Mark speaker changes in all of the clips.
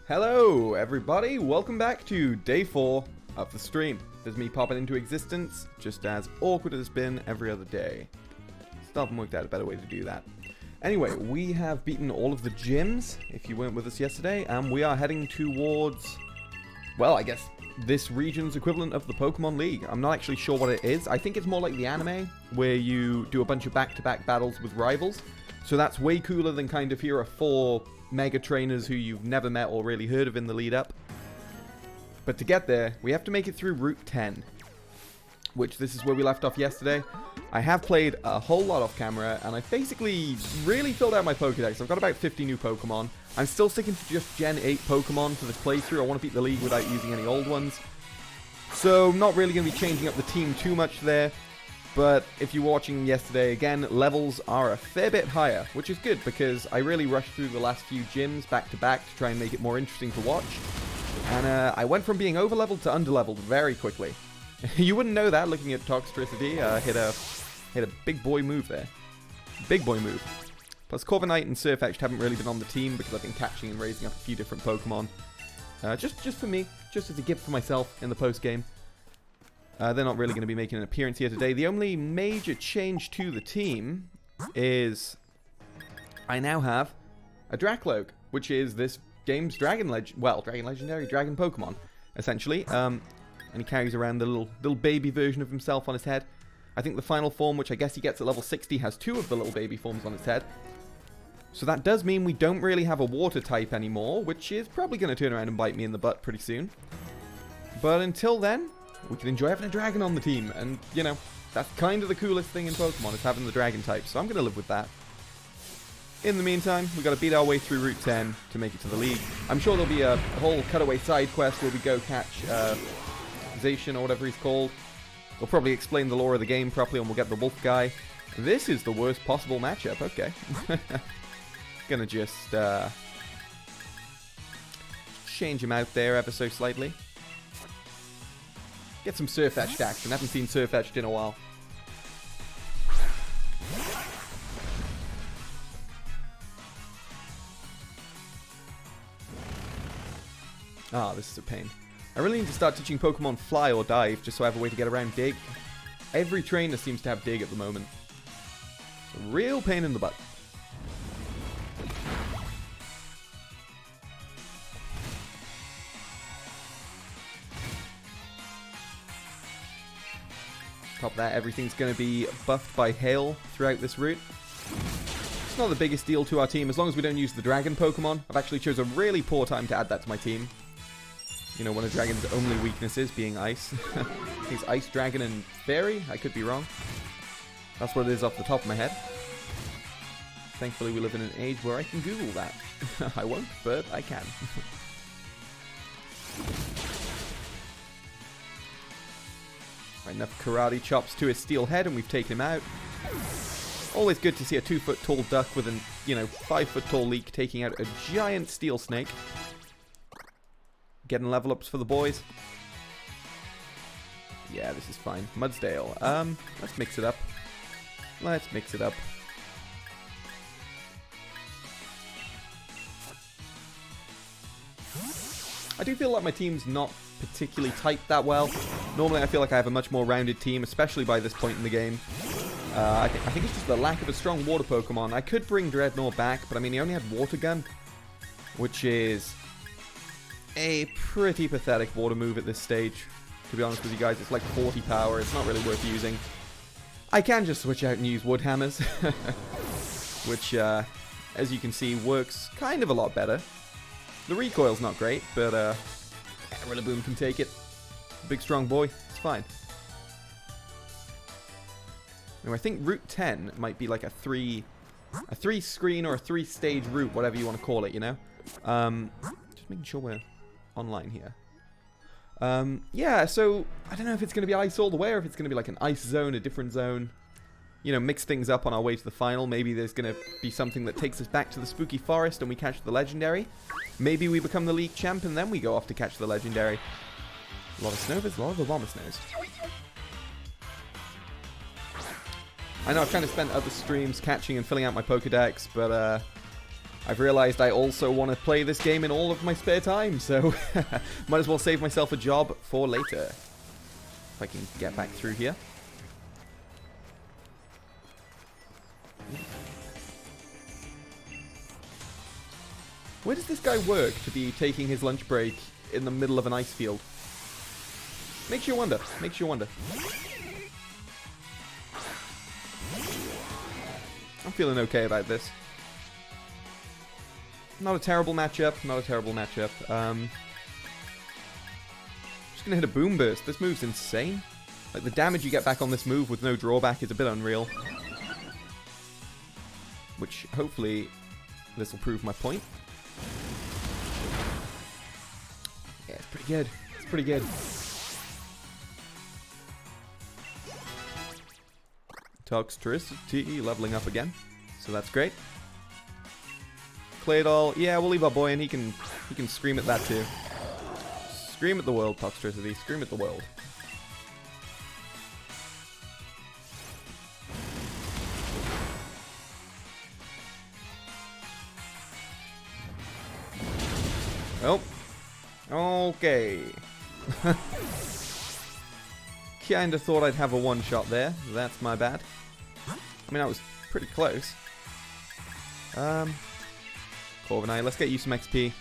Speaker 1: Hello everybody, welcome back to day 4 of the stream. There's me popping into existence, just as awkward as it's been every other day. Still haven't worked out a better way to do that. Anyway, we have beaten all of the gyms, if you weren't with us yesterday, and we are heading towards, well, I guess this region's equivalent of the Pokemon League. I'm not actually sure what it is. I think it's more like the anime, where you do a bunch of back-to-back battles with rivals. So that's way cooler than kind of here are 4 mega trainers who you've never met or really heard of in the lead up. But to get there, we have to make it through Route 10, which this is where we left off yesterday. I have played a whole lot off camera, and I've basically really filled out my Pokedex. I've got about 50 new Pokemon. I'm still sticking to just Gen 8 Pokemon for this playthrough. I want to beat the league without using any old ones. So, not really going to be changing up the team too much there. But if you were watching yesterday, again, levels are a fair bit higher, which is good because I really rushed through the last few gyms back to back to try and make it more interesting to watch. And I went from being over-leveled to under-leveled very quickly. You wouldn't know that looking at Toxtricity. Hit a big boy move there. Big boy move. Plus Corviknight and Sirfetch'd haven't really been on the team because I've been catching and raising up a few different Pokemon. Just for me, just as a gift for myself in the post-game. They're not really going to be making an appearance here today. The only major change to the team is I now have a Dracloak, which is this game's Dragon Legendary Dragon Pokemon, essentially. And he carries around the little baby version of himself on his head. I think the final form, which I guess he gets at level 60, has 2 of the little baby forms on its head. So that does mean we don't really have a water type anymore, which is probably going to turn around and bite me in the butt pretty soon. But until then, we can enjoy having a dragon on the team, and, you know, that's kind of the coolest thing in Pokemon, is having the dragon type, so I'm going to live with that. In the meantime, we've got to beat our way through Route 10 to make it to the league. I'm sure there'll be a whole cutaway side quest where we go catch Zacian, or whatever he's called. We'll probably explain the lore of the game properly, and we'll get the wolf guy. This is the worst possible matchup, okay. Gonna just change him out there ever so slightly. Get some Sirfetch'd action. Haven't seen Sirfetch'd in a while. Ah, this is a pain. I really need to start teaching Pokemon Fly or Dive, just so I have a way to get around Dig. Every trainer seems to have Dig at the moment. It's a real pain in the butt. Top of that, everything's going to be buffed by Hail throughout this route. It's not the biggest deal to our team, as long as we don't use the Dragon Pokemon. I've actually chose a really poor time to add that to my team. You know, one of Dragon's only weaknesses being Ice. He's Ice, Dragon, and Fairy? I could be wrong. That's what it is off the top of my head. Thankfully, we live in an age where I can Google that. I won't, but I can. Right, enough karate chops to his steel head, and we've taken him out. Always good to see a 2-foot-tall duck with an, 5-foot-tall leak taking out a giant steel snake. Getting level ups for the boys. Yeah, this is fine. Mudsdale. Let's mix it up. Let's mix it up. I do feel like my team's not particularly typed that well. Normally I feel like I have a much more rounded team, especially by this point in the game. I think it's just the lack of a strong water Pokemon. I could bring Dreadnought back, but I mean he only had Water Gun, which is a pretty pathetic water move at this stage. To be honest with you guys, it's like 40 power, it's not really worth using. I can just switch out and use Wood Hammers, which as you can see works kind of a lot better. The recoil's not great, but Rillaboom can take it. Big strong boy, it's fine. Now I think Route 10 might be like a 3-screen or a 3-stage route, whatever you want to call it, you know? Just making sure we're online here. Yeah, so I don't know if it's going to be ice all the way or if it's going to be like an ice zone, a different zone. You know, mix things up on our way to the final. Maybe there's going to be something that takes us back to the spooky forest and we catch the legendary. Maybe we become the league champ and then we go off to catch the legendary. A lot of Snovas, a lot of Abomasnows. I know I've kind of spent other streams catching and filling out my Pokedex, but I've realized I also want to play this game in all of my spare time, so might as well save myself a job for later. If I can get back through here. Where does this guy work to be taking his lunch break in the middle of an ice field? Makes you wonder. Makes you wonder. I'm feeling okay about this. Not a terrible matchup. Not a terrible matchup. Just gonna hit a boom burst. This move's insane. Like, the damage you get back on this move with no drawback is a bit unreal. Which, hopefully, this will prove my point. Yeah, it's pretty good. It's pretty good. Toxtricity leveling up again. So that's great. Claydol, yeah, we'll leave our boy and he can scream at that too. Scream at the world, Toxtricity. Scream at the world. Oh. Okay. Kinda thought I'd have a one-shot there. That's my bad. I mean, that was pretty close. Corviknight, let's get you some XP.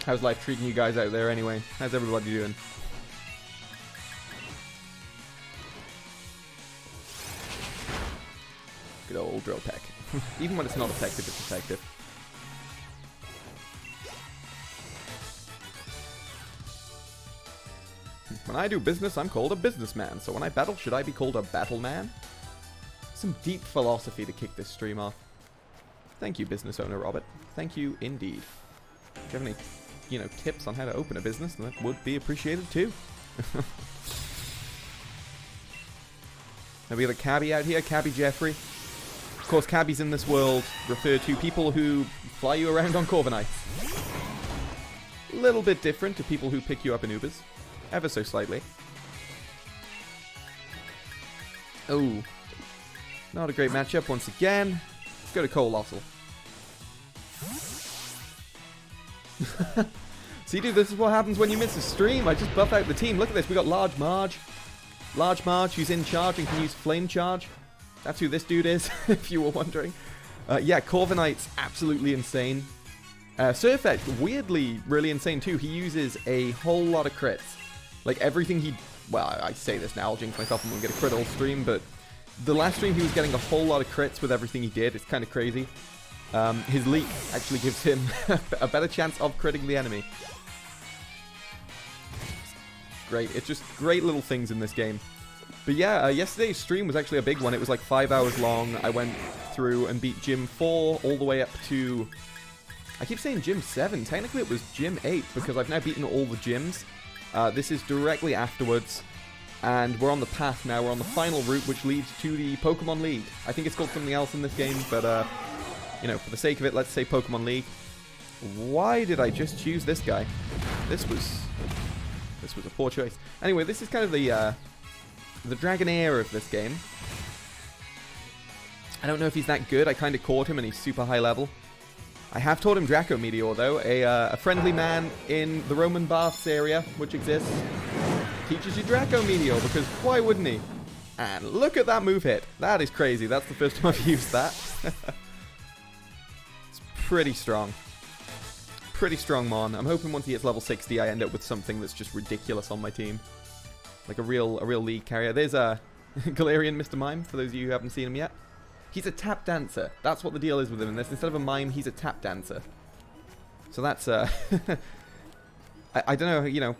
Speaker 1: How's life treating you guys out there anyway? How's everybody doing? Good old drill peck. Even when it's not effective, it's effective. When I do business, I'm called a businessman. So when I battle, should I be called a battle man? Some deep philosophy to kick this stream off. Thank you, business owner Robert. Thank you indeed. If you have any, tips on how to open a business, that would be appreciated too. Now we got a cabbie out here, Cabbie Jeffrey. Of course, cabbies in this world refer to people who fly you around on Corviknights. A little bit different to people who pick you up in Ubers. Ever so slightly. Oh. Not a great matchup once again. Let's go to Coalossal. See, dude, this is what happens when you miss a stream. I just buff out the team. Look at this. We got Large Marge. Large Marge, who's in charge and can use Flame Charge. That's who this dude is, if you were wondering. Yeah, Corviknight's absolutely insane. Surf Edge, weirdly, really insane too. He uses a whole lot of crits. Like, everything he... Well, I say this now, I'll jinx myself and we'll get a crit all stream, but the last stream he was getting a whole lot of crits with everything he did. It's kind of crazy. His leak actually gives him a better chance of critting the enemy. Great. It's just great little things in this game. But yeah, yesterday's stream was actually a big one. It was like 5 hours long. I went through and beat Gym 4 all the way up to... I keep saying Gym 7. Technically it was Gym 8 because I've now beaten all the gyms. This is directly afterwards. And we're on the path now. We're on the final route which leads to the Pokemon League. I think it's called something else in this game, but for the sake of it, let's say Pokemon League. Why did I just choose this guy? This was a poor choice. Anyway, this is kind of the Dragonair of this game. I don't know if he's that good. I kind of caught him and he's super high level. I have taught him Draco Meteor though, a friendly man in the Roman Baths area, which exists, teaches you Draco Meteor because why wouldn't he? And look at that move hit. That is crazy. That's the first time I've used that. It's pretty strong. Pretty strong Mon. I'm hoping once he hits level 60 I end up with something that's just ridiculous on my team. Like a real league carrier. There's a Galarian Mr. Mime, for those of you who haven't seen him yet. He's a tap dancer. That's what the deal is with him in this. Instead of a mime, he's a tap dancer. So that's, I don't know,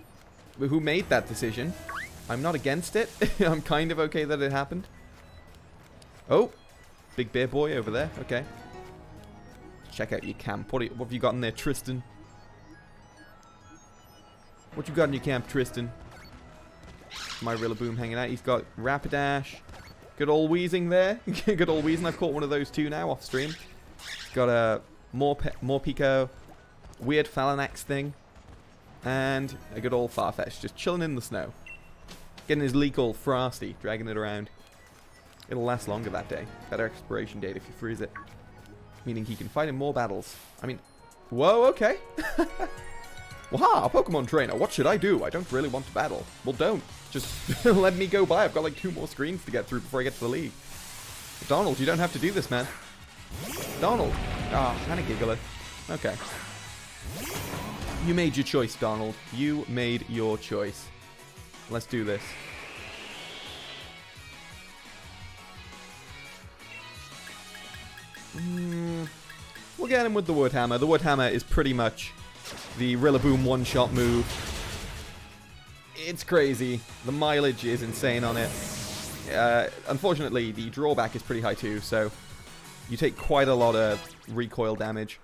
Speaker 1: who made that decision. I'm not against it. I'm kind of okay that it happened. Oh, big bear boy over there. Okay. Check out your camp. What have you got in there, Tristan? What you got in your camp, Tristan? My Rillaboom hanging out. He's got Rapidash. Good old Weezing there. Good old Weezing. I've caught one of those too now off stream. Got a Morpeko. Weird Phalanax thing. And a good old Farfetch. Just chilling in the snow. Getting his leak all frosty. Dragging it around. It'll last longer that day. Better expiration date if you freeze it. Meaning he can fight in more battles. I mean, whoa, okay. Waha, Pokemon Trainer, what should I do? I don't really want to battle. Well, don't. Just let me go by. I've got like 2 more screens to get through before I get to the league. Donald, you don't have to do this, man. Donald. Ah, oh, and a Gigalith. Okay. You made your choice, Donald. You made your choice. Let's do this. We'll get him with the Wood Hammer. The Wood Hammer is pretty much the Rillaboom one-shot move. It's crazy. The mileage is insane on it. Unfortunately, the drawback is pretty high too, so you take quite a lot of recoil damage.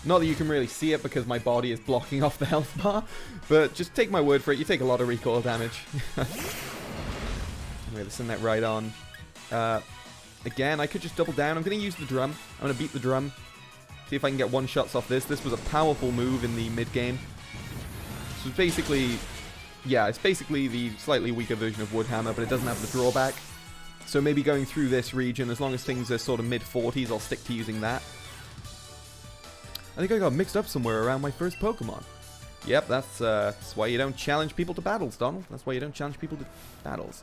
Speaker 1: Not that you can really see it because my body is blocking off the health bar, but just take my word for it, you take a lot of recoil damage. I'm going to send that right on. Again, I could just double down. I'm going to use the drum. I'm going to beat the drum. See if I can get one-shots off this. This was a powerful move in the mid-game. So it's basically... yeah, it's basically the slightly weaker version of Wood Hammer, but it doesn't have the drawback. So maybe going through this region, as long as things are sort of mid-40s, I'll stick to using that. I think I got mixed up somewhere around my first Pokemon. Yep, that's why you don't challenge people to battles, Donald. That's why you don't challenge people to battles.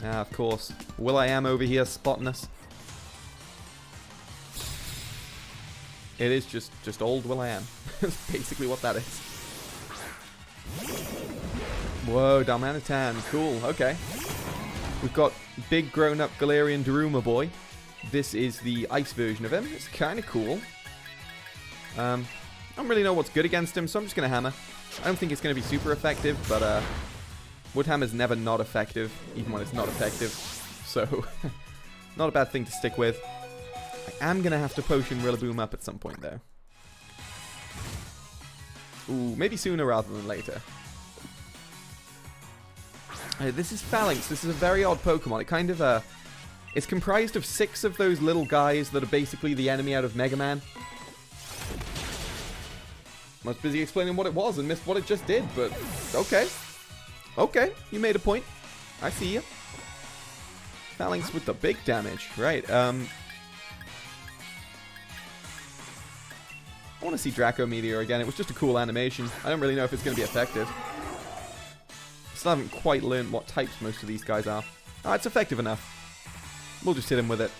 Speaker 1: Ah, of course. Will.i.am over here spotting us. It is just old Will.i.am. That's basically what that is. Whoa, Darmanitan. Cool, okay. We've got big grown-up Galarian Daruma boy. This is the ice version of him. It's kind of cool. I don't really know what's good against him, so I'm just going to hammer. I don't think it's going to be super effective, but Wood Hammer's never not effective, even when it's not effective. So, not a bad thing to stick with. I am going to have to potion Rillaboom up at some point, though. Ooh, maybe sooner rather than later. This is Phalanx. This is a very odd Pokemon. It kind of, it's comprised of 6 of those little guys that are basically the enemy out of Mega Man. I was busy explaining what it was and missed what it just did, but okay. Okay, you made a point. I see you. Phalanx with the big damage. Right, I want to see Draco Meteor again. It was just a cool animation. I don't really know if it's going to be effective. Still haven't quite learned what types most of these guys are. Oh, it's effective enough. We'll just hit him with it.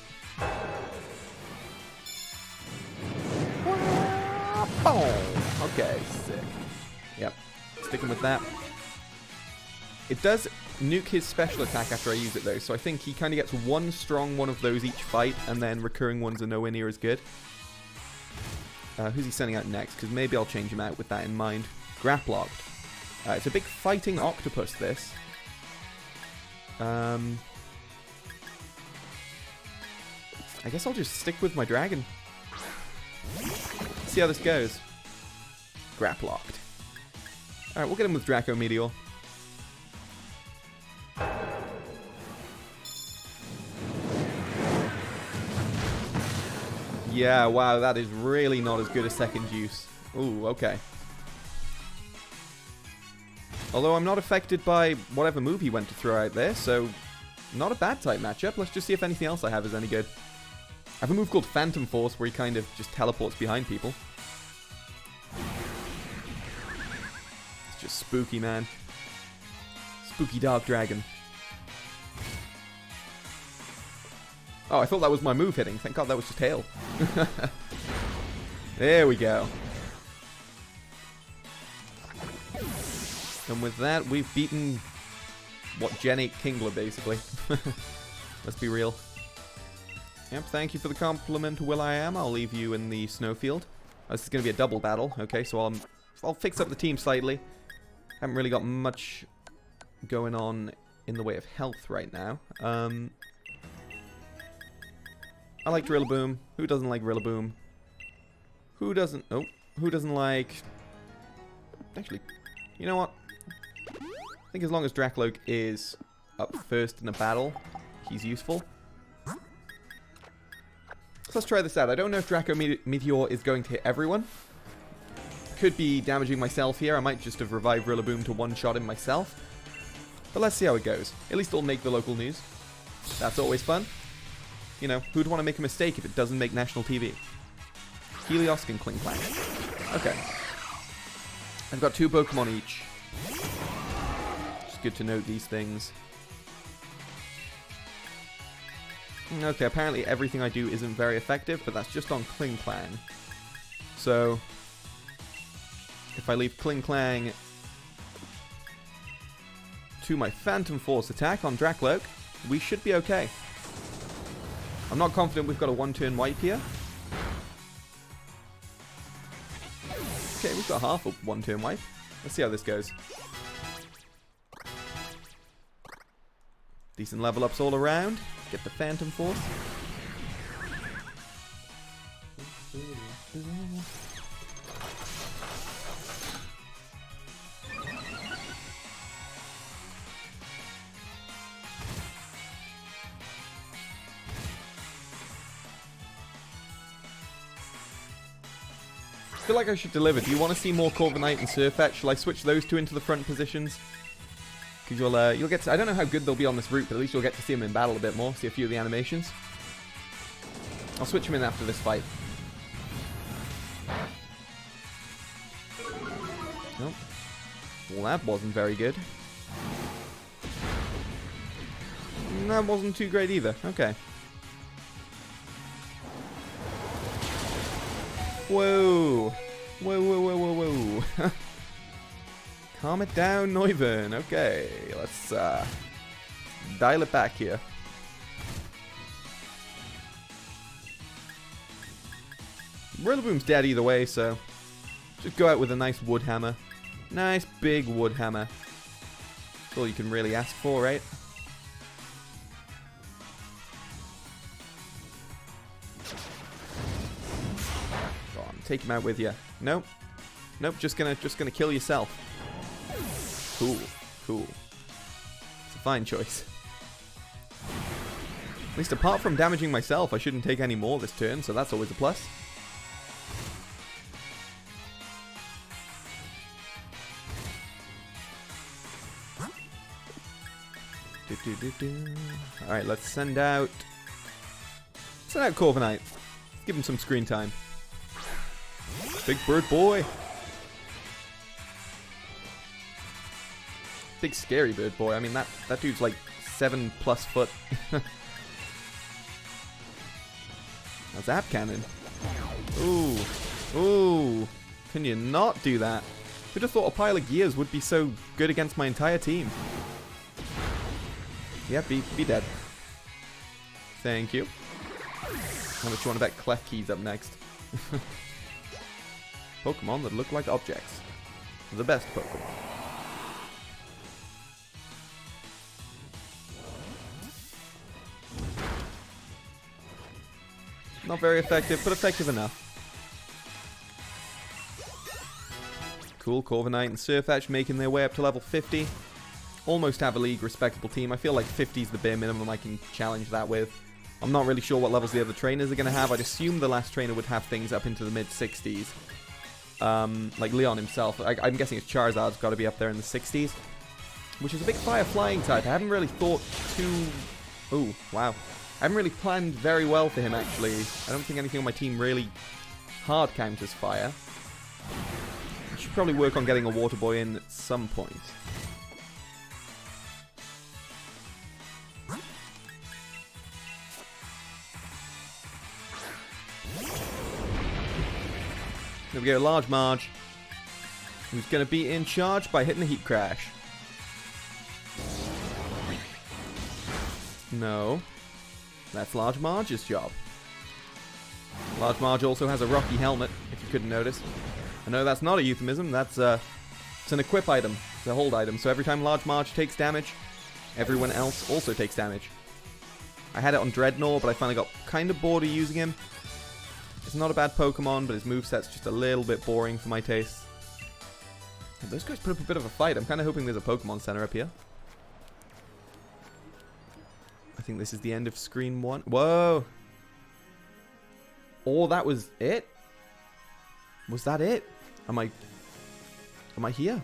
Speaker 1: Okay, sick. Yep, sticking with that. It does nuke his special attack after I use it though, so I think he kind of gets one strong one of those each fight, and then recurring ones are nowhere near as good. Who's he sending out next? Because maybe I'll change him out with that in mind. Graplogged. It's a big fighting octopus, this. I guess I'll just stick with my dragon. See how this goes. Graplogged. Alright, we'll get him with Draco Meteor. Yeah, wow, that is really not as good as second use. Ooh, okay. Although I'm not affected by whatever move he went to throw out there, so not a bad type matchup. Let's just see if anything else I have is any good. I have a move called Phantom Force where he kind of just teleports behind people. It's just spooky, man. Spooky Dark Dragon. Oh, I thought that was my move hitting. Thank God that was just hail. There we go. And with that, we've beaten, what, Gen 8 Kingler, basically. Let's be real. Yep, thank you for the compliment, Will.i.am. I'll leave you in the snowfield. Oh, this is going to be a double battle. Okay, so I'll fix up the team slightly. Haven't really got much going on in the way of health right now. I like Rillaboom. Who doesn't like Rillaboom? Who doesn't... Oh, who doesn't like... Actually, you know what? I think as long as Dracloak is up first in a battle, he's useful. So let's try this out. I don't know if Draco Meteor is going to hit everyone. Could be damaging myself here. I might just have revived Rillaboom to one-shot him myself. But let's see how it goes. At least it'll make the local news. That's always fun. You know, who'd want to make a mistake if it doesn't make national TV? Helios and Klinklang. Okay. I've got 2 Pokemon each. It's good to note these things. Okay, apparently everything I do isn't very effective, but that's just on Klinklang. So, if I leave Klinklang to my Phantom Force attack on Dracloak, we should be okay. I'm not confident we've got a 1-turn wipe here. Okay, we've got half a 1-turn wipe. Let's see how this goes. Decent level ups all around. Get the Phantom Force. I feel like I should deliver. Do you want to see more Corviknight and Surfetch? Shall I switch those 2 into the front positions? Because you'll get to, I don't know how good they'll be on this route, but at least you'll get to see them in battle a bit more. See a few of the animations. I'll switch them in after this fight. Nope. Well, that wasn't very good. And that wasn't too great either. Okay. Whoa. Whoa, whoa, whoa, whoa, whoa. Calm it down, Noivern. Okay, let's dial it back here. Rillaboom's dead either way, so just go out with a nice wood hammer. Nice big wood hammer. That's all you can really ask for, right? Go on, take him out with you. Nope. Nope, just gonna kill yourself. Cool. Cool. It's a fine choice. At least apart from damaging myself, I shouldn't take any more this turn, so that's always a plus. Alright, let's send out Corviknight. Give him some screen time. Big bird boy. Big scary bird boy. I mean, that dude's like 7+ foot. A Zap Cannon. Ooh. Ooh. Can you not do that? Who'd have thought a pile of gears would be so good against my entire team? Yeah, be dead. Thank you. How much you want to bet Klefki's up next? Pokemon that look like objects. The best Pokemon. Not very effective, but effective enough. Cool, Corviknight and Surfetch making their way up to level 50. Almost have a league respectable team. I feel like 50 is the bare minimum I can challenge that with. I'm not really sure what levels the other trainers are going to have. I'd assume the last trainer would have things up into the mid-60s. Like Leon himself. I'm guessing his Charizard's got to be up there in the 60s. Which is a big fire flying type. I haven't really thought too... Ooh, wow. I haven't really planned very well for him, actually. I don't think anything on my team really hard counters fire. I should probably work on getting a Water Boy in at some point. There we go, Large Marge, who's going to be in charge by hitting the Heat Crash. No, that's Large Marge's job. Large Marge also has a Rocky helmet, if you couldn't notice. I know that's not a euphemism, that's it's an equip item, it's a hold item, so every time Large Marge takes damage, everyone else also takes damage. I had it on Dreadnought, but I finally got kind of bored of using him. It's not a bad Pokemon, but his moveset's just a little bit boring for my taste. Those guys put up a bit of a fight. I'm kind of hoping there's a Pokemon Center up here. I think this is the end of screen 1. Whoa! Oh, that was it? Was that it? Am I here?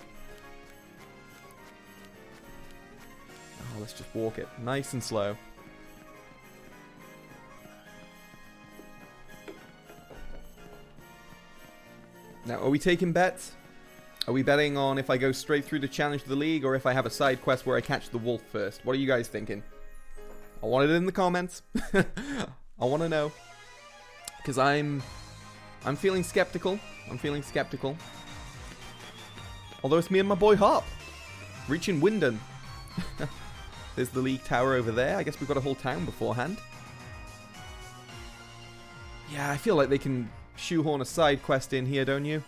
Speaker 1: Oh, let's just walk it. Nice and slow. Now, are we taking bets? Are we betting on if I go straight through to challenge the league, or if I have a side quest where I catch the wolf first? What are you guys thinking? I want it in the comments. I want to know. Because I'm feeling skeptical. I'm feeling skeptical. Although it's me and my boy Hop. Reaching Winden. There's the league tower over there. I guess we've got a whole town beforehand. Yeah, I feel like they can shoehorn a side quest in here, don't you?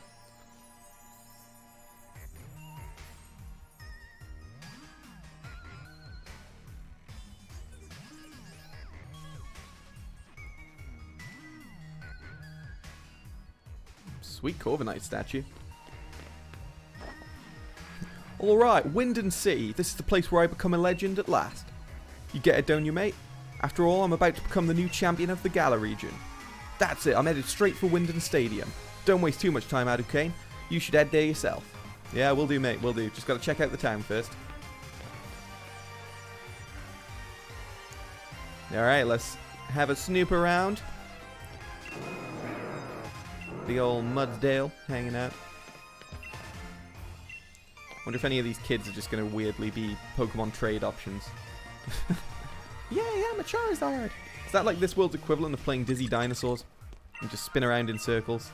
Speaker 1: Sweet Corviknight statue. Alright, Winden City. This is the place where I become a legend at last. You get it, don't you, mate? After all, I'm about to become the new champion of the Galar region. That's it, I'm headed straight for Winden Stadium. Don't waste too much time, Adukane. You should head there yourself. Yeah, will do, mate, will do. Just gotta check out the town first. Alright, let's have a snoop around. Big old Mudsdale hanging out. Wonder if any of these kids are just going to weirdly be Pokemon trade options. Yeah, I'm a Charizard. Is that like this world's equivalent of playing Dizzy Dinosaurs? And just spin around in circles?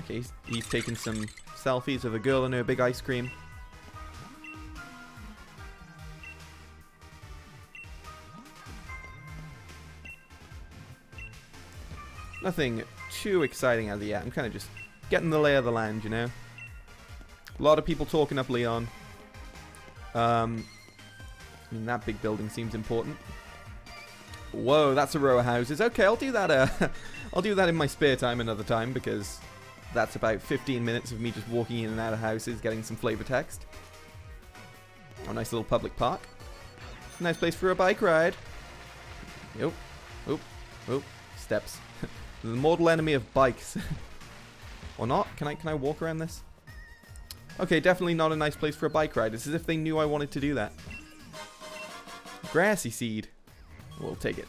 Speaker 1: Okay, he's taking some selfies of a girl and her big ice cream. Nothing too exciting as of yet. I'm kind of just getting the lay of the land, you know. A lot of people talking up Leon. I mean, that big building seems important. Whoa, that's a row of houses. Okay, I'll do that. I'll do that in my spare time another time, because that's about 15 minutes of me just walking in and out of houses, getting some flavor text. Oh, nice little public park. Nice place for a bike ride. Oop, oop, oop. Steps. The mortal enemy of bikes. Or not? Can I walk around this? Okay, definitely not a nice place for a bike ride. It's as if they knew I wanted to do that. Grassy Seed. We'll take it.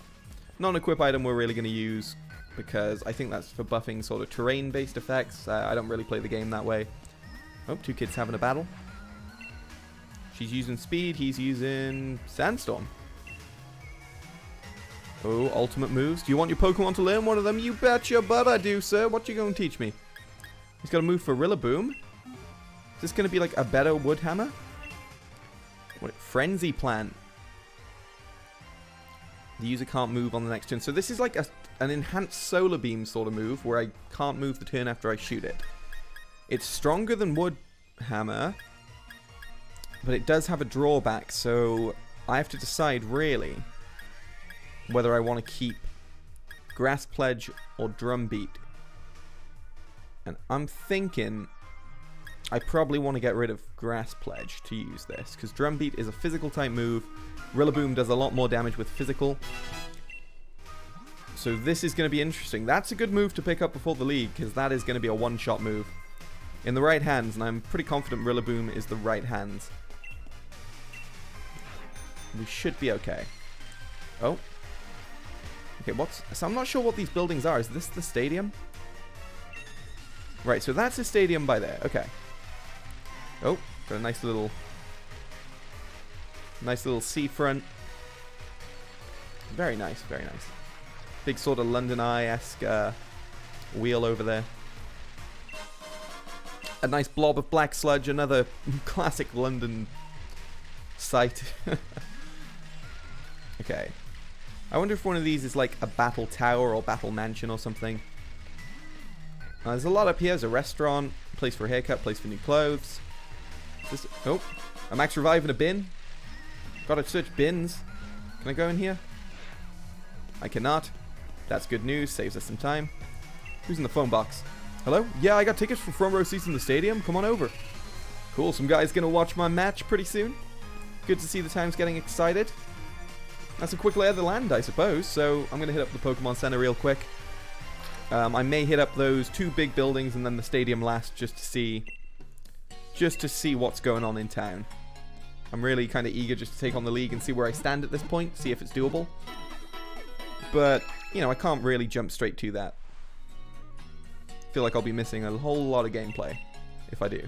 Speaker 1: Non-equip item we're really going to use, because I think that's for buffing sort of terrain-based effects. I don't really play the game that way. Oh, two kids having a battle. She's using speed, he's using Sandstorm. Oh, ultimate moves. Do you want your Pokemon to learn one of them? You betcha, but I do, sir. What you going to teach me? He's got a move for Rillaboom. Is this going to be like a better Wood Hammer? What? Frenzy Plant. The user can't move on the next turn. So this is like an enhanced Solar Beam sort of move where I can't move the turn after I shoot it. It's stronger than Wood Hammer, but it does have a drawback. So I have to decide really whether I want to keep Grass Pledge or Drumbeat. And I'm thinking I probably want to get rid of Grass Pledge to use this, because Drumbeat is a physical type move. Rillaboom does a lot more damage with physical. So this is going to be interesting. That's a good move to pick up before the league, because that is going to be a one-shot move. In the right hands, and I'm pretty confident Rillaboom is the right hands. We should be okay. Oh. Okay, so I'm not sure what these buildings are. Is this the stadium? Right, so that's a stadium by there. Okay. Oh, got a nice little seafront. Very nice, very nice. Big sort of London Eye-esque wheel over there. A nice blob of black sludge, another classic London sight. Okay. I wonder if one of these is like a battle tower or battle mansion or something. There's a lot up here. There's a restaurant, place for a haircut, place for new clothes. Oh, a Max Revive in a bin. Gotta search bins. Can I go in here? I cannot. That's good news. Saves us some time. Who's in the phone box? Hello? Yeah, I got tickets for front row seats in the stadium. Come on over. Cool. Some guy's gonna watch my match pretty soon. Good to see the town's getting excited. That's a quick lay of the land, I suppose. So I'm gonna hit up the Pokemon Center real quick. I may hit up those two big buildings and then the stadium last, just to see what's going on in town. I'm really kind of eager just to take on the league and see where I stand at this point, see if it's doable. But, you know, I can't really jump straight to that. feel like I'll be missing a whole lot of gameplay if I do.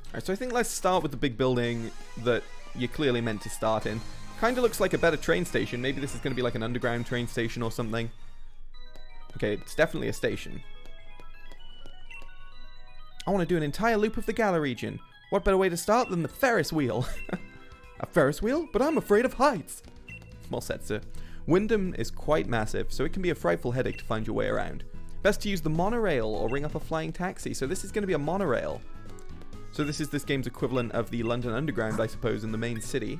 Speaker 1: Alright, so I think let's start with the big building that you're clearly meant to start in. Kind of looks like a better train station. Maybe this is going to be like an underground train station or something. Okay, it's definitely a station. I want to do an entire loop of the Galar region. What better way to start than the Ferris wheel? A Ferris wheel? But I'm afraid of heights. Small set, sir. Wyndham is quite massive, so it can be a frightful headache to find your way around. Best to use the monorail or ring up a flying taxi. So this is going to be a monorail. So this is this game's equivalent of the London Underground, I suppose, in the main city.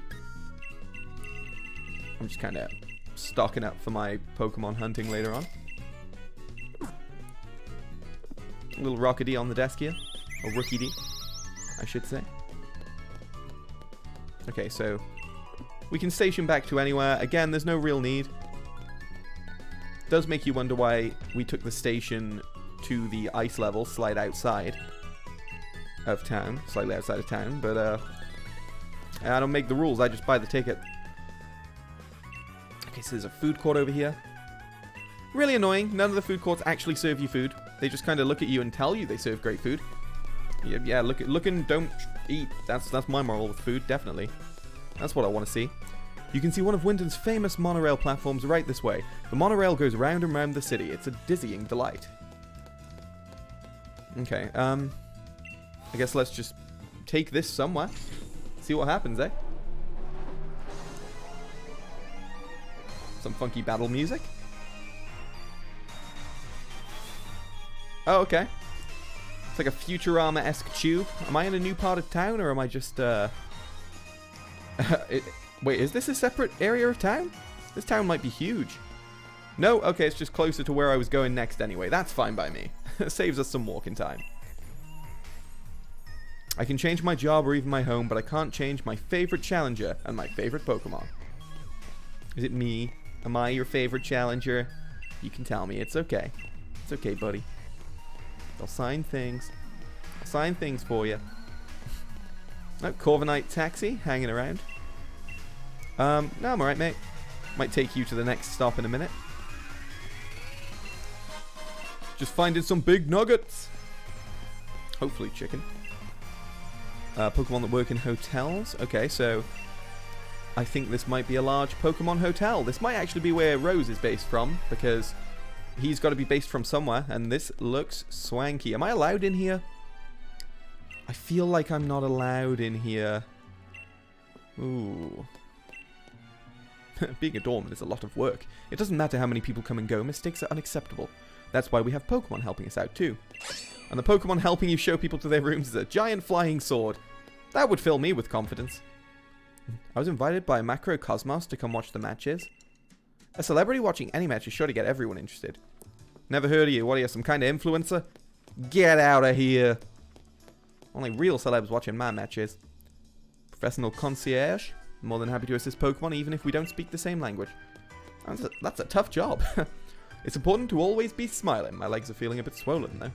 Speaker 1: I'm just kind of stocking up for my Pokemon hunting later on. A little Rockety on the desk here. Or Rookie-D, I should say. Okay, so we can station back to anywhere. Again, there's no real need. Does make you wonder why we took the station to the ice level, slight outside of town, slightly outside of town, but I don't make the rules, I just buy the ticket. Okay, so there's a food court over here. Really annoying, none of the food courts actually serve you food. They just kind of look at you and tell you they serve great food. Yeah, look and don't eat. That's my moral with food, definitely. That's what I want to see. You can see one of Wyndham's famous monorail platforms right this way. The monorail goes round and round the city. It's a dizzying delight. Okay, I guess let's just take this somewhere. See what happens, eh? Some funky battle music. Oh, okay. It's like a Futurama-esque tube. Am I in a new part of town, or am I just, Wait, is this a separate area of town? This town might be huge. No? Okay, it's just closer to where I was going next anyway. That's fine by me. Saves us some walking time. I can change my job or even my home, but I can't change my favorite challenger and my favorite Pokemon. Is it me? Am I your favorite challenger? You can tell me. It's okay. It's okay, buddy. I'll sign things. I'll sign things for you. Oh, Corviknight taxi hanging around. No, I'm alright, mate. Might take you to the next stop in a minute. Just finding some big nuggets. Hopefully chicken. Pokemon that work in hotels. Okay, so I think this might be a large Pokemon hotel. This might actually be where Rose is based from, because he's got to be based from somewhere, and this looks swanky. Am I allowed in here? I feel like I'm not allowed in here. Ooh. Being a doorman is a lot of work. It doesn't matter how many people come and go, mistakes are unacceptable. That's why we have Pokemon helping us out too. And the Pokemon helping you show people to their rooms is a giant flying sword. That would fill me with confidence. I was invited by Macrocosmos to come watch the matches. A celebrity watching any match is sure to get everyone interested. Never heard of you. What are you, some kind of influencer? Get out of here. Only real celebs watching my matches. Professional concierge. More than happy to assist Pokemon even if we don't speak the same language. That's a tough job. It's important to always be smiling. My legs are feeling a bit swollen though.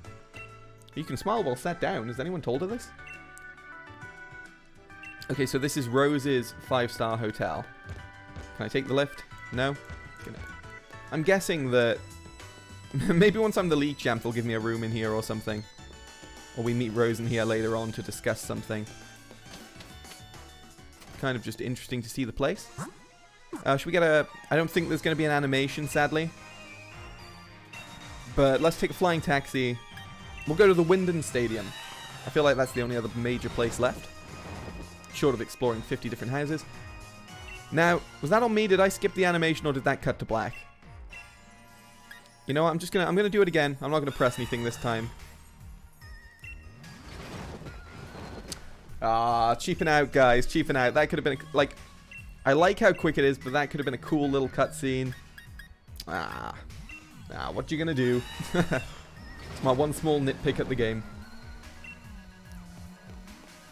Speaker 1: You can smile while sat down. Has anyone told her this? Okay, so this is Rose's 5-star hotel. Can I take the lift? No? I'm guessing that maybe once I'm the league champ they'll give me a room in here or something. Or we meet Rose in here later on to discuss something. Kind of just interesting to see the place. Should we get a... I don't think there's going to be an animation, sadly. But let's take a flying taxi. We'll go to the Wyndham Stadium. I feel like that's the only other major place left. Short of exploring 50 different houses. Now, was that on me? Did I skip the animation or did that cut to black? You know what? I'm gonna do it again. I'm not gonna press anything this time. Ah, cheaping out, guys. Cheaping out. That could have been like... I like how quick it is, but that could have been a cool little cutscene. What you gonna do? It's my one small nitpick at the game.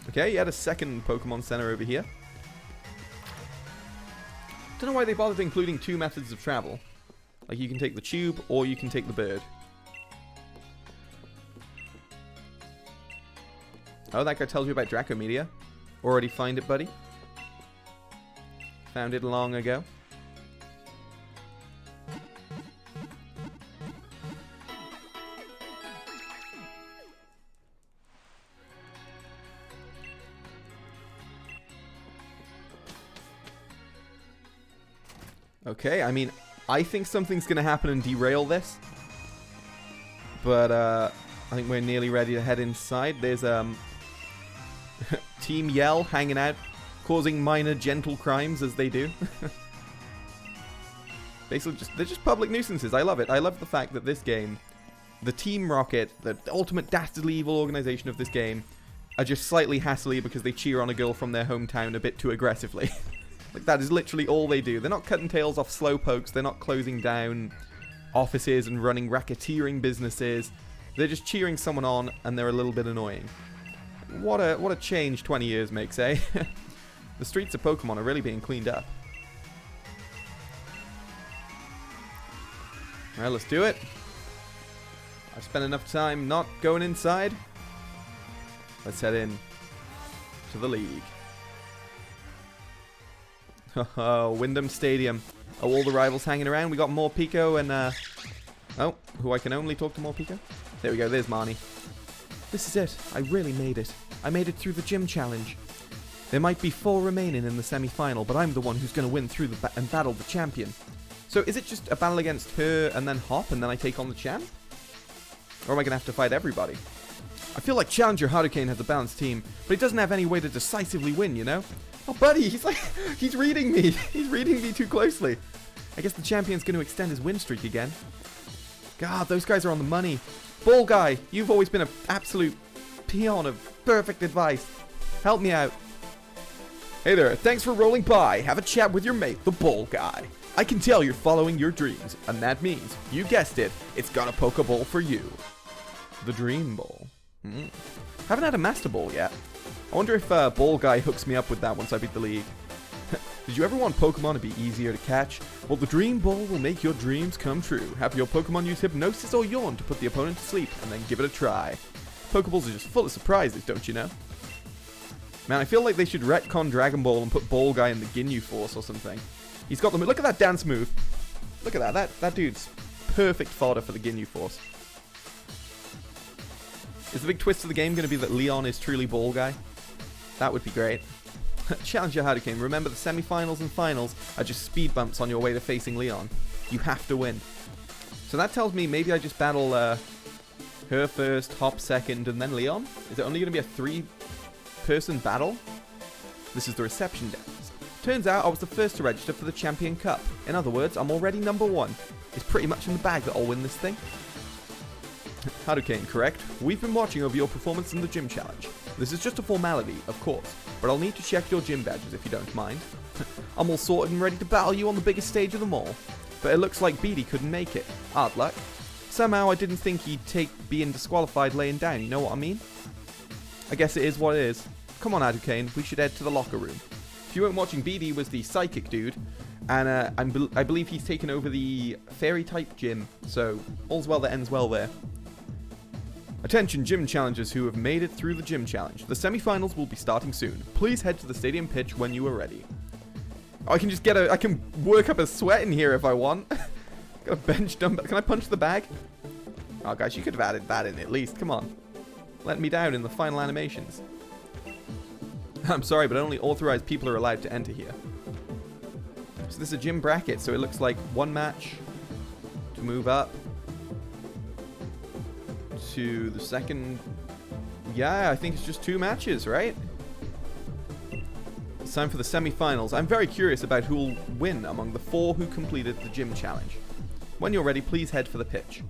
Speaker 1: Okay, you had a second Pokemon Center over here. Don't know why they bothered including two methods of travel. Like, you can take the tube, or you can take the bird. Oh, that guy tells you about Dracomedia. Already find it, buddy. Okay, I mean, I think something's going to happen and derail this. But I think we're nearly ready to head inside. There's Team Yell hanging out, causing minor gentle crimes as they do. Basically, they're just public nuisances. I love it. I love the fact that this game, the Team Rocket, the ultimate dastardly evil organization of this game, are just slightly hassly because they cheer on a girl from their hometown a bit too aggressively. Like, that is literally all they do. They're not cutting tails off slowpokes. They're not closing down offices and running racketeering businesses. They're just cheering someone on, and they're a little bit annoying. What a change 20 years makes, eh? The streets of Pokemon are really being cleaned up. Alright, let's do it. I've spent enough time not going inside. Let's head in to the league. Oh, Wyndham Stadium. Oh, all the rivals hanging around. We got Morpeko and, oh, who I can only talk to Morpeko? There we go, there's Marnie. This is it. I really made it. I made it through the gym challenge. There might be 4 remaining in the semi-final, but I'm the one who's going to win through and battle the champion. So is it just a battle against her and then Hop and then I take on the champ? Or am I going to have to fight everybody? I feel like Challenger Hadouken has a balanced team, but he doesn't have any way to decisively win, you know? Oh, buddy, he's reading me. He's reading me too closely. I guess the champion's going to extend his win streak again. God, those guys are on the money. Ball guy, you've always been an absolute peon of perfect advice. Help me out. Hey there, thanks for rolling by. Have a chat with your mate, the ball guy. I can tell you're following your dreams, and that means, you guessed it, it's got a Pokeball for you. The Dream Ball. Haven't had a Master Ball yet. I wonder if Ball Guy hooks me up with that once I beat the league. Did you ever want Pokemon to be easier to catch? Well, the Dream Ball will make your dreams come true. Have your Pokemon use Hypnosis or Yawn to put the opponent to sleep, and then give it a try. Pokeballs are just full of surprises, don't you know? Man, I feel like they should retcon Dragon Ball and put Ball Guy in the Ginyu Force or something. He's got them. Look at that dance move. Look at that. That dude's perfect fodder for the Ginyu Force. Is the big twist of the game going to be that Leon is truly Ball Guy? That would be great. Challenger Hadouken. Remember, the semi-finals and finals are just speed bumps on your way to facing Leon. You have to win. So that tells me maybe I just battle her first, Hop second, and then Leon? Is it only going to be a 3-person battle? This is the reception desk. Turns out I was the first to register for the Champion Cup. In other words, I'm already number 1. It's pretty much in the bag that I'll win this thing. Hadouken, correct? We've been watching over your performance in the gym challenge. This is just a formality, of course, but I'll need to check your gym badges if you don't mind. I'm all sorted and ready to battle you on the biggest stage of them all. But it looks like Beatty couldn't make it. Hard luck. Somehow I didn't think he'd take being disqualified laying down, you know what I mean? I guess it is what it is. Come on, Hadouken, we should head to the locker room. If you weren't watching, Beatty was the psychic dude, and I believe he's taken over the fairy-type gym, so all's well that ends well there. Attention gym challengers who have made it through the gym challenge. The semi-finals will be starting soon. Please head to the stadium pitch when you are ready. Oh, I can work up a sweat in here if I want. Got a bench dumbbell. Can I punch the bag? Oh, guys, you could have added that in at least. Come on. Let me down in the final animations. I'm sorry, but only authorized people are allowed to enter here. So this is a gym bracket, so it looks like 1 match to move up to the second. Yeah, I think it's just 2 matches, right? It's time for the semi-finals. I'm very curious about who will win among the 4 who completed the gym challenge. When you're ready, please head for the pitch.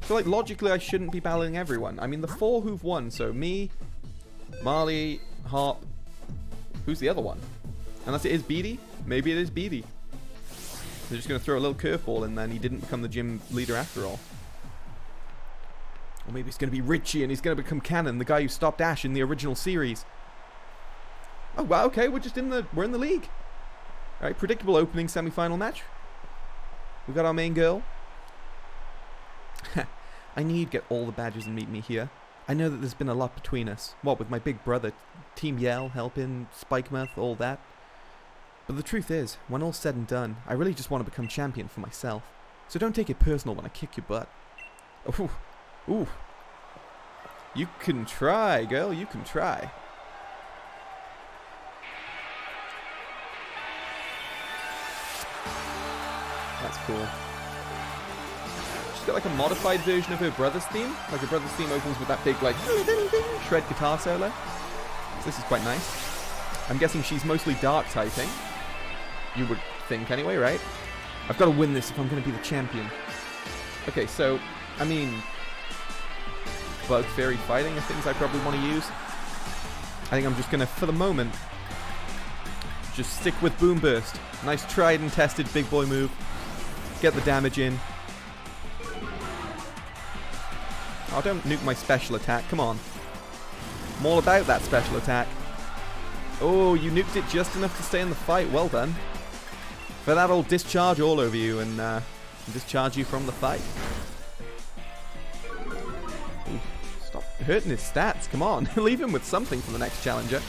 Speaker 1: So, like, logically, I shouldn't be battling everyone. I mean, the 4 who've won, so me, Marley, Hop. Who's the other one? Unless it is Beatty? Maybe it is Beatty. They're just going to throw a little curveball and then he didn't become the gym leader after all. Or maybe it's going to be Richie and he's going to become canon, the guy who stopped Ash in the original series. Oh, wow, okay, we're in the league. Alright, predictable opening semi-final match. We've got our main girl. I knew you'd get all the badges and meet me here. I know that there's been a lot between us. What, with my big brother, Team Yell, helping, Spikemuth, all that. But the truth is, when all's said and done, I really just want to become champion for myself. So don't take it personal when I kick your butt. Ooh. Ooh. You can try, girl, you can try. That's cool. She's got like a modified version of her brother's theme. Like her brother's theme opens with that big like shred guitar solo. So this is quite nice. I'm guessing she's mostly dark typing. You would think anyway, right? I've got to win this if I'm going to be the champion. Okay, so, I mean, Bug Fairy Fighting are things I probably want to use. I think I'm just going to, for the moment, just stick with Boom Burst. Nice tried and tested big boy move. Get the damage in. Oh, don't nuke my special attack. Come on. I'm all about that special attack. Oh, you nuked it just enough to stay in the fight. Well done. For that, I'll discharge all over you and discharge you from the fight. Ooh, stop hurting his stats. Come on. Leave him with something for the next challenger.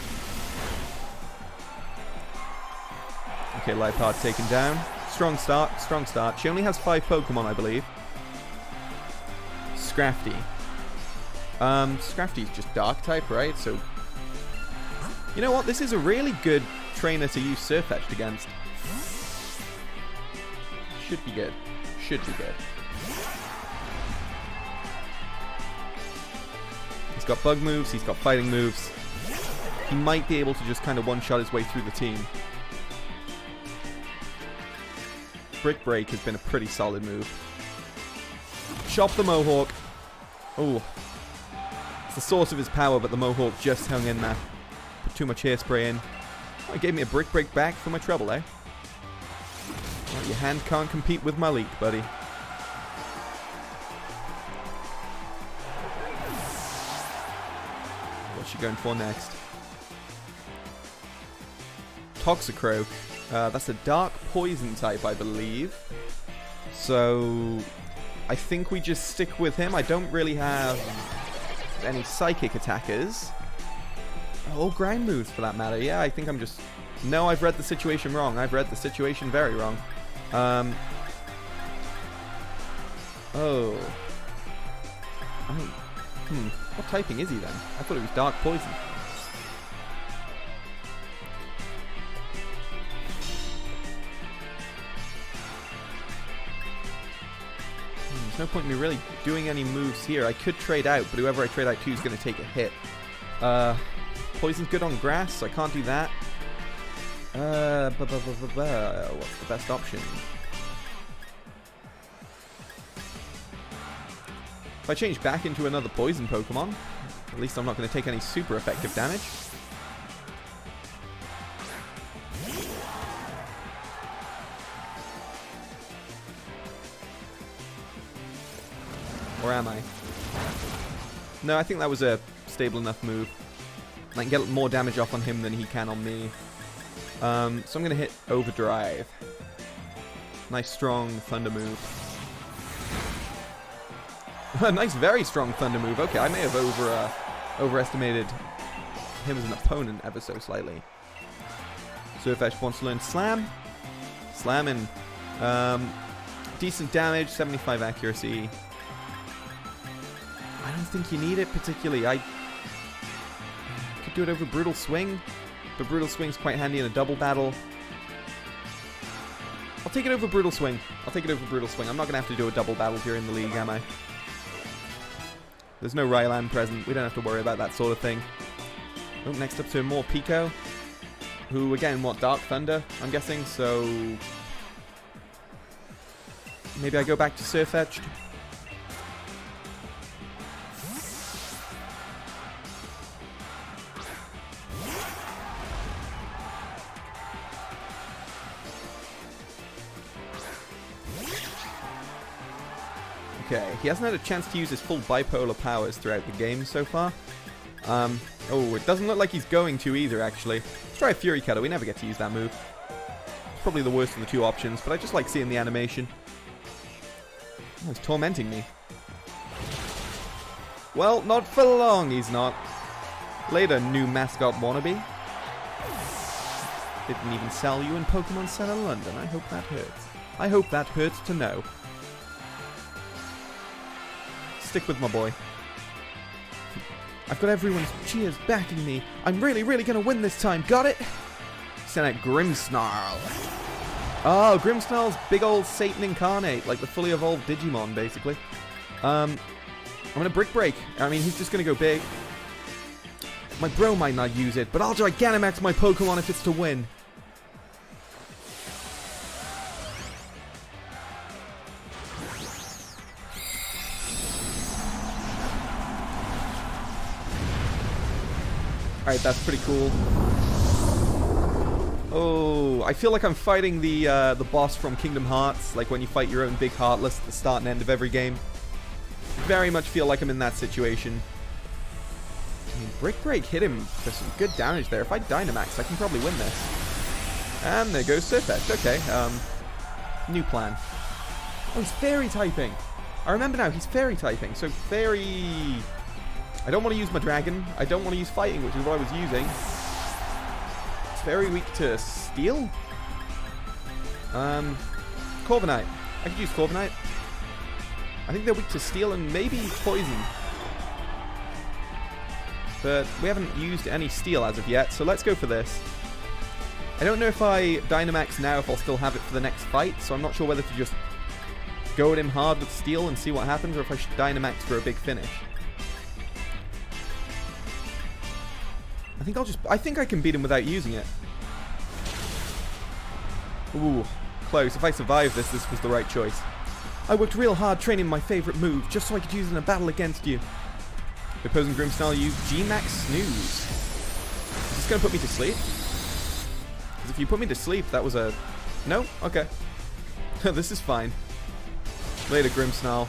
Speaker 1: Okay, Liepard taken down. Strong start. Strong start. She only has 5 Pokemon, I believe. Scrafty. Scrafty's just dark type, right? So, you know what? This is a really good trainer to use Surf Edged against. Should be good. Should be good. He's got bug moves. He's got fighting moves. He might be able to just kind of one-shot his way through the team. Brick Break has been a pretty solid move. Chop the Mohawk. Oh. It's the source of his power, but the Mohawk just hung in there. Put too much hairspray in. Oh, it gave me a Brick Break back for my trouble, eh? Well, your hand can't compete with my leak, buddy. What's she going for next? Toxicroak. That's a dark poison type, I believe. So, I think we just stick with him. I don't really have any psychic attackers. Or grind moves, for that matter. Yeah, I think I'm just... No, I've read the situation wrong. I've read the situation very wrong. Oh. What typing is he then? I thought it was dark poison. There's no point in me really doing any moves here. I could trade out, but whoever I trade out to is going to take a hit. Poison's good on grass, so I can't do that. What's the best option? If I change back into another poison Pokemon, at least I'm not going to take any super effective damage. Or am I? No, I think that was a stable enough move. I can get more damage off on him than he can on me. So I'm going to hit Overdrive. Nice strong Thunder move. Nice very strong Thunder move. Okay, I may have overestimated him as an opponent ever so slightly. Surf Edge wants to learn Slam. Slamming. Decent damage, 75 accuracy. I don't think you need it particularly. I could do it over Brutal Swing, but Brutal Swing's quite handy in a double battle. I'll take it over Brutal Swing. I'll take it over Brutal Swing. I'm not going to have to do a double battle during the league, am I? There's no Rylan present. We don't have to worry about that sort of thing. Oh, next up to more Pico, who, again, what, Dark Thunder, I'm guessing, so... Maybe I go back to Surf Edged. Okay, he hasn't had a chance to use his full bipolar powers throughout the game so far. Oh, it doesn't look like he's going to either, actually. Let's try a Fury Cutter. We never get to use that move. It's probably the worst of the two options, but I just like seeing the animation. Oh, he's tormenting me. Well, not for long, he's not. Later, new mascot wannabe. Didn't even sell you in Pokemon Center London. I hope that hurts. I hope that hurts to know. Stick with my boy. I've got everyone's cheers backing me. I'm really, really gonna win this time. Got it? Send out Grimmsnarl. Oh, Grimmsnarl's big old Satan incarnate, like the fully evolved Digimon, basically. I'm going to Brick Break. I mean, he's just going to go big. My bro might not use it, but I'll Gigantamax my Pokemon if it's to win. Alright, that's pretty cool. Oh, I feel like I'm fighting the boss from Kingdom Hearts, like when you fight your own big Heartless at the start and end of every game. Very much feel like I'm in that situation. I mean, Brick Break hit him for some good damage there. If I Dynamax, I can probably win this. And there goes Sirfetch'd. Okay, new plan. Oh, he's Fairy typing. I remember now, he's Fairy typing. So Fairy... I don't want to use my Dragon. I don't want to use Fighting, which is what I was using. It's very weak to Steel. Corviknight. I could use Corviknight. I think they're weak to Steel and maybe Poison. But we haven't used any Steel as of yet, so let's go for this. I don't know if I Dynamax now if I'll still have it for the next fight, so I'm not sure whether to just go at him hard with Steel and see what happens, or if I should Dynamax for a big finish. I think I can beat him without using it. Ooh, close. If I survive this was the right choice. I worked real hard training my favorite move just so I could use it in a battle against you. The opposing Grimmsnarl used G-Max Snooze. Is this going to put me to sleep? Because if you put me to sleep, that was a... No? Okay. This is fine. Later, Grimmsnarl.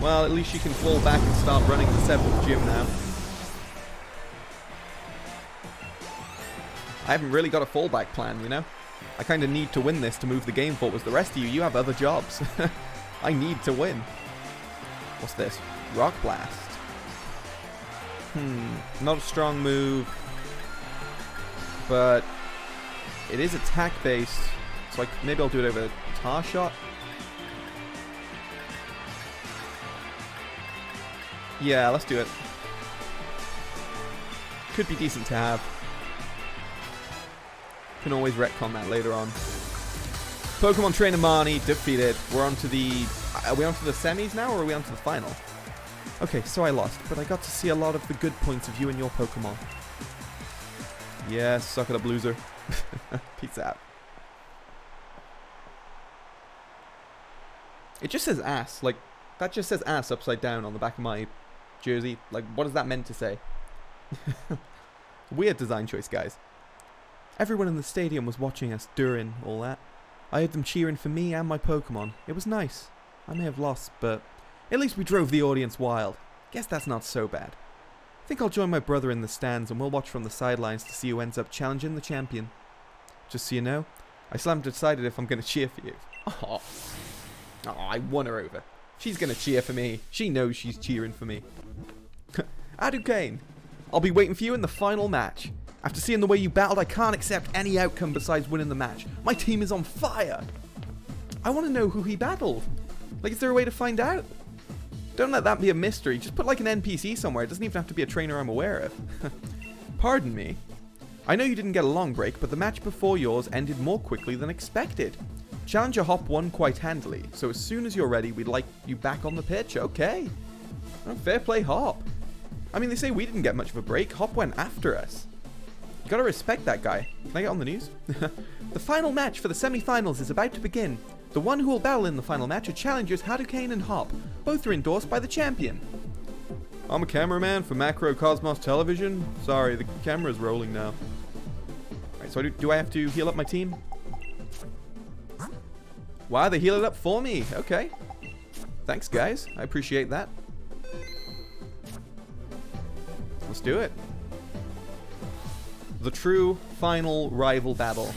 Speaker 1: Well, at least you can fall back and start running the 7th gym now. I haven't really got a fallback plan, you know? I kind of need to win this to move the game forward. The rest of you have other jobs. I need to win. What's this? Rock Blast. Not a strong move. But it is attack based. So maybe I'll do it over Tar Shot. Yeah, let's do it. Could be decent to have. Can always retcon that later on. Pokemon Trainer Marnie defeated. We're on to the... Are we on to the semis now, or are we on to the final? Okay, so I lost, but I got to see a lot of the good points of you and your Pokemon. Yeah, suck it up, loser. Peace out. It just says ass. Like, that just says ass upside down on the back of my jersey. Like, what is that meant to say? Weird design choice, guys. Everyone in the stadium was watching us during all that. I heard them cheering for me and my Pokemon. It was nice. I may have lost, but at least we drove the audience wild. Guess that's not so bad. I think I'll join my brother in the stands and we'll watch from the sidelines to see who ends up challenging the champion. Just so you know, I still haven't decided if I'm going to cheer for you. Oh, I won her over. She's going to cheer for me. She knows she's cheering for me. Adukane, I'll be waiting for you in the final match. After seeing the way you battled, I can't accept any outcome besides winning the match. My team is on fire. I want to know who he battled. Like, is there a way to find out? Don't let that be a mystery. Just put like an NPC somewhere. It doesn't even have to be a trainer I'm aware of. Pardon me. I know you didn't get a long break, but the match before yours ended more quickly than expected. Challenger Hop won quite handily, so as soon as you're ready, we'd like you back on the pitch. Okay. Oh, fair play, Hop. I mean, they say we didn't get much of a break. Hop went after us. You gotta respect that guy. Can I get on the news? The final match for the semi-finals is about to begin. The one who will battle in the final match are challengers Hadouken and Hop. Both are endorsed by the champion. I'm a cameraman for Macro Cosmos Television. Sorry, the camera's rolling now. Alright, so do I have to heal up my team? Wow, they heal it up for me. Okay. Thanks, guys. I appreciate that. Let's do it. The true final rival battle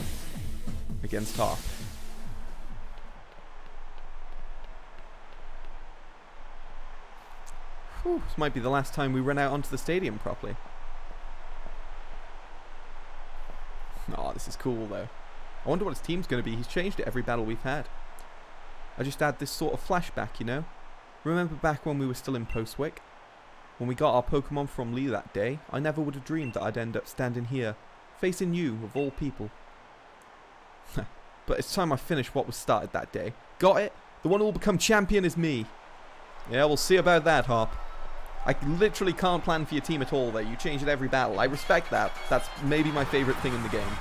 Speaker 1: against Hop. Whew, this might be the last time we run out onto the stadium properly. Oh, this is cool though. I wonder what his team's going to be. He's changed it every battle we've had. I just add this sort of flashback, you know? Remember back when we were still in Postwick? When we got our Pokemon from Lee that day, I never would have dreamed that I'd end up standing here, facing you, of all people. But it's time I finish what was started that day. Got it? The one who will become champion is me. Yeah, we'll see about that, Hop. I literally can't plan for your team at all there. You change it every battle. I respect that. That's maybe my favorite thing in the game.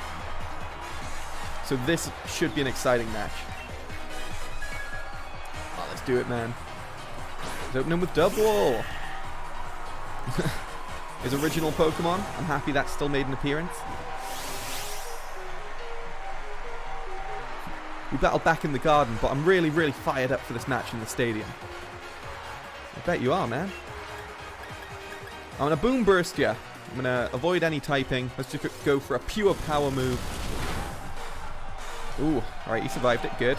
Speaker 1: So this should be an exciting match. Oh, let's do it, man. Let's open him with double. His original Pokemon. I'm happy that still made an appearance. We battled back in the garden, but I'm really, really fired up for this match in the stadium. I bet you are, man. I'm going to Boom Burst you. I'm going to avoid any typing. Let's just go for a pure power move. Ooh, alright, he survived it. Good.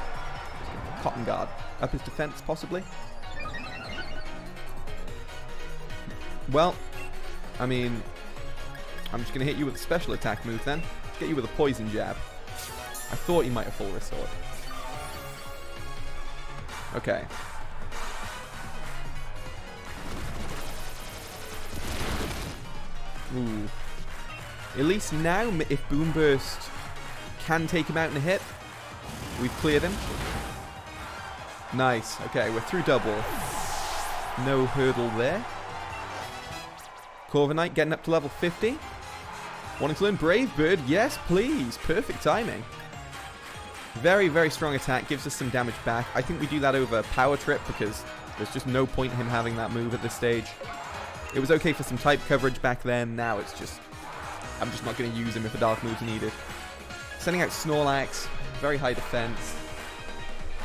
Speaker 1: Cotton Guard. Up his defense, possibly. Well, I mean, I'm just going to hit you with a special attack move then. Get you with a poison jab. I thought you might have full restored. Okay. Ooh. At least now, if Boom Burst can take him out in a hit, we've cleared him. Nice. Okay, we're through double. No hurdle there. Corviknight getting up to level 50. Wanting to learn Brave Bird? Yes, please. Perfect timing. Very, very strong attack. Gives us some damage back. I think we do that over Power Trip because there's just no point in him having that move at this stage. It was okay for some type coverage back then. Now it's just... I'm just not going to use him if a dark move's needed. Sending out Snorlax. Very high defense.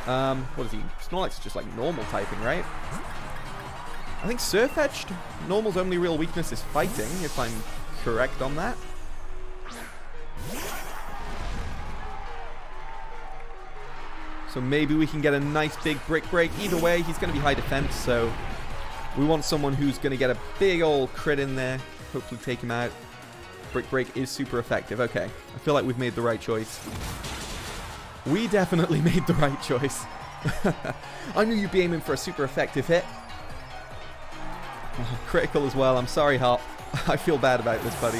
Speaker 1: What is he? Snorlax is just like normal typing, right? I think Surf-Edged. Normal's only real weakness is fighting, if I'm correct on that. So maybe we can get a nice big Brick Break. Either way, he's going to be high defense, so we want someone who's going to get a big old crit in there. Hopefully take him out. Brick Break is super effective. Okay, I feel like we've made the right choice. We definitely made the right choice. I knew you'd be aiming for a super effective hit. Oh, critical as well. I'm sorry, Hop. I feel bad about this, buddy.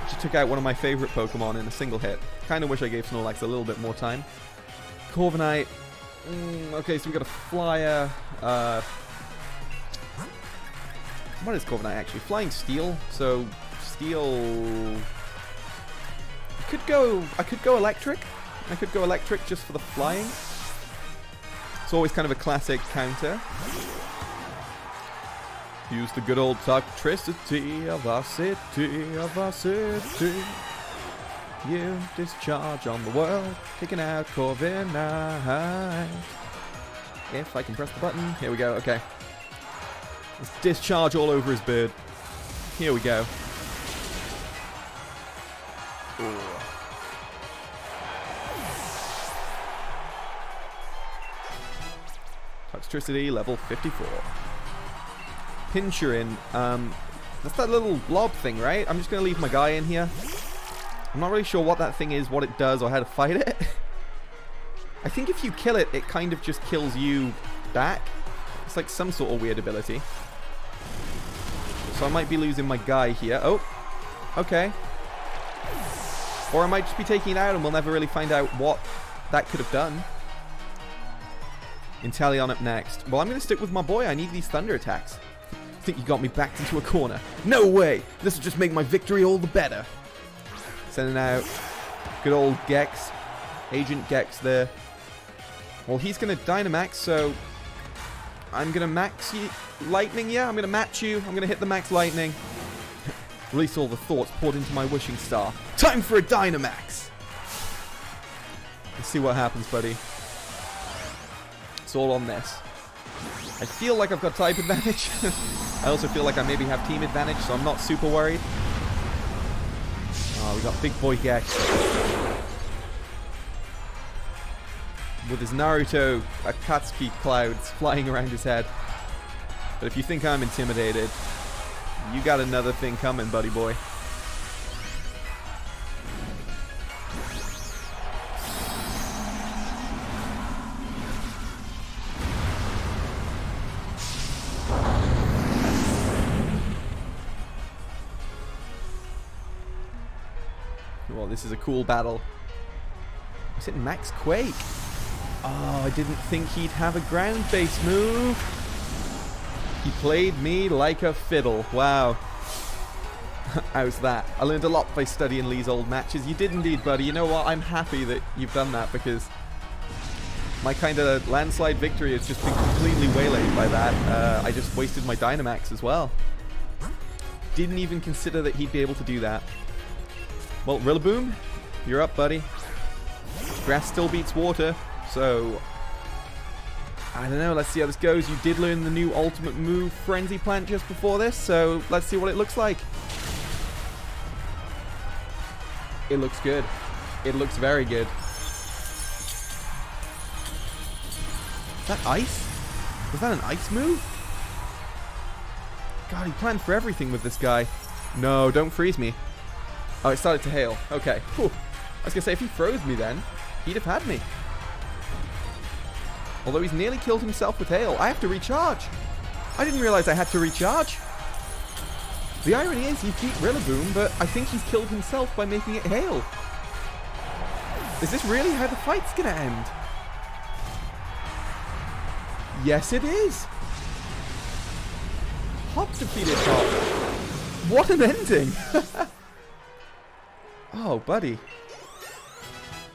Speaker 1: Just took out one of my favorite Pokemon in a single hit. Kind of wish I gave Snorlax a little bit more time. Corviknight. Okay, so we got a Flyer. What is Corviknight actually? Flying Steel. So Steel. I could go Electric. I could go Electric just for the flying. It's always kind of a classic counter. Use the good old toxicity of our city, of our city. You discharge on the world, taking out Corviknight. If I can press the button. Here we go, okay. Let's discharge all over his bird. Here we go. Ooh. Toxicity level 54. Pinchurin. That's that little blob thing, right? I'm just going to leave my guy in here. I'm not really sure what that thing is, what it does, or how to fight it. I think if you kill it, it kind of just kills you back. It's like some sort of weird ability. So I might be losing my guy here. Oh, okay. Or I might just be taking it out and we'll never really find out what that could have done. Inteleon up next. Well, I'm going to stick with my boy. I need these thunder attacks. I think you got me backed into a corner. No way! This will just make my victory all the better. Sending out good old Gex. Agent Gex there. Well, he's going to Dynamax, so I'm going to max you. Lightning, yeah, I'm going to match you. I'm going to hit the max lightning. Release all the thoughts poured into my wishing star. Time for a Dynamax! Let's see what happens, buddy. It's all on this. I feel like I've got type advantage. I also feel like I maybe have team advantage, so I'm not super worried. Oh, we got Big Boy Gex. With his Naruto Akatsuki clouds flying around his head. But if you think I'm intimidated, you got another thing coming, buddy boy. Well, this is a cool battle. Is it Max Quake? Oh, I didn't think he'd have a ground-based move. He played me like a fiddle. Wow. How's that? I learned a lot by studying Lee's old matches. You did indeed, buddy. You know what? I'm happy that you've done that because my kind of landslide victory has just been completely waylaid by that. I just wasted my Dynamax as well. Didn't even consider that he'd be able to do that. Well, Rillaboom, you're up, buddy. Grass still beats water, so I don't know. Let's see how this goes. You did learn the new ultimate move, Frenzy Plant, just before this, so let's see what it looks like. It looks good. It looks very good. Is that ice? Was that an ice move? God, he planned for everything with this guy. No, don't freeze me. Oh, it started to hail. Okay. Whew. I was going to say, if he froze me then, he'd have had me. Although he's nearly killed himself with hail. I have to recharge. I didn't realize I had to recharge. The irony is he beat Rillaboom, but I think he's killed himself by making it hail. Is this really how the fight's going to end? Yes, it is. Hop defeated Hop. What an ending. Oh, buddy.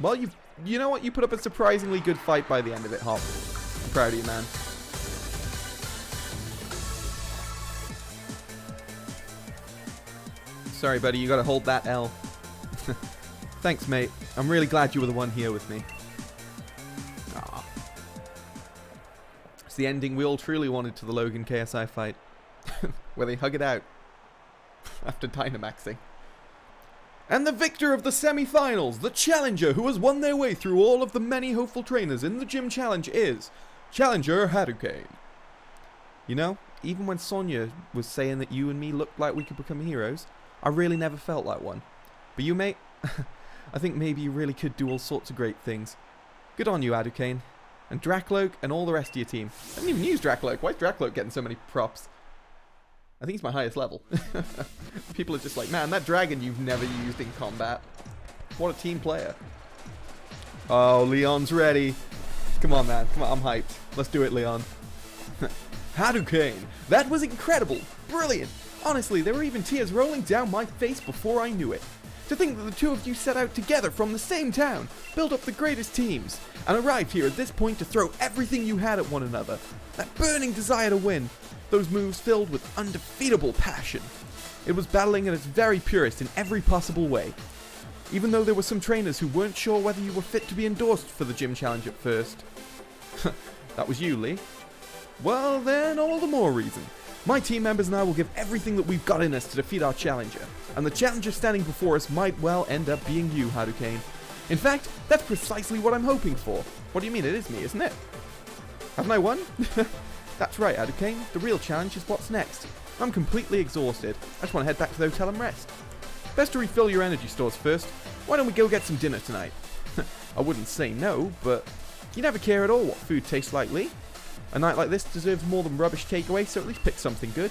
Speaker 1: Well, you know what? You put up a surprisingly good fight by the end of it, Hop. I'm proud of you, man. Sorry, buddy. You gotta hold that L. Thanks, mate. I'm really glad you were the one here with me. Aww. It's the ending we all truly wanted to the Logan KSI fight. Where they hug it out. After Dynamaxing. And the victor of the semi-finals, the challenger who has won their way through all of the many hopeful trainers in the gym challenge is Challenger Hadouken. You know, even when Sonya was saying that you and me looked like we could become heroes, I really never felt like one. But you, mate, I think maybe you really could do all sorts of great things. Good on you, Hadouken. And Drakloak and all the rest of your team. I didn't even use Drakloak. Why is Drakloak getting so many props? I think he's my highest level. People are just like, man, that dragon you've never used in combat. What a team player. Oh, Leon's ready. Come on, man. Come on, I'm hyped. Let's do it, Leon. Hadouken! That was incredible! Brilliant! Honestly, there were even tears rolling down my face before I knew it. To think that the two of you set out together from the same town, built up the greatest teams, and arrived here at this point to throw everything you had at one another. That burning desire to win. Those moves filled with undefeatable passion. It was battling at its very purest in every possible way. Even though there were some trainers who weren't sure whether you were fit to be endorsed for the gym challenge at first. That was you, Lee. Well then, all the more reason. My team members and I will give everything that we've got in us to defeat our challenger. And the challenger standing before us might well end up being you, Hadouken. In fact, that's precisely what I'm hoping for. What do you mean? It is me, isn't it? Haven't I won? That's right, Hadouken. The real challenge is what's next. I'm completely exhausted. I just want to head back to the hotel and rest. Best to refill your energy stores first. Why don't we go get some dinner tonight? I wouldn't say no, but you never care at all what food tastes like, Lee. A night like this deserves more than rubbish takeaway, so at least pick something good.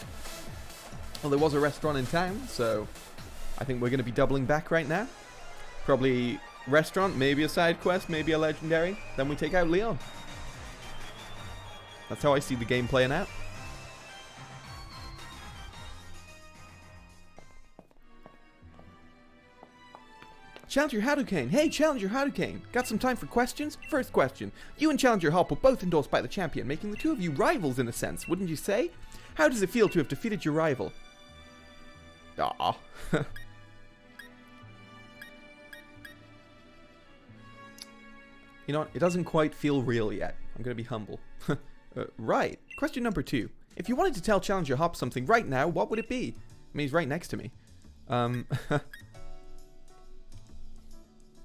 Speaker 1: Well, there was a restaurant in town, so I think we're going to be doubling back right now. Probably restaurant, maybe a side quest, maybe a legendary. Then we take out Leon. That's how I see the game playing out. Challenger Hadouken! Hey, Challenger Hadouken! Got some time for questions? First question. You and Challenger Hop were both endorsed by the champion, making the two of you rivals in a sense, wouldn't you say? How does it feel to have defeated your rival? Aww. You know what? It doesn't quite feel real yet. I'm going to be humble. Right. Question number 2. If you wanted to tell Challenger Hop something right now, what would it be? I mean, he's right next to me.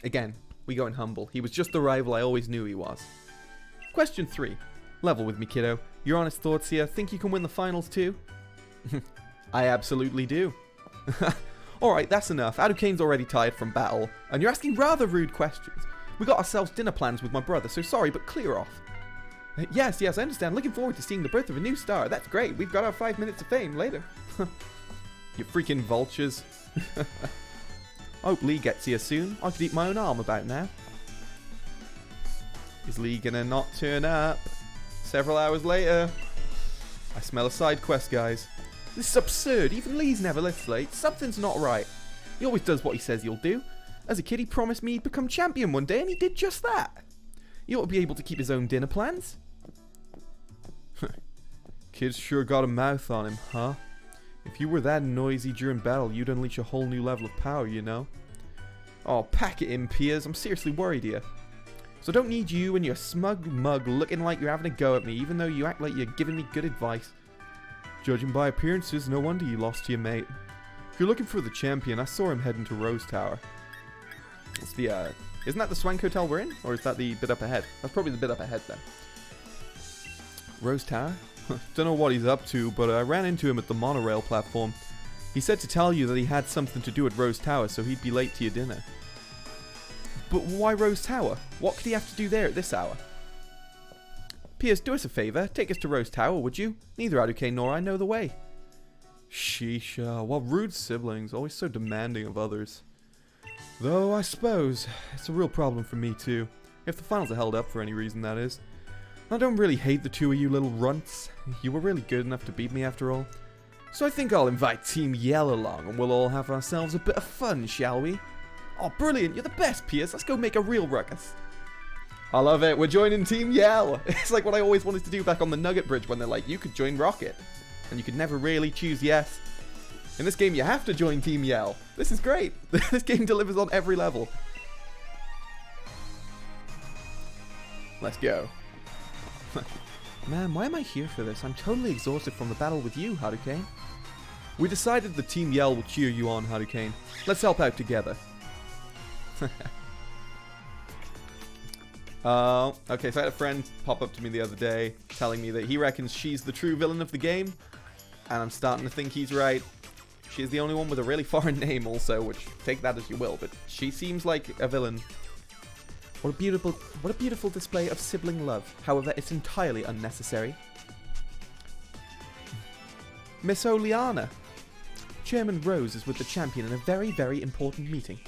Speaker 1: Again, we go in humble. He was just the rival I always knew he was. Question 3. Level with me, kiddo. Your honest thoughts here. Think you can win the finals too? I absolutely do. Alright, that's enough. Hadouken's already tired from battle, and you're asking rather rude questions. We got ourselves dinner plans with my brother, so sorry, but clear off. Yes, I understand. Looking forward to seeing the birth of a new star. That's great. We've got our 5 minutes of fame later. You freaking vultures. I hope Lee gets here soon. I could eat my own arm about now. Is Lee gonna not turn up? Several hours later. I smell a side quest, guys. This is absurd. Even Lee's never this late. Something's not right. He always does what he says he'll do. As a kid, he promised me he'd become champion one day, and he did just that. He ought to be able to keep his own dinner plans. Kid's sure got a mouth on him, huh? If you were that noisy during battle, you'd unleash a whole new level of power, you know? Oh, pack it in, Piers. I'm seriously worried here. So I don't need you and your smug mug looking like you're having a go at me, even though you act like you're giving me good advice. Judging by appearances, no wonder you lost to your mate. If you're looking for the champion, I saw him heading to Rose Tower. It's the, isn't that the Swank Hotel we're in? Or is that the bit up ahead? That's probably the bit up ahead then. Rose Tower? Don't know what he's up to, but I ran into him at the monorail platform. He said to tell you that he had something to do at Rose Tower, so he'd be late to your dinner. But why Rose Tower? What could he have to do there at this hour? Piers, do us a favour. Take us to Rose Tower, would you? Neither Hadouken nor I know the way. Sheesh, what rude siblings, always so demanding of others. Though, I suppose, it's a real problem for me too. If the finals are held up for any reason, that is. I don't really hate the two of you little runts. You were really good enough to beat me after all. So I think I'll invite Team Yell along and we'll all have ourselves a bit of fun, shall we? Oh, brilliant, you're the best, Piers. Let's go make a real ruckus. I love it, we're joining Team Yell. It's like what I always wanted to do back on the Nugget Bridge when they're like, you could join Rocket. And you could never really choose yes. In this game, you have to join Team Yell. This is great. This game delivers on every level. Let's go. Man, why am I here for this? I'm totally exhausted from the battle with you, Hadouken. We decided the Team Yell will cheer you on, Hadouken. Let's help out together. Okay, so I had a friend pop up to me the other day telling me that he reckons she's the true villain of the game. And I'm starting to think he's right. She's the only one with a really foreign name also, which take that as you will, but she seems like a villain. What a beautiful display of sibling love. However, it's entirely unnecessary. Miss Oleana. Chairman Rose is with the champion in a very, very important meeting.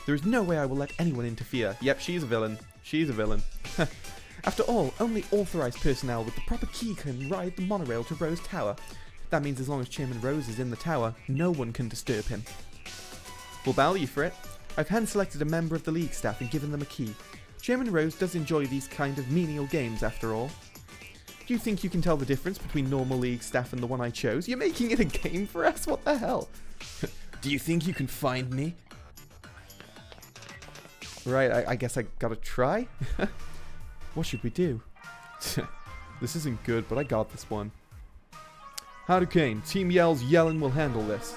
Speaker 1: There is no way I will let anyone interfere. Yep, she's a villain. She's a villain. After all, only authorized personnel with the proper key can ride the monorail to Rose Tower. That means as long as Chairman Rose is in the tower, no one can disturb him. We'll bow you for it. I've hand-selected a member of the League staff and given them a key. Chairman Rose does enjoy these kind of menial games, after all. Do you think you can tell the difference between normal League staff and the one I chose? You're making it a game for us? What the hell? Do you think you can find me? Right, I guess I gotta try? What should we do? This isn't good, but I got this one. Hadouken, Team Yell's Yellin will handle this.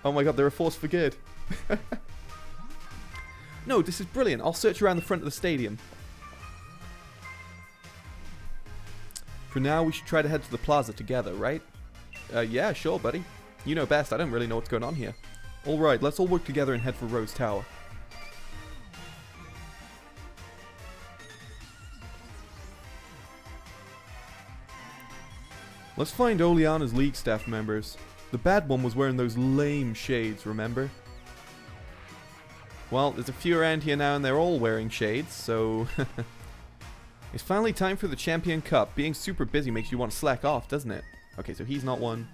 Speaker 1: Oh my god, they're a force for good. No, this is brilliant. I'll search around the front of the stadium. For now, we should try to head to the plaza together, right? Yeah, sure, buddy. You know best. I don't really know what's going on here. Alright, let's all work together and head for Rose Tower. Let's find Oleana's League staff members. The bad one was wearing those lame shades, remember? Well, there's a few around here now and they're all wearing shades, so... It's finally time for the Champion Cup. Being super busy makes you want to slack off, doesn't it? Okay, so he's not one.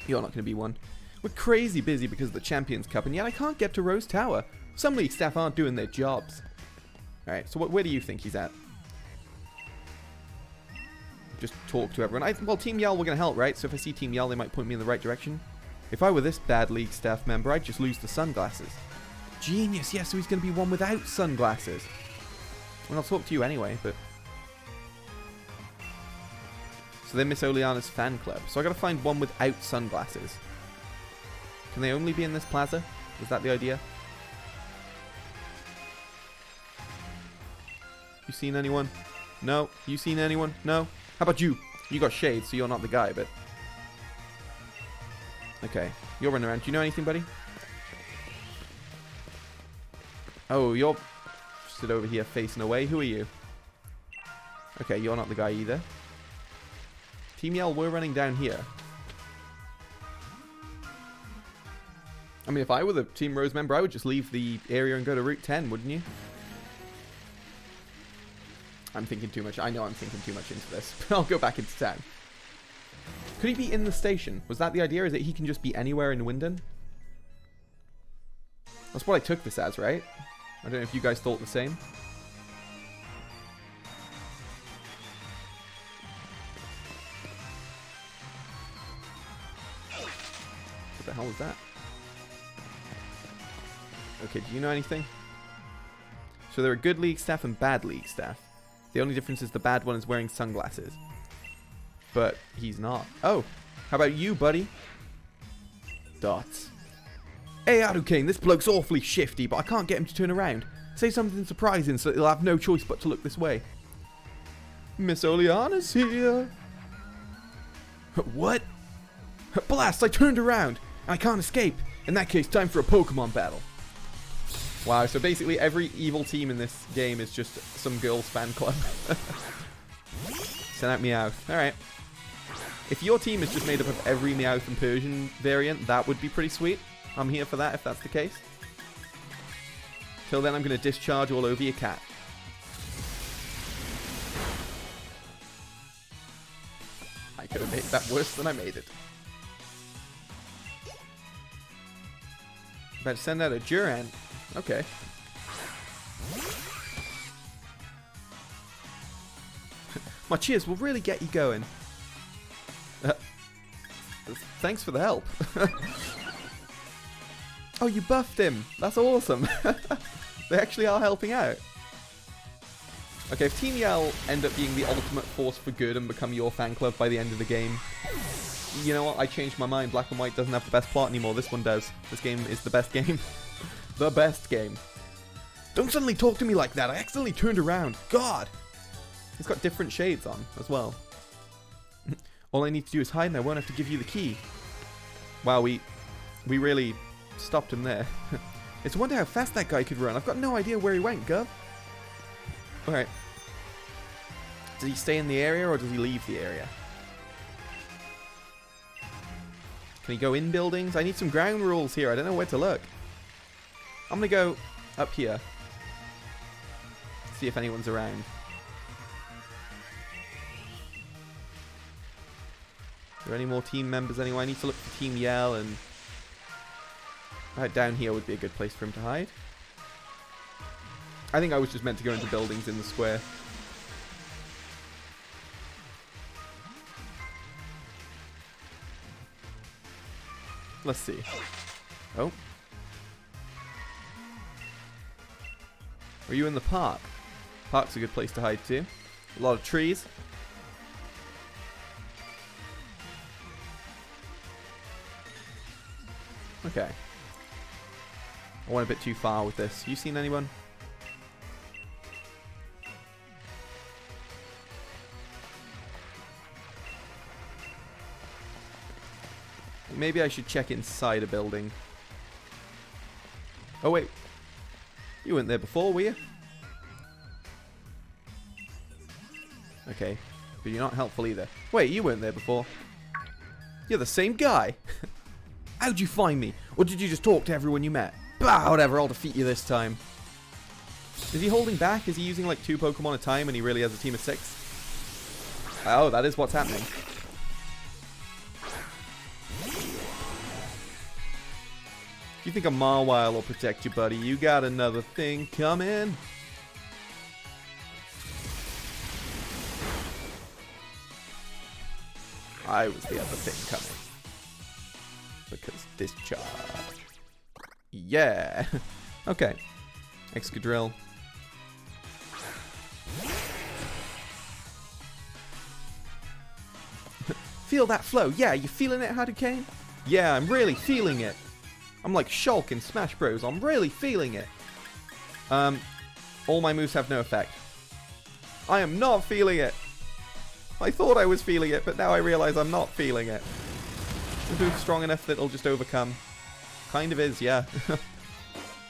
Speaker 1: You're not going to be one. We're crazy busy because of the Champions Cup, and yet I can't get to Rose Tower. Some League staff aren't doing their jobs. Alright, so where do you think he's at? Just talk to everyone. Well, Team Yell were going to help, right? So if I see Team Yell, they might point me in the right direction. If I were this bad League staff member, I'd just lose the sunglasses. Genius, yes, so he's going to be one without sunglasses. Well, I'll talk to you anyway, but... So they're Miss Oleana's fan club. So I got to find one without sunglasses. Can they only be in this plaza? Is that the idea? You seen anyone? No. You seen anyone? No. How about you? You got shades, so you're not the guy, but... Okay. You're running around. Do you know anything, buddy? Oh, you're stood over here facing away. Who are you? Okay, you're not the guy either. Team Yell, we're running down here. I mean, if I were the Team Rose member, I would just leave the area and go to Route 10, wouldn't you? I'm thinking too much. I know I'm thinking too much into this. But I'll go back into town. Could he be in the station? Was that the idea? Is that he can just be anywhere in Winden? That's what I took this as, right? I don't know if you guys thought the same. What the hell was that? Okay, do you know anything? So there are good League staff and bad League staff. The only difference is the bad one is wearing sunglasses. But he's not. Oh, how about you, buddy? Dots. Hey, Hadouken, this bloke's awfully shifty, but I can't get him to turn around. Say something surprising so he'll have no choice but to look this way. Miss Oleana's here. What? Blast, I turned around. I can't escape. In that case, time for a Pokemon battle. Wow, so basically every evil team in this game is just some girl's fan club. Send out Meowth. Alright. If your team is just made up of every Meowth and Persian variant, that would be pretty sweet. I'm here for that if that's the case. Till then, I'm going to discharge all over your cat. I could have made that worse than I made it. About to send out a Durant. Okay. My cheers will really get you going. Thanks for the help. Oh, you buffed him. That's awesome. They actually are helping out. Okay, if Team Yell end up being the ultimate force for good and become your fan club by the end of the game, you know what? I changed my mind. Black and White doesn't have the best plot anymore. This one does. This game is the best game. The best game. Don't suddenly talk to me like that. I accidentally turned around. God. It's got different shades on as well. All I need to do is hide and I won't have to give you the key. Wow, we really stopped him there. It's a wonder how fast that guy could run. I've got no idea where he went, Gov. Alright. Does he stay in the area or does he leave the area? Can he go in buildings? I need some ground rules here. I don't know where to look. I'm going to go up here. See if anyone's around. Are there any more team members anywhere? I need to look for Team Yell and... Right down here would be a good place for him to hide. I think I was just meant to go into buildings in the square. Let's see. Oh. Are you in the park? Park's a good place to hide too. A lot of trees. Okay. I went a bit too far with this. You seen anyone? Maybe I should check inside a building. Oh wait. You weren't there before, were you? Okay. But you're not helpful either. Wait, you weren't there before. You're the same guy. How'd you find me? Or did you just talk to everyone you met? Bah, whatever, I'll defeat you this time. Is he holding back? Is he using like 2 Pokemon at a time and he really has a team of 6? Oh, that is what's happening. If you think a Mawile will protect you, buddy, you got another thing coming. I was the other thing coming. Because discharge. Yeah. Okay. Excadrill. Feel that flow. Yeah, you feeling it, Hadouken? Yeah, I'm really feeling it. I'm like Shulk in Smash Bros. I'm really feeling it. All my moves have no effect. I am not feeling it. I thought I was feeling it, but now I realize I'm not feeling it. Is the move strong enough that it'll just overcome? Kind of is, yeah.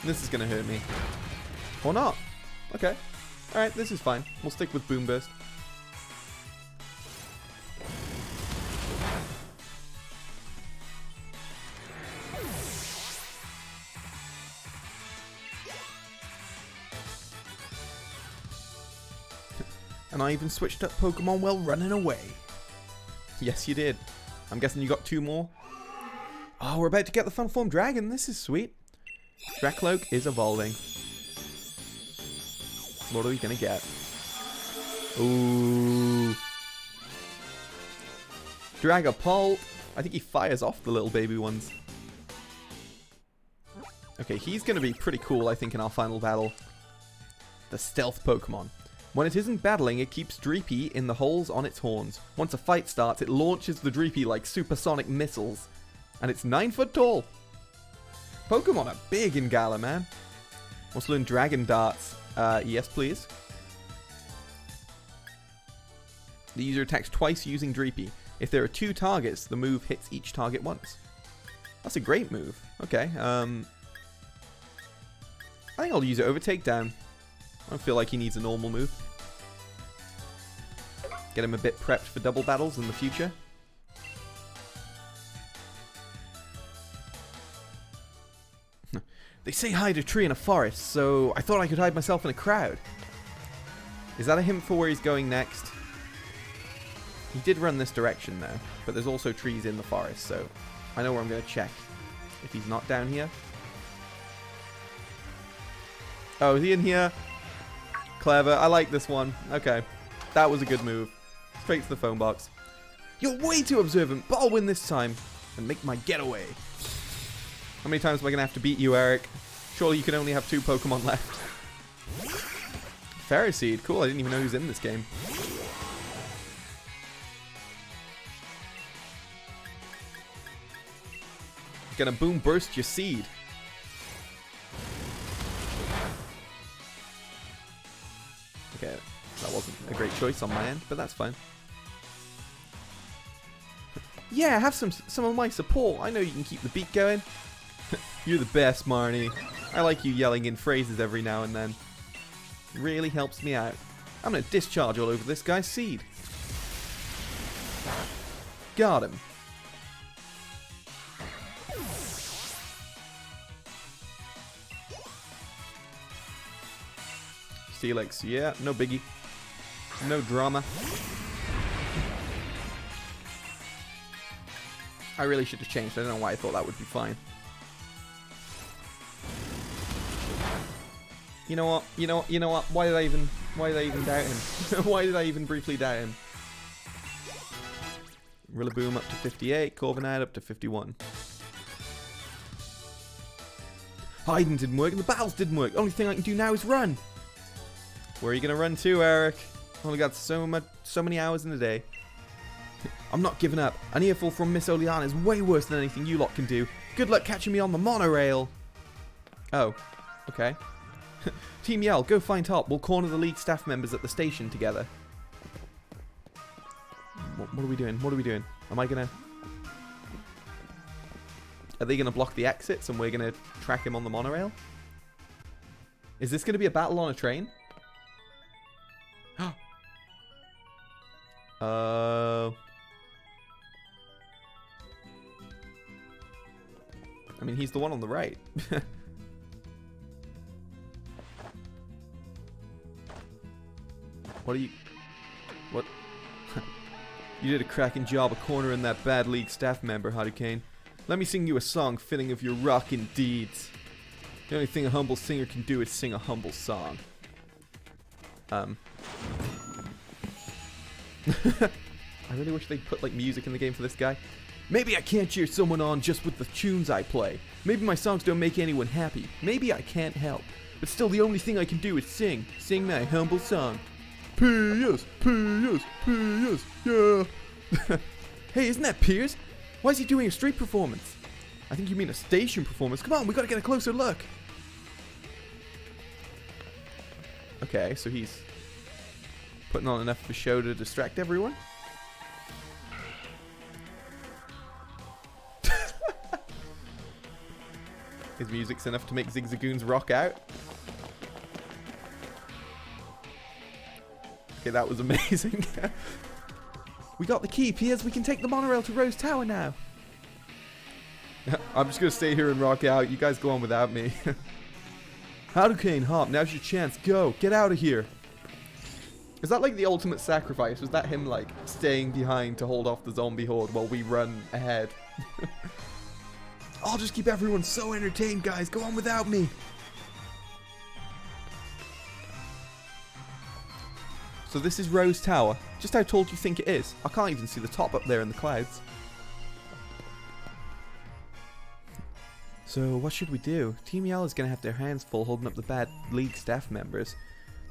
Speaker 1: This is going to hurt me. Or not. Okay. Alright, this is fine. We'll stick with Boom Burst. And I even switched up Pokemon while running away. Yes, you did. I'm guessing you got 2 more. Oh, we're about to get the Fun Form Dragon. This is sweet. Drakloak is evolving. What are we going to get? Ooh. Dragapult. I think he fires off the little baby ones. Okay, he's going to be pretty cool, I think, in our final battle. The Stealth Pokemon. When it isn't battling, it keeps Dreepy in the holes on its horns. Once a fight starts, it launches the Dreepy like supersonic missiles. And it's 9 foot tall. Pokemon are big in Galar, man. Wants to learn Dragon Darts. Yes, please. The user attacks twice using Dreepy. If there are 2 targets, the move hits each target once. That's a great move. Okay, I think I'll use it over Takedown. I don't feel like he needs a normal move. Get him a bit prepped for double battles in the future. They say hide a tree in a forest, so I thought I could hide myself in a crowd. Is that a hint for where he's going next? He did run this direction though, but there's also trees in the forest, so I know where I'm going to check. If he's not down here. Oh, is he in here? Clever. I like this one. Okay. That was a good move. Straight to the phone box. You're way too observant, but I'll win this time and make my getaway. How many times am I going to have to beat you, Eric? Surely you can only have 2 Pokemon left. Ferroseed. Cool. I didn't even know who's in this game. Gonna boom burst your seed. Okay, that wasn't a great choice on my end, but that's fine. Yeah, have some of my support. I know you can keep the beat going. You're the best, Marnie. I like you yelling in phrases every now and then. Really helps me out. I'm gonna discharge all over this guy's seed. Got him. Steelix, yeah, no biggie. No drama. I really should have changed. I don't know why I thought that would be fine. You know what? You know what? Why did I even doubt him? Why did I even briefly doubt him? Rillaboom up to 58, Corviknight up to 51. Hiding didn't work, and the battles didn't work. Only thing I can do now is run. Where are you gonna run to, Eric? Only got so many hours in the day. I'm not giving up. An earful from Miss Oleana is way worse than anything you lot can do. Good luck catching me on the monorail. Oh, okay. Team Yell, go find Hop. We'll corner the league staff members at the station together. What are we doing? What are we doing? Am I gonna... Are they gonna block the exits and we're gonna track him on the monorail? Is this gonna be a battle on a train? I mean, he's the one on the right. What are you... What? You did a cracking job of cornering that bad league staff member, Hadouken. Let me sing you a song fitting of your rockin' deeds. The only thing a humble singer can do is sing a humble song. I really wish they'd put like music in the game for this guy. Maybe I can't cheer someone on just with the tunes I play. Maybe my songs don't make anyone happy. Maybe I can't help. But still the only thing I can do is sing. Sing my humble song. P.S. P.S. P.S. Yeah. Hey, isn't that Piers? Why is he doing a street performance? I think you mean a station performance. Come on, we gotta get a closer look. Okay, so he's putting on enough of a show to distract everyone. His music's enough to make Zigzagoons rock out. Okay, that was amazing. We got the key, Piers. We can take the monorail to Rose Tower now. I'm just going to stay here and rock out. You guys go on without me. Hadouken, Hop, now's your chance. Go. Get out of here. Is that like the ultimate sacrifice? Was that him like staying behind to hold off the zombie horde while we run ahead? I'll just keep everyone so entertained, guys. Go on without me. So this is Rose Tower. Just how tall do you think it is? I can't even see the top up there in the clouds. So what should we do? Team Yellow's gonna have their hands full holding up the bad league staff members.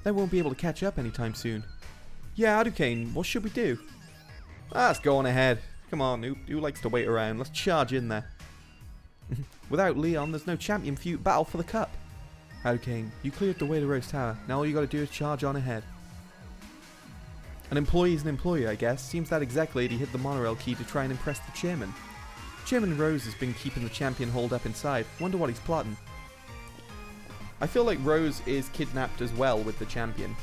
Speaker 1: They won't be able to catch up anytime soon. Yeah, Hadouken, what should we do? Let's go on ahead. Come on, who likes to wait around? Let's charge in there. Without Leon, there's no champion feud battle for the cup. Hadouken, you cleared the way to Rose Tower. Now all you gotta do is charge on ahead. An employee is an employee, I guess. Seems that exec lady hit the monorail key to try and impress the chairman. Chairman Rose has been keeping the champion holed up inside. Wonder what he's plotting. I feel like Rose is kidnapped as well with the champion.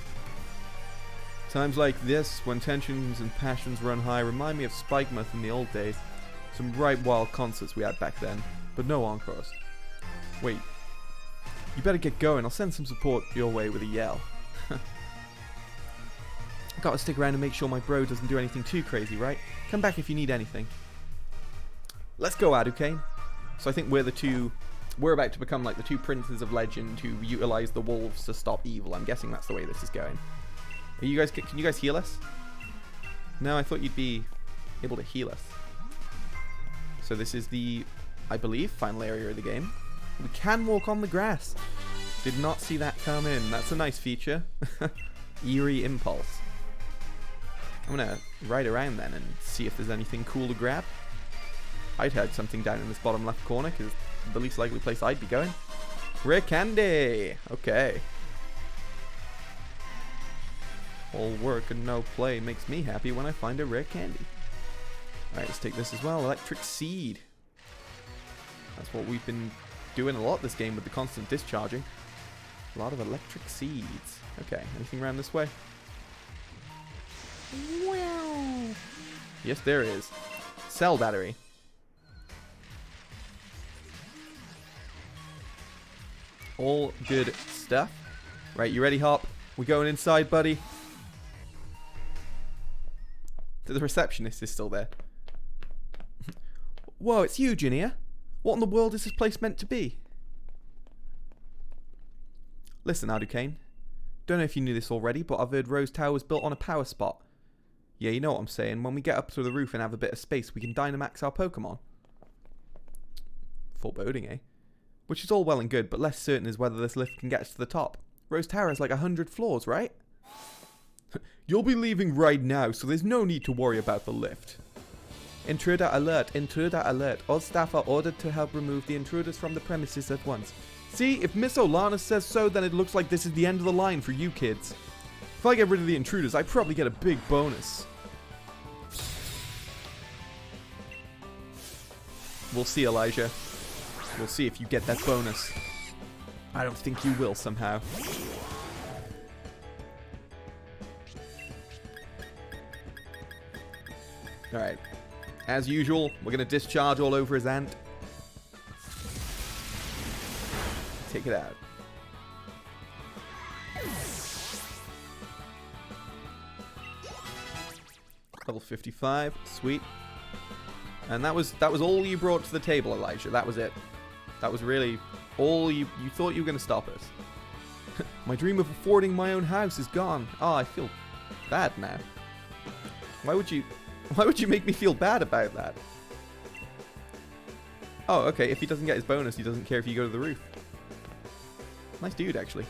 Speaker 1: Times like this, when tensions and passions run high, remind me of Spikemuth in the old days. Some right wild concerts we had back then, but no encores. Wait. You better get going. I'll send some support your way with a yell. Gotta stick around and make sure my bro doesn't do anything too crazy, right? Come back if you need anything. Let's go, Hadouken. So I think we're about to become like the two princes of legend who utilize the wolves to stop evil. I'm guessing that's the way this is going. Are you guys? Can you guys heal us? No, I thought you'd be able to heal us. So this is the, I believe, final area of the game. We can walk on the grass. Did not see that come in. That's a nice feature. Eerie Impulse. I'm gonna ride around then and see if there's anything cool to grab. I'd heard something down in this bottom left corner because it's the least likely place I'd be going. Rare candy! Okay. All work and no play makes me happy when I find a rare candy. Alright, let's take this as well. Electric Seed. That's what we've been doing a lot this game with the constant discharging. A lot of electric seeds. Okay, anything around this way? Wow. Yes, there is. Cell battery. All good stuff. Right, you ready, Hop? We going inside, buddy? The receptionist is still there. Whoa, it's you, Junior. What in the world is this place meant to be? Listen, Hadouken. Don't know if you knew this already, but I've heard Rose Tower was built on a power spot. Yeah, you know what I'm saying. When we get up to the roof and have a bit of space, we can Dynamax our Pokemon. Foreboding, eh? Which is all well and good, but less certain is whether this lift can get us to the top. Rose Tower has like 100 floors, right? You'll be leaving right now, so there's no need to worry about the lift. Intruder alert, intruder alert. All staff are ordered to help remove the intruders from the premises at once. See, if Miss Olana says so, then it looks like this is the end of the line for you kids. If I get rid of the intruders, I probably get a big bonus. We'll see, Elijah. We'll see if you get that bonus. I don't think you will somehow. Alright. As usual, we're going to discharge all over his ant. Take it out. Level 55. Sweet. And that was all you brought to the table, Elijah. That was it. That was really all you thought you were going to stop us. My dream of affording my own house is gone. Oh, I feel bad now. Why would you make me feel bad about that? Oh, okay. If he doesn't get his bonus, he doesn't care if you go to the roof. Nice dude, actually.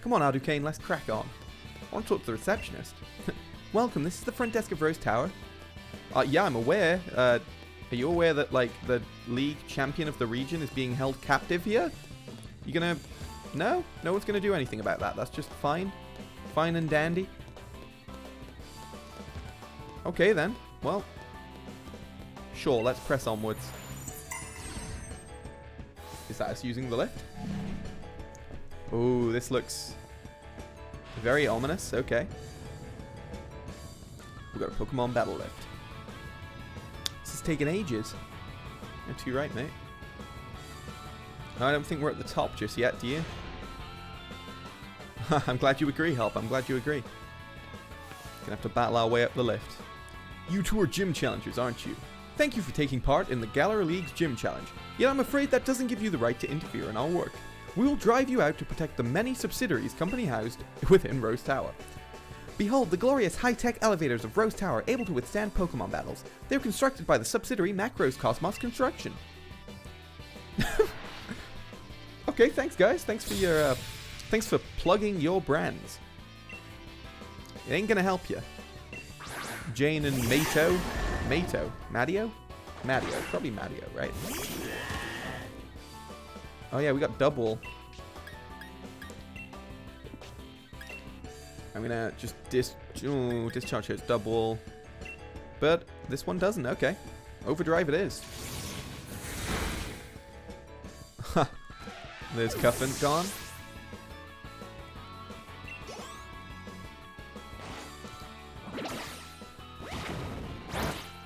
Speaker 1: Come on, Hadouken, let's crack on. I want to talk to the receptionist. Welcome, this is the front desk of Rose Tower. Yeah, I'm aware. Are you aware that, like, the league champion of the region is being held captive here? You gonna... No? No one's gonna do anything about that. That's just fine. Fine and dandy. Okay, then. Well. Sure, let's press onwards. Is that us using the lift? Ooh, this looks very ominous. Okay. We've got a Pokemon battle lift. This is taking ages. You're too right, mate. I don't think we're at the top just yet, do you? I'm glad you agree, Help. I'm glad you agree. Gonna have to battle our way up the lift. You two are gym challengers, aren't you? Thank you for taking part in the Galar League's gym challenge. Yet I'm afraid that doesn't give you the right to interfere in our work. We will drive you out to protect the many subsidiaries company housed within Rose Tower. Behold the glorious high-tech elevators of Rose Tower able to withstand Pokemon battles. They were constructed by the subsidiary Macros Cosmos Construction. Okay, thanks guys. Thanks for plugging your brands. It ain't gonna help you. Jane and Mato. Madio? Madio. Probably Madio, right? Oh yeah, we got double. I'm gonna just discharge his double. But this one doesn't. Okay. Overdrive it is. There's Cuffin gone.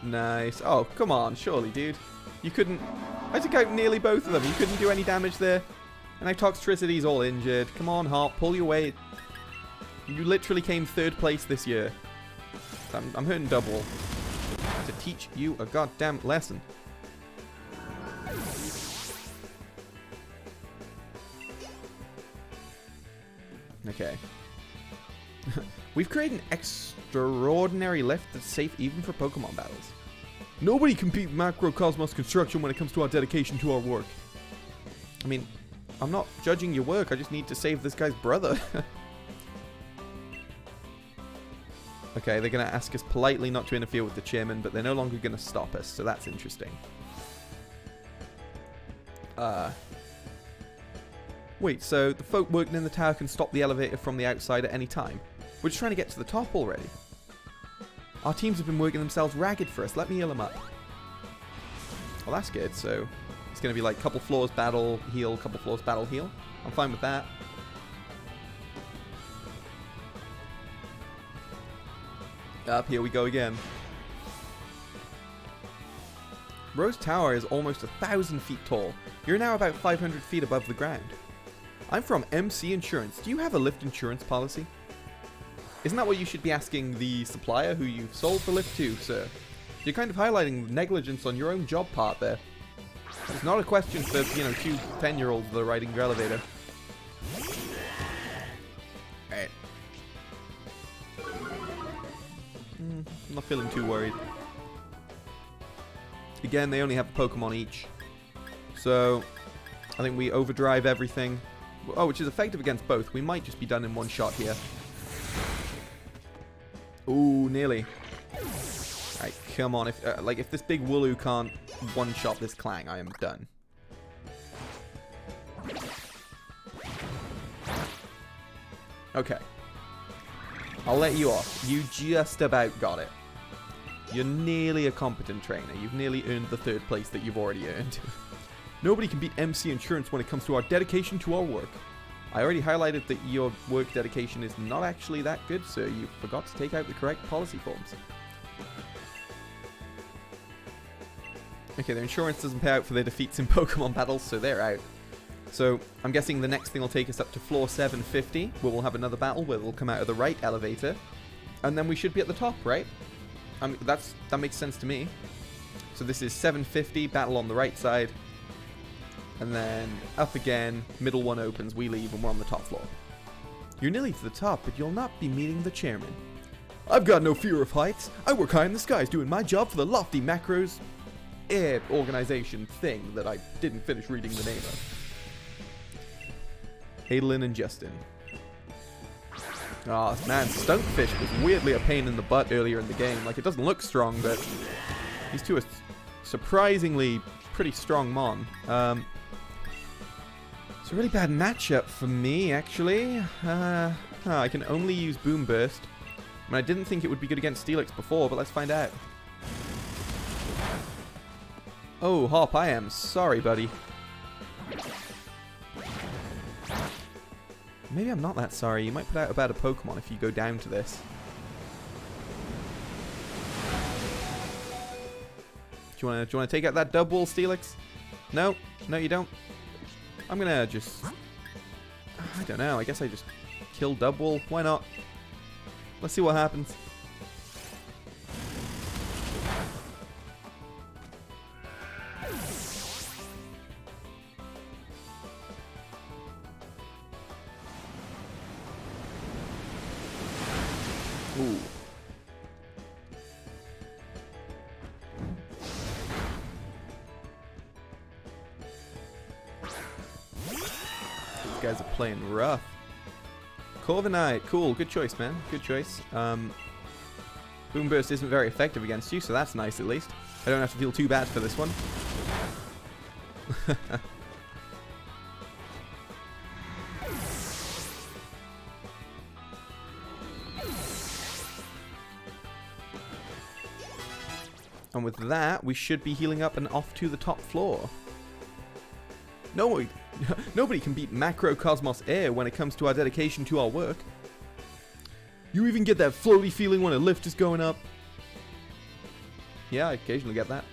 Speaker 1: Nice. Oh, come on. Surely, dude. You couldn't... I took out nearly both of them. You couldn't do any damage there. And now Toxtricity's all injured. Come on, Hop. Pull your weight. You literally came 3rd place this year. I'm hurting double. To teach you a goddamn lesson. Okay. We've created an extraordinary lift that's safe even for Pokemon battles. Nobody can beat Macrocosmos Construction when it comes to our dedication to our work. I mean, I'm not judging your work, I just need to save this guy's brother. Okay, they're going to ask us politely not to interfere with the chairman, but they're no longer going to stop us, so that's interesting. Wait, so the folk working in the tower can stop the elevator from the outside at any time? We're just trying to get to the top already. Our teams have been working themselves ragged for us. Let me heal them up. Well, that's good. So it's going to be like couple floors battle, heal, couple floors battle, heal. I'm fine with that. Up here we go again. Rose Tower is almost 1,000 feet tall. You're now about 500 feet above the ground. I'm from MC Insurance. Do you have a lift insurance policy? Isn't that what you should be asking the supplier who you've sold the lift to, sir? You're kind of highlighting negligence on your own job part there. It's not a question for, you know, 2 10-year-olds that are riding your elevator. Alright. I'm not feeling too worried. Again, they only have a Pokemon each. So, I think we overdrive everything. Oh, which is effective against both. We might just be done in one shot here. Ooh, nearly. Alright, come on. If this big Wooloo can't one-shot this Clang, I am done. Okay. I'll let you off. You just about got it. You're nearly a competent trainer. You've nearly earned the 3rd place that you've already earned. Nobody can beat MC Insurance when it comes to our dedication to our work. I already highlighted that your work dedication is not actually that good, sir. You forgot to take out the correct policy forms. Okay, their insurance doesn't pay out for their defeats in Pokemon battles, so they're out. So, I'm guessing the next thing will take us up to floor 750, where we'll have another battle where we'll come out of the right elevator. And then we should be at the top, right? I mean, that makes sense to me. So this is 750, battle on the right side. And then up again, middle one opens, we leave, and we're on the top floor. You're nearly to the top, but you'll not be meeting the chairman. I've got no fear of heights. I work high in the skies doing my job for the lofty Macros Air organization thing that I didn't finish reading the name of. Adolin and Justin. Oh, man, Stunkfish was weirdly a pain in the butt earlier in the game. Like, it doesn't look strong, but these two are surprisingly pretty strong mon. It's a really bad matchup for me, actually. I can only use Boom Burst. I mean, I didn't think it would be good against Steelix before, but let's find out. Oh, Hop, I am sorry, buddy. Maybe I'm not that sorry. You might put out a better Pokemon if you go down to this. Do you want to take out that double, Steelix? No? No, you don't? I'm gonna just... I don't know. I guess I just kill double. Why not? Let's see what happens. guys are playing rough. Corviknight, cool, good choice, man. Good choice. Boom Burst isn't very effective against you, so that's nice at least. I don't have to feel too bad for this one. And with that, we should be healing up and off to the top floor. No, nobody can beat Macrocosmos Air when it comes to our dedication to our work. You even get that floaty feeling when a lift is going up. Yeah, I occasionally get that.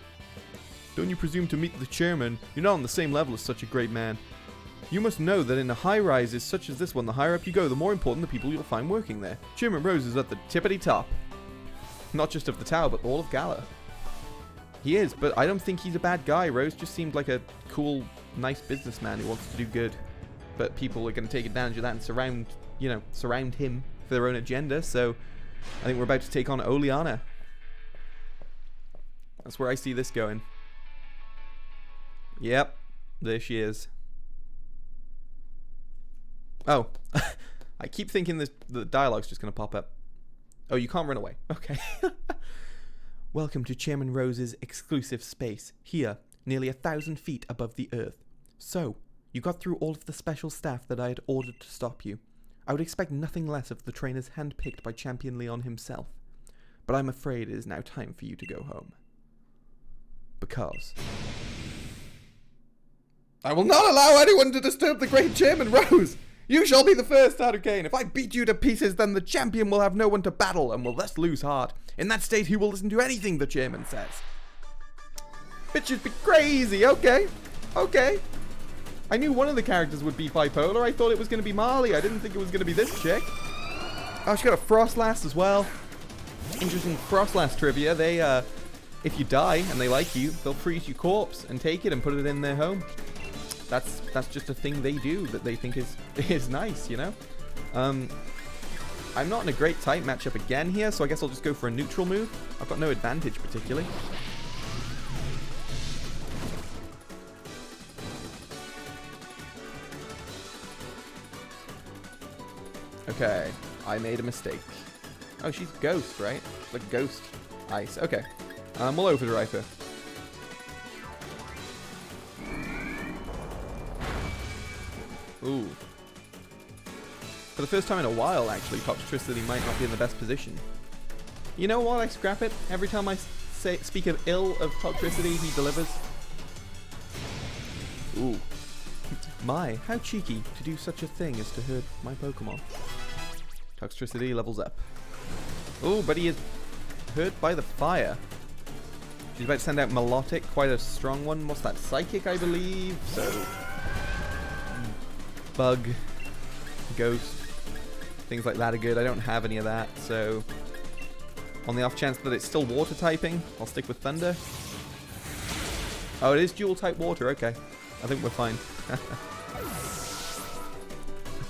Speaker 1: Don't you presume to meet the chairman? You're not on the same level as such a great man. You must know that in a high-rises such as this one, the higher up you go, the more important the people you'll find working there. Chairman Rose is at the tippity top. Not just of the tower, but all of Galar. He is, but I don't think he's a bad guy. Rose just seemed like a cool, nice businessman who wants to do good. But people are going to take advantage of that and surround him for their own agenda. So I think we're about to take on Oleana. That's where I see this going. Yep, there she is. Oh, I keep thinking the dialogue's just going to pop up. Oh, you can't run away. Okay. Welcome to Chairman Rose's exclusive space, here, nearly 1,000 feet above the earth. So, you got through all of the special staff that I had ordered to stop you. I would expect nothing less of the trainers handpicked by Champion Leon himself. But I'm afraid it is now time for you to go home. Because I will not allow anyone to disturb the great Chairman Rose! You shall be the first, Hadouken. If I beat you to pieces, then the champion will have no one to battle and will thus lose heart. In that state, he will listen to anything the chairman says. Bitches be crazy. Okay. Okay. I knew one of the characters would be bipolar. I thought it was going to be Marley. I didn't think it was going to be this chick. Oh, she got a Frostlass as well. Interesting Frostlass trivia. They, if you die and they like you, they'll freeze your corpse and take it and put it in their home. That's just a thing they do that they think is nice, you know? I'm not in a great type matchup again here, so I guess I'll just go for a neutral move. I've got no advantage particularly. Okay, I made a mistake. Oh, she's Ghost, right? Like Ghost Ice. Okay, we'll overdrive her. Ooh. For the first time in a while, actually, Toxtricity might not be in the best position. You know what? I scrap it. Every time I speak of ill of Toxtricity, he delivers. Ooh. My, how cheeky to do such a thing as to hurt my Pokemon. Toxtricity levels up. Ooh, but he is hurt by the fire. She's about to send out Melodic, quite a strong one. What's that? Psychic, I believe. So Bug, Ghost, things like that are good. I don't have any of that, so on the off chance that it's still water typing, I'll stick with Thunder. Oh, it is dual type water. Okay, I think we're fine. I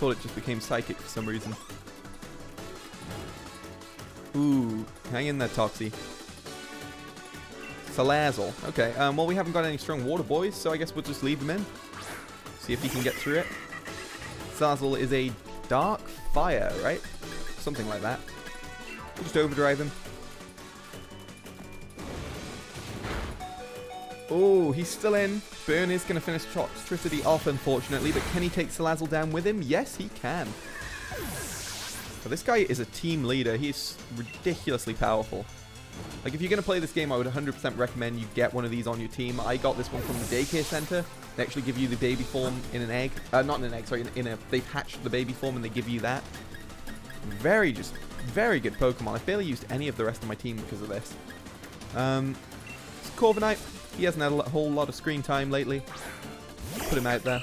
Speaker 1: thought it just became psychic for some reason. Ooh, hang in there, Toxie. Salazzle. Okay, well, we haven't got any strong water boys, so I guess we'll just leave him in. See if he can get through it. Salazzle is a dark fire, right? Something like that. We'll just overdrive him. Oh, he's still in. Burn is going to finish Toxtricity off, unfortunately, but can he take Salazzle down with him? Yes, he can. But this guy is a team leader. He's ridiculously powerful. Like, if you're going to play this game, I would 100% recommend you get one of these on your team. I got this one from the daycare center. They actually give you the baby form in an egg. Not in an egg, sorry. They've hatched the baby form and they give you that. Very good Pokemon. I barely used any of the rest of my team because of this. Corviknight. He hasn't had a whole lot of screen time lately. Put him out there.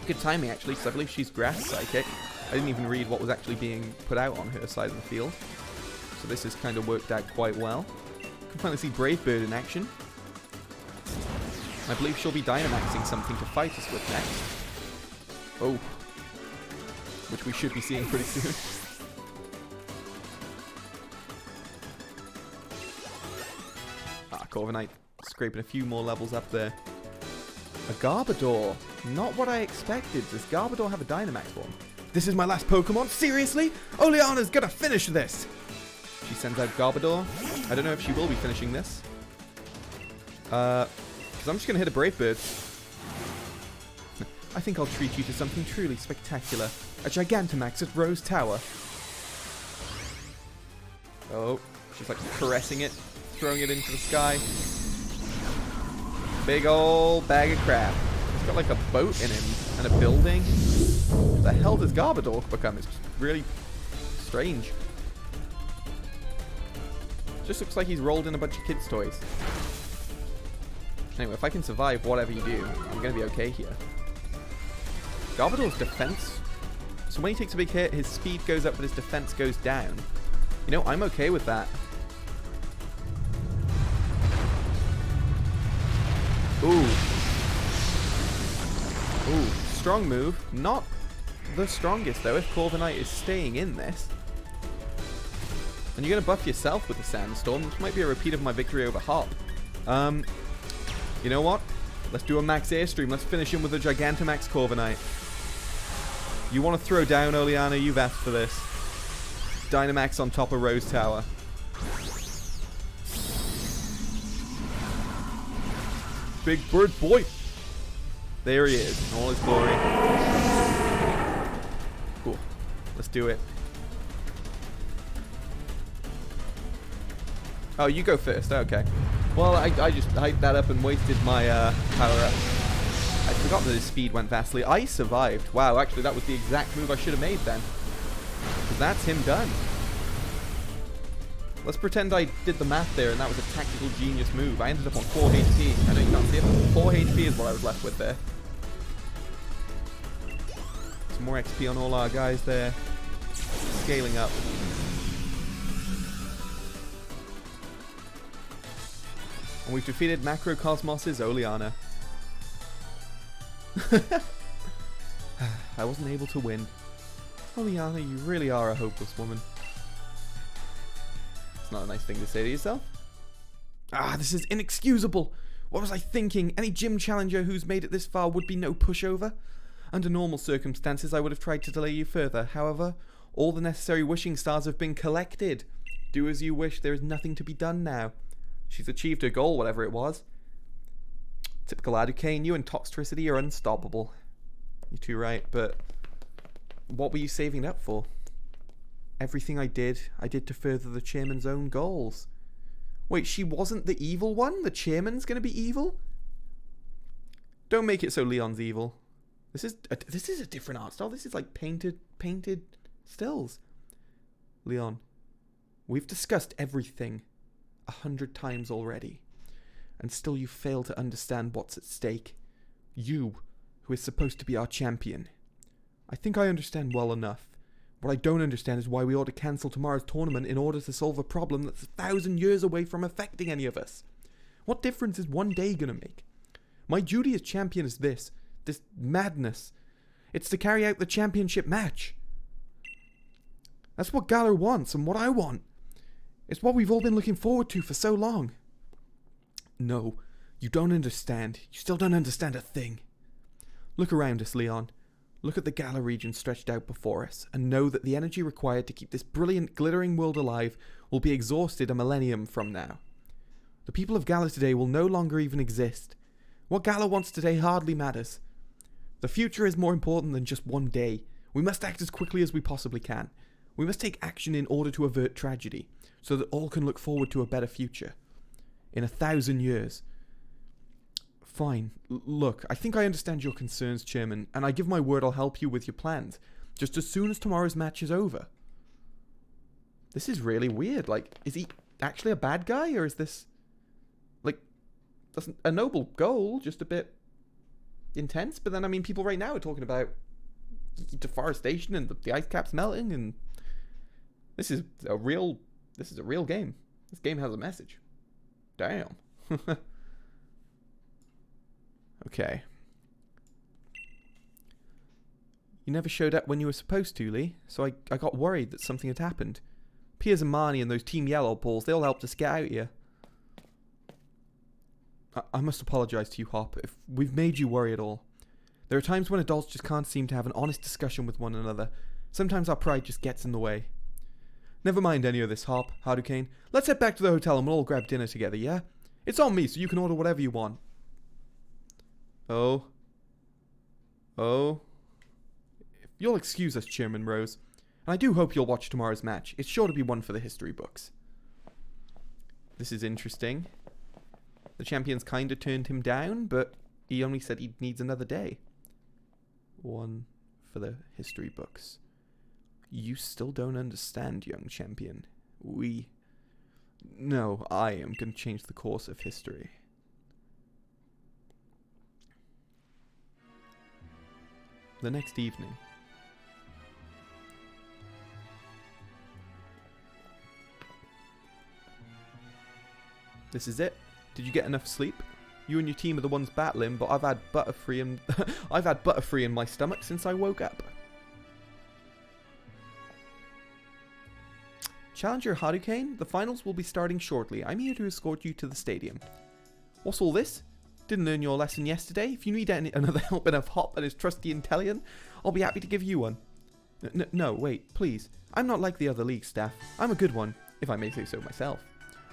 Speaker 1: Good timing, actually, because I believe she's Grass Psychic. I didn't even read what was actually being put out on her side of the field. So this has kind of worked out quite well. Can finally see Brave Bird in action. I believe she'll be Dynamaxing something to fight us with next. Oh. Which we should be seeing pretty soon. Corviknight scraping a few more levels up there. A Garbodor. Not what I expected. Does Garbodor have a Dynamax form? This is my last Pokemon? Seriously? Oleana's gonna finish this! She sends out Garbodor. I don't know if she will be finishing this. Because I'm just gonna hit a Brave Bird. I think I'll treat you to something truly spectacular. A Gigantamax at Rose Tower. Oh, she's like caressing it, throwing it into the sky. Big old bag of crap. It's got like a boat in him and a building. What the hell does Garbodor become? It's really strange. Just looks like he's rolled in a bunch of kids' toys. Anyway, if I can survive whatever you do, I'm going to be okay here. Garbodor's defense. So when he takes a big hit, his speed goes up, but his defense goes down. You know, I'm okay with that. Ooh. Ooh, strong move. Not the strongest, though, if Corviknight is staying in this. And you're going to buff yourself with the Sandstorm. This might be a repeat of my victory over Hop. You know what? Let's do a Max Airstream. Let's finish him with a Gigantamax Corviknight. You want to throw down, Oleana? You've asked for this. Dynamax on top of Rose Tower. Big bird boy. There he is in all his glory. Cool. Let's do it. Oh, you go first. Okay. Well, I just hyped that up and wasted my power up. I forgot that his speed went vastly. I survived. Wow, actually, that was the exact move I should have made then. Because that's him done. Let's pretend I did the math there and that was a tactical genius move. I ended up on 4 HP. I know you can't see it, but 4 HP is what I was left with there. Some more XP on all our guys there. Scaling up. And we've defeated Macrocosmos' Oleana. I wasn't able to win. Oleana, you really are a hopeless woman. It's not a nice thing to say to yourself. Ah, this is inexcusable. What was I thinking? Any gym challenger who's made it this far would be no pushover. Under normal circumstances, I would have tried to delay you further. However, all the necessary wishing stars have been collected. Do as you wish. There is nothing to be done now. She's achieved her goal, whatever it was. Typical Adukane, you and Toxtricity are unstoppable. You're too right, but what were you saving it up for? Everything I did to further the chairman's own goals. Wait, she wasn't the evil one? The chairman's gonna be evil? Don't make it so Leon's evil. This is a different art style. This is like painted stills. Leon, we've discussed everything 100 times already, and still you fail to understand what's at stake. You, who is supposed to be our champion. I think I understand well enough. What I don't understand is why we ought to cancel tomorrow's tournament in order to solve a problem that's 1,000 years away from affecting any of us. What difference is one day gonna make? My duty as champion is this madness. It's to carry out the championship match. That's what Galar wants and what I want. It's what we've all been looking forward to for so long. No, you don't understand. You still don't understand a thing. Look around us, Leon. Look at the Galar region stretched out before us, and know that the energy required to keep this brilliant, glittering world alive will be exhausted a millennium from now. The people of Galar today will no longer even exist. What Galar wants today hardly matters. The future is more important than just one day. We must act as quickly as we possibly can. We must take action in order to avert tragedy, so that all can look forward to a better future. In 1,000 years. Fine. Look, I think I understand your concerns, Chairman, and I give my word I'll help you with your plans, just as soon as tomorrow's match is over. This is really weird. Like, is he actually a bad guy, or is this, like, that's a noble goal, just a bit intense? But then, I mean, people right now are talking about deforestation and the ice caps melting, and this is a real game. This game has a message. Damn. Okay. You never showed up when you were supposed to, Lee, so I got worried that something had happened. Piers and Marnie and those Team Yellow balls, they all helped us get out here. I must apologize to you, Hop, if we've made you worry at all. There are times when adults just can't seem to have an honest discussion with one another. Sometimes our pride just gets in the way. Never mind any of this, Hop, Hadouken. Let's head back to the hotel and we'll all grab dinner together, yeah? It's on me, so you can order whatever you want. Oh. If you'll excuse us, Chairman Rose. And I do hope you'll watch tomorrow's match. It's sure to be one for the history books. This is interesting. The champions kinda turned him down, but he only said he needs another day. One for the history books. You still don't understand, young champion. No, I am going to change the course of history. The next evening. This is it. Did you get enough sleep? You and your team are the ones battling, but I've had butterfree in my stomach since I woke up. Challenger Hadouken, the finals will be starting shortly. I'm here to escort you to the stadium. What's all this? Didn't learn your lesson yesterday. If you need another helping of Hop and his trusty Intellion, I'll be happy to give you one. No, wait, please. I'm not like the other league staff. I'm a good one, if I may say so myself.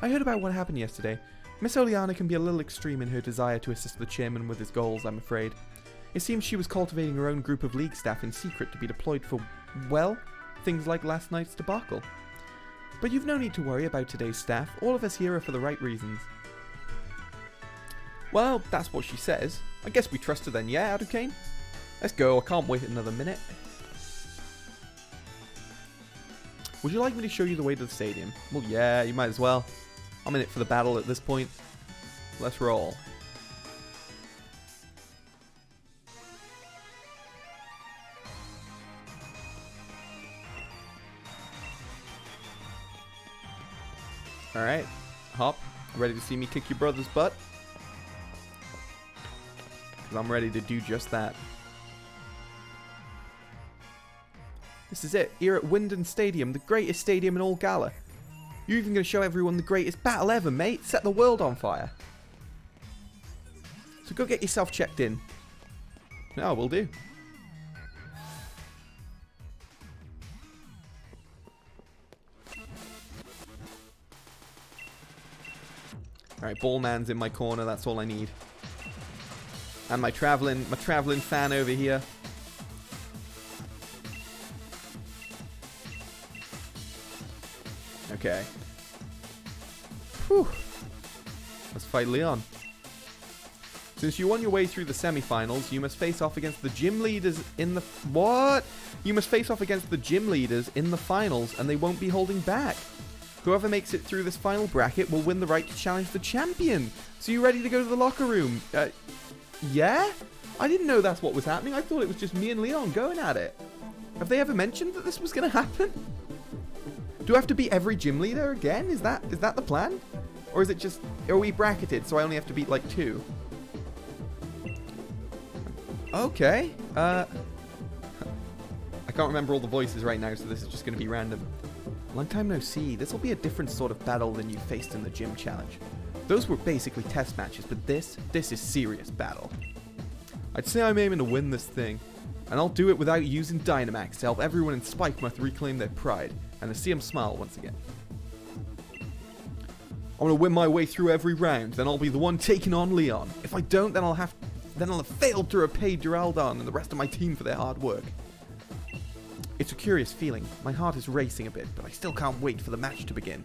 Speaker 1: I heard about what happened yesterday. Miss Oleana can be a little extreme in her desire to assist the chairman with his goals, I'm afraid. It seems she was cultivating her own group of league staff in secret to be deployed for, well, things like last night's debacle. But you've no need to worry about today's staff. All of us here are for the right reasons. Well, that's what she says. I guess we trust her then, yeah, Hadouken? Let's go, I can't wait another minute. Would you like me to show you the way to the stadium? Well, yeah, you might as well. I'm in it for the battle at this point. Let's roll. Alright, Hop, ready to see me kick your brother's butt? Because I'm ready to do just that. This is it, here at Wyndon Stadium, the greatest stadium in all Gala. You're even going to show everyone the greatest battle ever, mate. Set the world on fire. So go get yourself checked in. No, will do. Alright, Ballman's in my corner, that's all I need. And my traveling fan over here. Okay. Whew. Let's fight Leon. Since you won your way through the semi-finals, you must face off against the gym leaders in the... What? You must face off against the gym leaders in the finals, and they won't be holding back. Whoever makes it through this final bracket will win the right to challenge the champion. So you ready to go to the locker room? Yeah? I didn't know that's what was happening. I thought it was just me and Leon going at it. Have they ever mentioned that this was going to happen? Do I have to beat every gym leader again? Is that the plan? Or is it just... Are we bracketed so I only have to beat like 2? Okay. I can't remember all the voices right now, so this is just going to be random. Long time no see. This will be a different sort of battle than you faced in the gym challenge. Those were basically test matches, but this is serious battle. I'd say I'm aiming to win this thing, and I'll do it without using Dynamax to help everyone in Spikemuth reclaim their pride, and to see them smile once again. I'm gonna win my way through every round, then I'll be the one taking on Leon. If I don't, then I'll have failed to repay Duraludon and the rest of my team for their hard work. It's a curious feeling. My heart is racing a bit, but I still can't wait for the match to begin.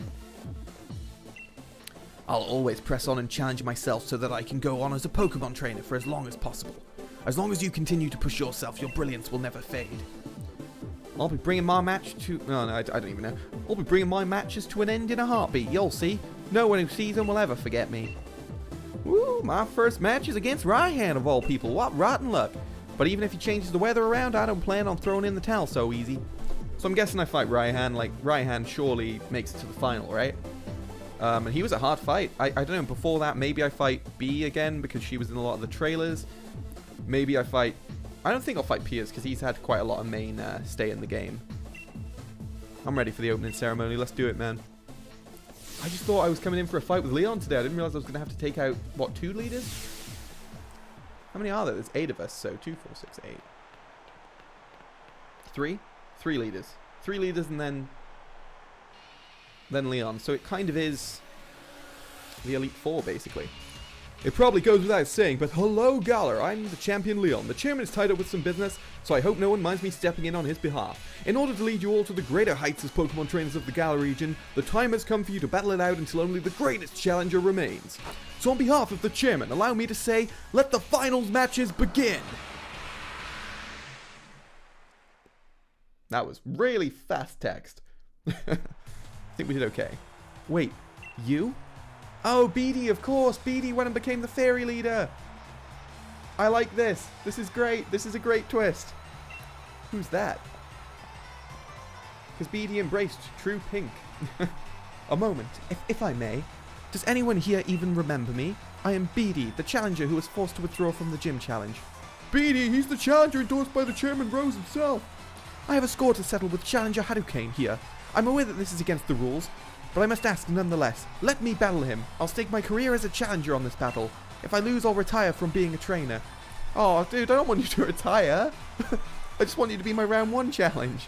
Speaker 1: I'll always press on and challenge myself so that I can go on as a Pokemon trainer for as long as possible. As long as you continue to push yourself, your brilliance will never fade. I'll be bringing my match to... No, I don't even know. I'll be bringing my matches to an end in a heartbeat, you'll see. No one who sees them will ever forget me. Woo, my first match is against Raihan of all people. What rotten luck. But even if he changes the weather around, I don't plan on throwing in the towel so easy. So I'm guessing I fight Raihan. Like, Raihan surely makes it to the final, right? And he was a hard fight. I don't know, before that, maybe I fight B again because she was in a lot of the trailers. Maybe I fight... I don't think I'll fight Piers because he's had quite a lot of main stay in the game. I'm ready for the opening ceremony. Let's do it, man. I just thought I was coming in for a fight with Leon today. I didn't realize I was going to have to take out, what, 2 leaders? How many are there? There's 8 of us, so 2, 4, 6, 8. 3? 3 leaders. 3 leaders and then Leon. So it kind of is the Elite Four, basically. It probably goes without saying, but hello, Galar. I'm the champion Leon. The chairman is tied up with some business, so I hope no one minds me stepping in on his behalf. In order to lead you all to the greater heights as Pokemon trainers of the Galar region, the time has come for you to battle it out until only the greatest challenger remains. So on behalf of the chairman, allow me to say, let the finals matches begin! That was really fast text. I think we did okay. Wait, you? Oh, Beedee, of course. Beedee went and became the fairy leader. I like this. This is great. This is a great twist. Who's that? Because Beedee embraced true pink. A moment, if I may. Does anyone here even remember me? I am Beedee, the challenger who was forced to withdraw from the gym challenge. Beedee, he's the challenger endorsed by the chairman Rose himself. I have a score to settle with Challenger Hadouken here. I'm aware that this is against the rules, but I must ask nonetheless. Let me battle him. I'll stake my career as a challenger on this battle. If I lose, I'll retire from being a trainer. Oh, dude, I don't want you to retire. I just want you to be my round 1 challenge.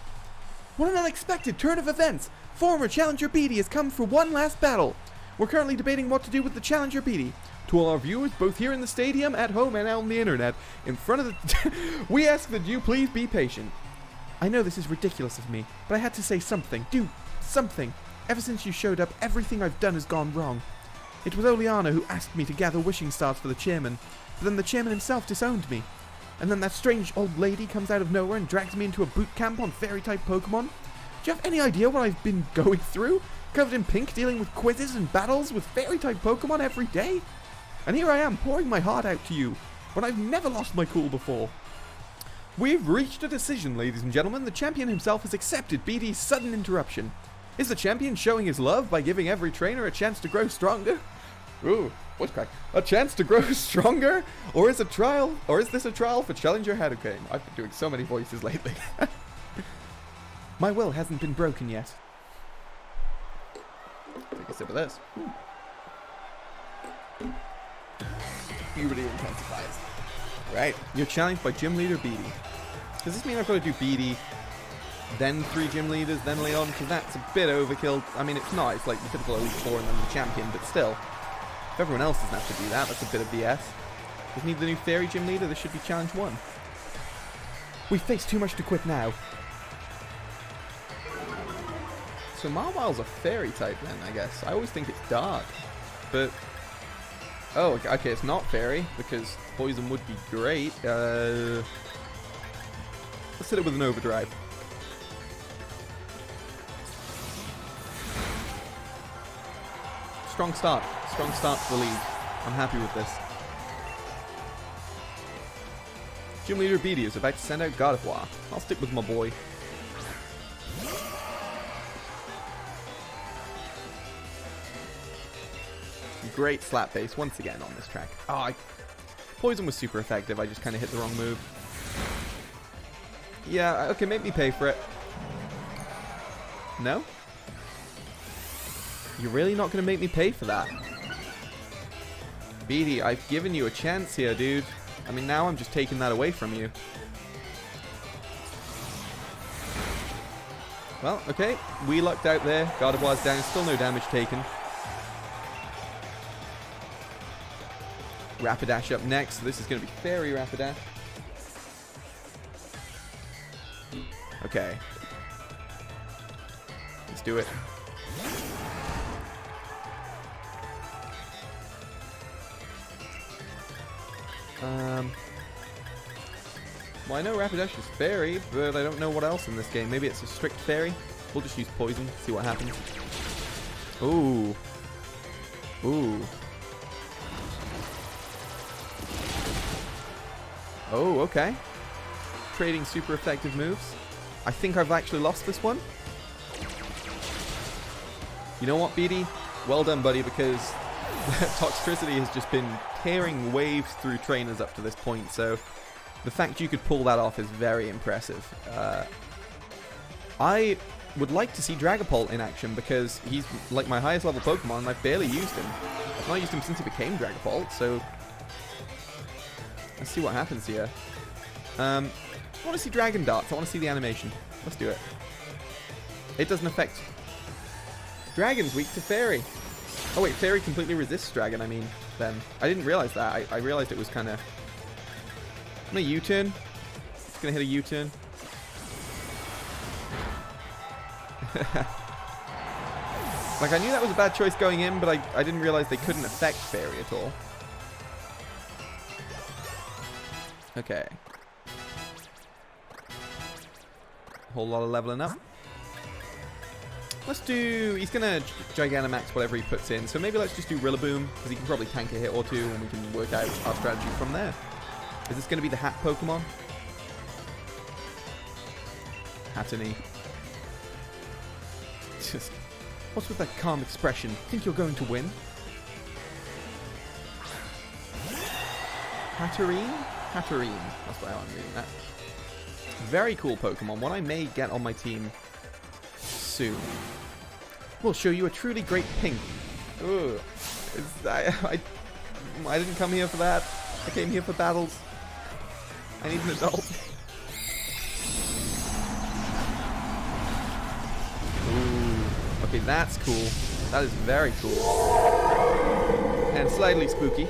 Speaker 1: What an unexpected turn of events. Former Challenger Beedee has come for one last battle. We're currently debating what to do with the Challenger Beedee. To all our viewers, both here in the stadium, at home, and out on the internet, in front of the... we ask that you please be patient. I know this is ridiculous of me, but I had to say something. Do something. Ever since you showed up, everything I've done has gone wrong. It was Oleana who asked me to gather wishing stars for the chairman, but then the chairman himself disowned me. And then that strange old lady comes out of nowhere and drags me into a boot camp on fairy-type Pokemon. Do you have any idea what I've been going through? Covered in pink, dealing with quizzes and battles with fairy-type Pokemon every day? And here I am, pouring my heart out to you, when I've never lost my cool before. We've reached a decision, ladies and gentlemen. The champion himself has accepted Beedee's sudden interruption. Is the champion showing his love by giving every trainer a chance to grow stronger? Ooh, voice crack. A chance to grow stronger? Or is this a trial for Challenger Hadouken? I've been doing so many voices lately. My will hasn't been broken yet. Take a sip of this. Puberty intensifies. Right, you're challenged by Gym Leader Beedee. Does this mean I've got to do Beedee, then 3 Gym Leaders, then Leon? Because that's a bit overkill. I mean, it's not. It's like the typical Elite Four and then the champion, but still. If everyone else doesn't have to do that, that's a bit of BS. Does need the new Fairy Gym Leader? This should be Challenge 1. We face too much to quit now. So Marwile's a Fairy type then, I guess. I always think it's Dark. But... oh, okay, it's not Fairy, because Poison would be great. Let's hit it with an Overdrive. Strong start. Strong start to the league. I'm happy with this. Gym Leader Beedee is about to send out Gardevoir. I'll stick with my boy. Great slap base once again on this track. Oh, Poison was super effective. I just kind of hit the wrong move. Yeah, okay, make me pay for it. No? You're really not going to make me pay for that? Beedee, I've given you a chance here, dude. I mean, now I'm just taking that away from you. Well, okay. We lucked out there. Gardevoir's down. Still no damage taken. Rapidash up next. So this is going to be Fairy Rapidash. Okay. Let's do it. Well, I know Rapidash is Fairy, but I don't know what else in this game. Maybe it's a strict Fairy. We'll just use Poison, see what happens. Ooh. Ooh. Oh, okay. Trading super effective moves. I think I've actually lost this one. You know what, Beedee? Well done, buddy, because Toxtricity has just been tearing waves through trainers up to this point, so the fact you could pull that off is very impressive. I would like to see Dragapult in action because he's like my highest level Pokemon and I've barely used him. I've not used him since he became Dragapult, so let's see what happens here. I want to see Dragon Darts. I want to see the animation. Let's do it. It doesn't affect... Dragon's weak to Fairy. Oh wait, Fairy completely resists Dragon, I mean, then. I didn't realize that. I realized it was kind of... I'm going to U-turn. It's going to hit a U-turn. Like, I knew that was a bad choice going in, but I didn't realize they couldn't affect Fairy at all. Okay. A whole lot of leveling up. Let's do... He's going to Gigantamax whatever he puts in, so maybe let's just do Rillaboom, because he can probably tank a hit or two, and we can work out our strategy from there. Is this going to be the Hat Pokemon? Hattony. Just... What's with that calm expression? Think you're going to win? Hatterene? Hatterene. That's why I'm reading that. Very cool Pokemon. One I may get on my team soon. We'll show you a truly great pink. Ugh. I didn't come here for that. I came here for battles. I need an adult. Ooh. Okay, that's cool. That is very cool. And slightly spooky.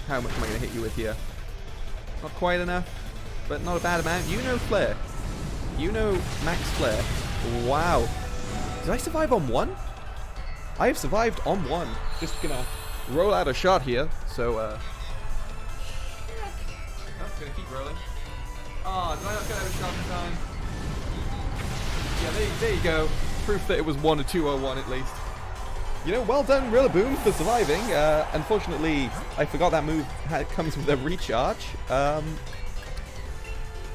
Speaker 1: How much am I going to hit you with here? Not quite enough, but not a bad amount. You know Flare. You know Max Flare. Wow. Did I survive on one? I have survived on one. Just gonna roll out a shot here. So, oh, gonna keep rolling. Oh, did I not get out a shot in time? Yeah, there you go. Proof that it was 1 or 201 at least. You know, well done, Rillaboom, for surviving. Unfortunately, I forgot that move comes with a recharge.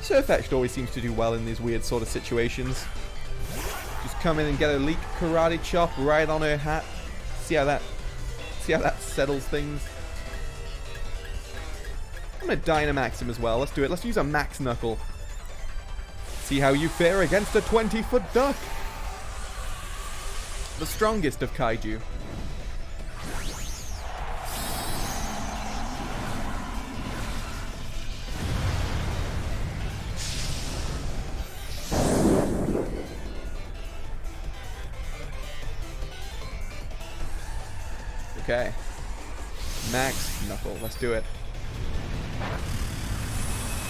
Speaker 1: Surfetch'd always seems to do well in these weird sort of situations. Just come in and get a leak karate chop right on her hat. See how that settles things. I'm gonna Dynamax him as well. Let's do it. Let's use a Max Knuckle. See how you fare against a 20-foot duck. The strongest of kaiju. Okay. Max Knuckle. Let's do it.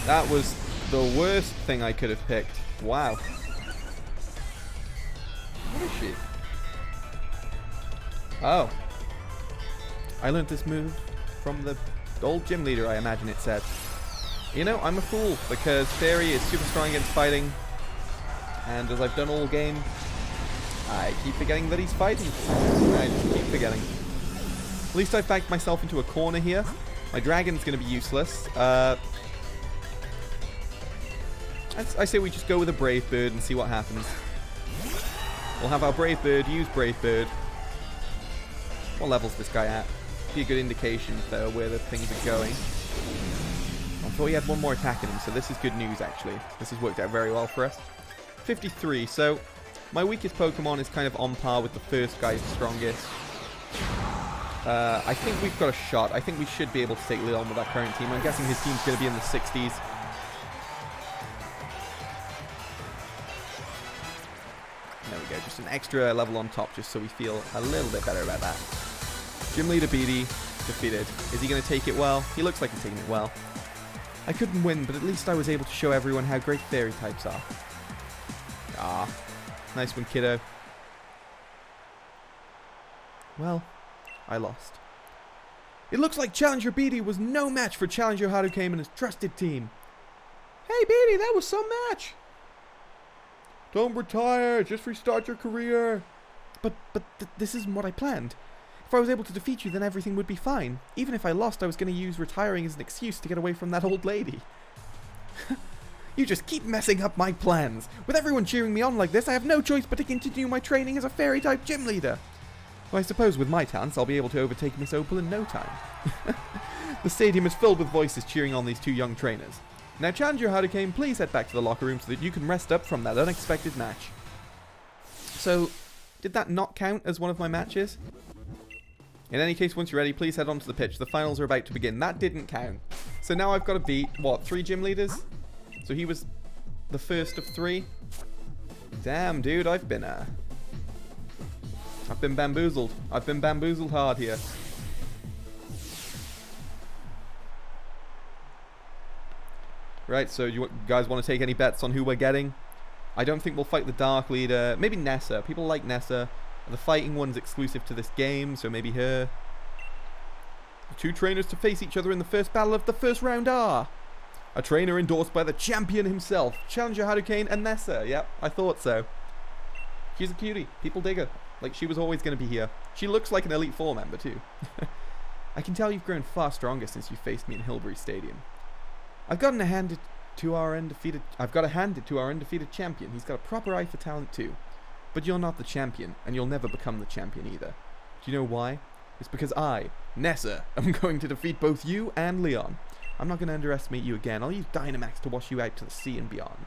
Speaker 1: That was the worst thing I could have picked. Wow. What is she? Oh. I learned this move from the old gym leader, I imagine it said. You know, I'm a fool, because Fairy is super strong against fighting. And as I've done all game, I keep forgetting that he's fighting. I just keep forgetting. At least I've backed myself into a corner here. My dragon's going to be useless. I say we just go with a Brave Bird and see what happens. We'll have our Brave Bird use Brave Bird. What level's this guy at? Be a good indication for where the things are going. I thought he had one more attack in him, so this is good news actually. This has worked out very well for us. 53, so my weakest Pokemon is kind of on par with the first guy's strongest. I think we've got a shot. I think we should be able to take lead on with our current team. I'm guessing his team's going to be in the 60s. There we go, just an extra level on top just so we feel a little bit better about that. Gym Leader Beatty defeated. Is he going to take it well? He looks like he's taking it well. I couldn't win, but at least I was able to show everyone how great fairy types are. Ah, nice one, kiddo. Well, I lost. It looks like Challenger Beatty was no match for Challenger Haruka and his trusted team. Hey Beatty, that was some match. Don't retire, just restart your career. But this isn't what I planned. If I was able to defeat you, then everything would be fine. Even if I lost, I was going to use retiring as an excuse to get away from that old lady. You just keep messing up my plans. With everyone cheering me on like this, I have no choice but to continue my training as a fairy-type gym leader. Well, I suppose with my talents, I'll be able to overtake Miss Opal in no time. The stadium is filled with voices cheering on these two young trainers. Now, Challenger Hurricane, please head back to the locker room so that you can rest up from that unexpected match. So, did that not count as one of my matches? In any case, once you're ready, please head onto the pitch. The finals are about to begin. That didn't count. So now I've got to beat, what, 3 gym leaders? So he was the first of 3. Damn, dude, I've been bamboozled. I've been bamboozled hard here. Right, so you guys want to take any bets on who we're getting? I don't think we'll fight the Dark Leader. Maybe Nessa. People like Nessa. The fighting one's exclusive to this game, so maybe her. The 2 trainers to face each other in the first battle of the first round are a trainer endorsed by the champion himself, Challenger Hurricane and Nessa. Yep, I thought so. She's a cutie. People dig her. Like, she was always going to be here. She looks like an Elite Four member, too. I can tell you've grown far stronger since you faced me in Hilbury Stadium. I've got to hand it to our undefeated champion. He's got a proper eye for talent, too. But you're not the champion, and you'll never become the champion either. Do you know why? It's because I, Nessa, am going to defeat both you and Leon. I'm not going to underestimate you again. I'll use Dynamax to wash you out to the sea and beyond.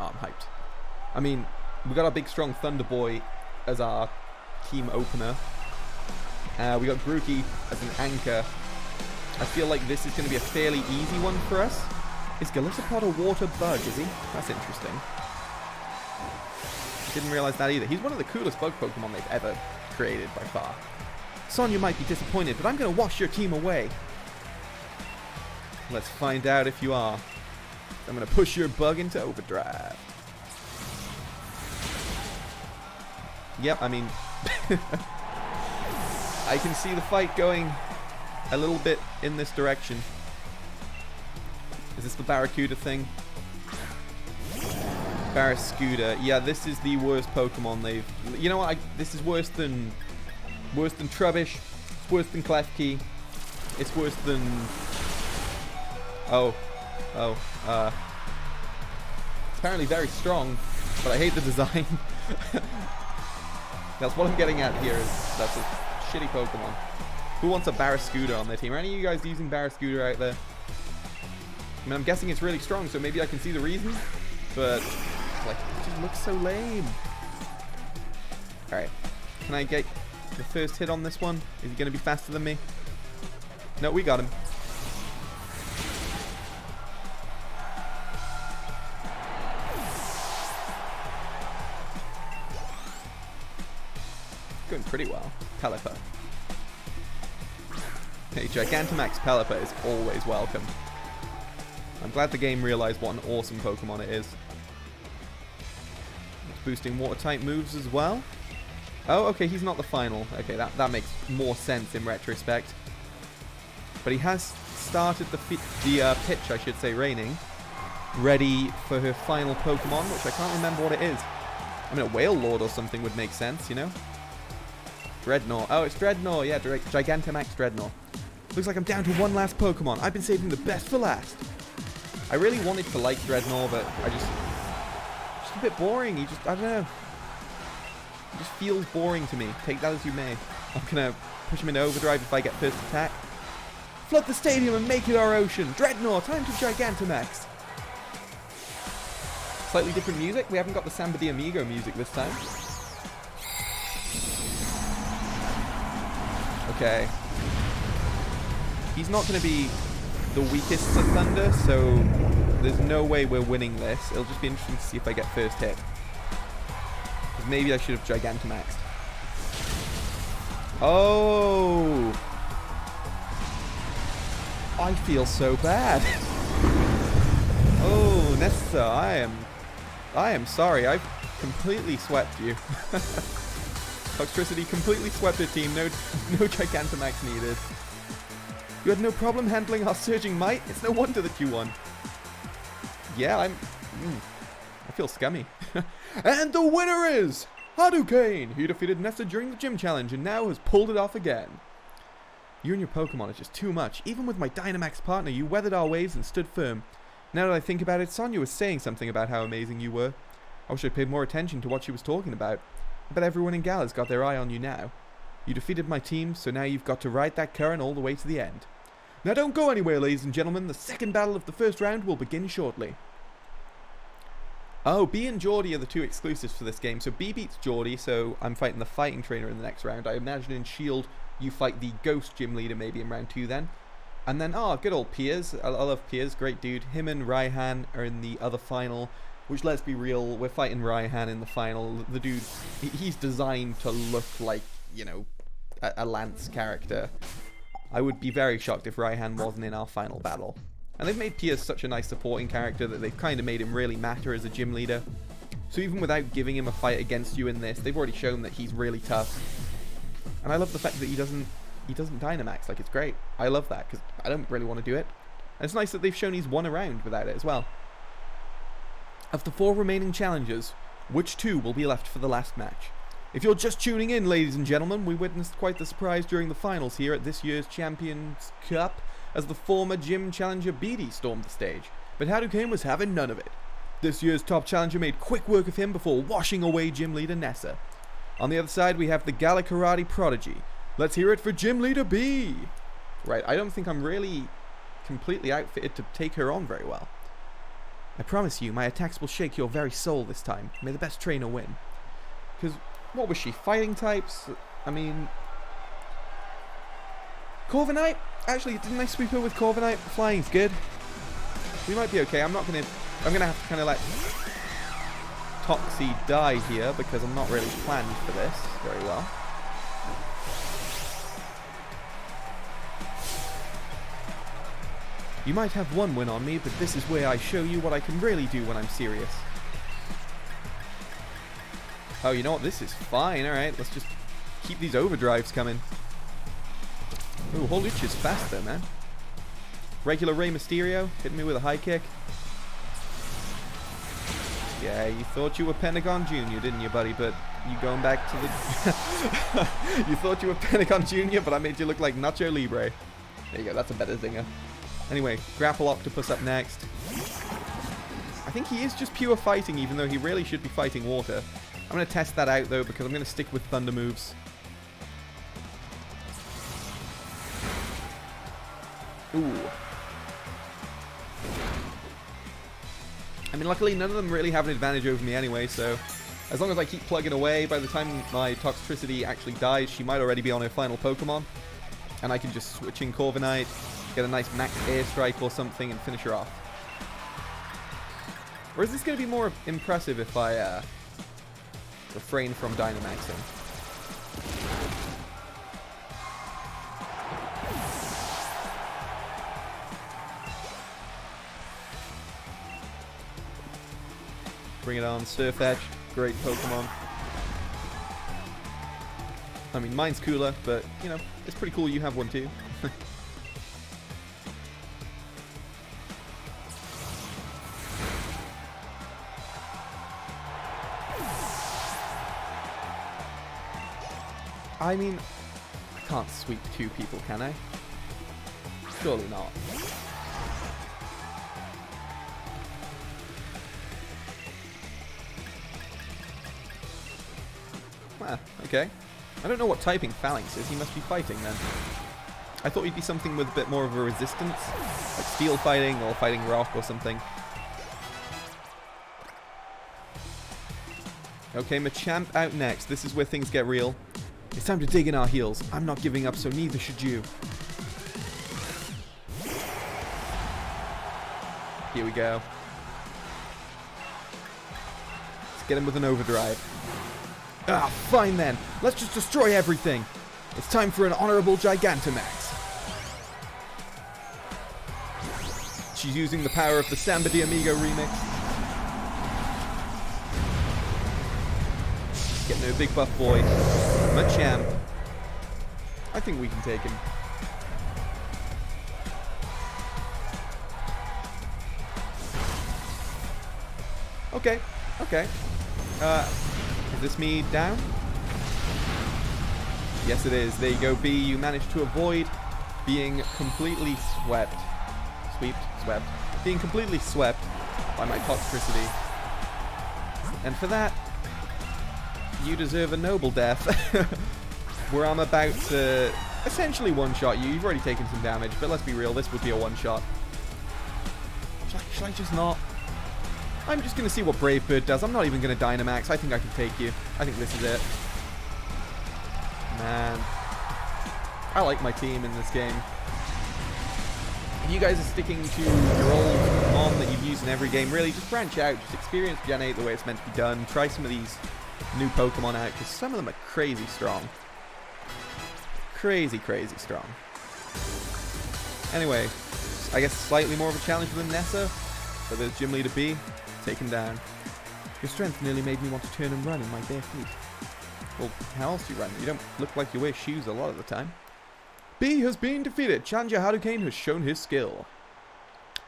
Speaker 1: Oh, I'm hyped. I mean, we got our big strong Thunder Boy as our team opener. We got Grookey as an anchor. I feel like this is going to be a fairly easy one for us. Is Golisopod a water bug, is he? That's interesting. Didn't realize that either. He's one of the coolest bug Pokemon they've ever created by far. Sonya might be disappointed, but I'm going to wash your team away. Let's find out if you are. I'm going to push your bug into overdrive. Yep, I mean... I can see the fight going a little bit in this direction. Is this the Barracuda thing? Barracuda. Yeah, this is the worst Pokemon they've... You know what? This is worse than Trubbish. It's worse than Klefki. It's worse than... It's apparently very strong, but I hate the design. That's what I'm getting at here. That's a shitty Pokemon. Who wants a Barracuda on their team? Are any of you guys using Barracuda out there? I mean, I'm guessing it's really strong, so maybe I can see the reason. But, like, it just looks so lame. Alright. Can I get the first hit on this one? Is he going to be faster than me? No, we got him. Going pretty well. Pelipper. Hey, Gigantamax Pelipper is always welcome. I'm glad the game realized what an awesome Pokemon it is. It's boosting water-type moves as well. Oh, okay, he's not the final. Okay, that makes more sense in retrospect. But he has started the pitch, I should say, Raining, ready for her final Pokemon, which I can't remember what it is. I mean, a Whale Lord or something would make sense, you know? Dreadnought. Oh, it's Dreadnought. Yeah, Gigantamax Dreadnought. Looks like I'm down to one last Pokemon. I've been saving the best for last. I really wanted to like Dreadnought, but I just a bit boring. I don't know. It just feels boring to me. Take that as you may. I'm gonna push him into overdrive if I get first attack. Flood the stadium and make it our ocean. Dreadnought, time to Gigantamax. Slightly different music. We haven't got the Samba de Amigo music this time. Okay. He's not going to be the weakest to Thunder, so there's no way we're winning this. It'll just be interesting to see if I get first hit. Because maybe I should have Gigantamaxed. Oh! I feel so bad. Oh, Nessa, I am sorry. I've completely swept you. Toxtricity completely swept her team. No Gigantamax needed. You had no problem handling our surging might? It's no wonder that you won. Yeah, I feel scummy. And the winner is Hadouken! He defeated Nessa during the gym challenge and now has pulled it off again. You and your Pokemon are just too much. Even with my Dynamax partner, you weathered our waves and stood firm. Now that I think about it, Sonya was saying something about how amazing you were. I wish I paid more attention to what she was talking about. I bet everyone in Gala's got their eye on you now. You defeated my team, so now you've got to ride that current all the way to the end. Now don't go anywhere, ladies and gentlemen. The second battle of the first round will begin shortly. Oh, B and Geordie are the two exclusives for this game. So B beats Geordie, so I'm fighting the fighting trainer in the next round. I imagine in Shield you fight the ghost gym leader maybe in round 2 then. And then, good old Piers. I love Piers, great dude. Him and Raihan are in the other final, which, let's be real, we're fighting Raihan in the final. The dude, he's designed to look like, you know, a Lance character. I would be very shocked if Raihan wasn't in our final battle. And they've made Piers such a nice supporting character that they've kind of made him really matter as a gym leader. So even without giving him a fight against you in this, they've already shown that he's really tough. And I love the fact that he doesn't Dynamax. Like, it's great. I love that, because I don't really want to do it. And it's nice that they've shown he's won a round without it as well. Of the 4 remaining challengers, which 2 will be left for the last match? If you're just tuning in, ladies and gentlemen, we witnessed quite the surprise during the finals here at this year's Champions Cup, as the former gym challenger Beatty stormed the stage, but Hadouken was having none of it. This year's top challenger made quick work of him before washing away gym leader Nessa. On the other side, we have the Gala Karate prodigy. Let's hear it for gym leader B! Right, I don't think I'm really completely outfitted to take her on very well. I promise you, my attacks will shake your very soul this time. May the best trainer win. Because, what was she, fighting types? I mean... Corviknight? Actually, didn't I sweep her with Corviknight? Flying's good. We might be okay. I'm gonna have to kind of let Toxie die here because I'm not really planned for this very well. You might have one win on me, but this is where I show you what I can really do when I'm serious. Oh, you know what? This is fine. Alright, let's just keep these overdrives coming. Ooh, Holuch is fast though, man. Regular Rey Mysterio, hitting me with a high kick. Yeah, you thought you were Pentagon Jr., didn't you, buddy? But you going back to the... You thought you were Pentagon Jr., but I made you look like Nacho Libre. There you go, that's a better zinger. Anyway, Grapple Octopus up next. I think he is just pure fighting, even though he really should be fighting water. I'm going to test that out, though, because I'm going to stick with Thunder moves. Ooh. I mean, luckily, none of them really have an advantage over me anyway, so... As long as I keep plugging away, by the time my Toxtricity actually dies, she might already be on her final Pokemon. And I can just switch in Corviknight, get a nice max airstrike or something, and finish her off. Or is this going to be more impressive if I refrain from Dynamaxing? Bring it on, Surf Edge, great Pokemon. I mean, mine's cooler, but, you know, it's pretty cool you have one too. I mean, I can't sweep 2 people, can I? Surely not. Ah, okay. I don't know what typing Phalanx is. He must be fighting then. I thought he'd be something with a bit more of a resistance, like steel fighting or fighting rock or something. Okay, Machamp out next. This is where things get real. It's time to dig in our heels. I'm not giving up, so neither should you. Here we go. Let's get him with an overdrive. Ah, fine then. Let's just destroy everything. It's time for an honorable Gigantamax. She's using the power of the Samba de Amigo remix. Getting her big buff boy. Machamp. I think we can take him. Okay. Okay. Is this me down? Yes, it is. There you go, B. You managed to avoid being completely swept. Swept. Being completely swept by my Toxtricity. And for that, you deserve a noble death. Where I'm about to essentially one-shot you. You've already taken some damage, but let's be real, this would be a one-shot. Should I just not? I'm just going to see what Brave Bird does. I'm not even going to Dynamax. I think I can take you. I think this is it. Man. I like my team in this game. If you guys are sticking to your old Mon that you've used in every game, really, just branch out. Just experience Gen 8 the way it's meant to be done. Try some of these new Pokemon out, because some of them are crazy strong. Crazy, crazy strong. Anyway, I guess slightly more of a challenge than Nessa. So there's Gym Leader B, taken down. Your strength nearly made me want to turn and run in my bare feet. Well, how else do you run? You don't look like you wear shoes a lot of the time. B has been defeated. Challenger Hadouken has shown his skill.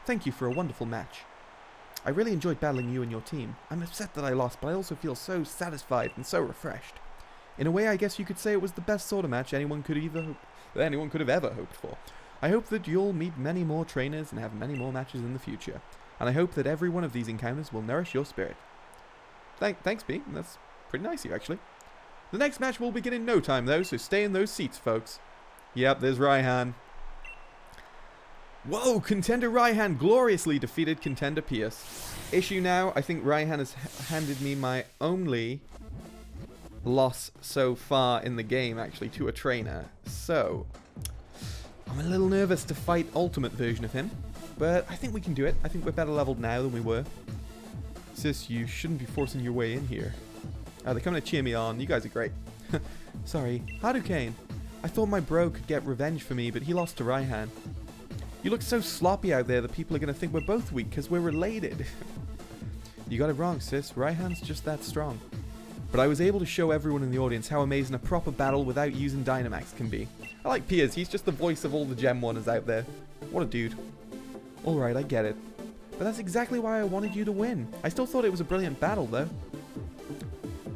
Speaker 1: Thank you for a wonderful match. I really enjoyed battling you and your team. I'm upset that I lost, but I also feel so satisfied and so refreshed. In a way, I guess you could say it was the best sort of match anyone could have ever hoped for. I hope that you'll meet many more trainers and have many more matches in the future. And I hope that every one of these encounters will nourish your spirit. Thanks, B. That's pretty nice of you, actually. The next match will begin in no time, though, so stay in those seats, folks. Yep, there's Raihan. Whoa, Contender Raihan gloriously defeated Contender Pierce. Issue now, I think Raihan has handed me my only loss so far in the game, actually, to a trainer. So, I'm a little nervous to fight Ultimate version of him, but I think we can do it. I think we're better leveled now than we were. Sis, you shouldn't be forcing your way in here. They're coming to cheer me on. You guys are great. Sorry. Hadouken. I thought my bro could get revenge for me, but he lost to Raihan. You look so sloppy out there that people are going to think we're both weak because we're related. You got it wrong, sis. Raihan's just that strong. But I was able to show everyone in the audience how amazing a proper battle without using Dynamax can be. I like Piers. He's just the voice of all the Gem 1ers out there. What a dude. Alright, I get it. But that's exactly why I wanted you to win. I still thought it was a brilliant battle, though.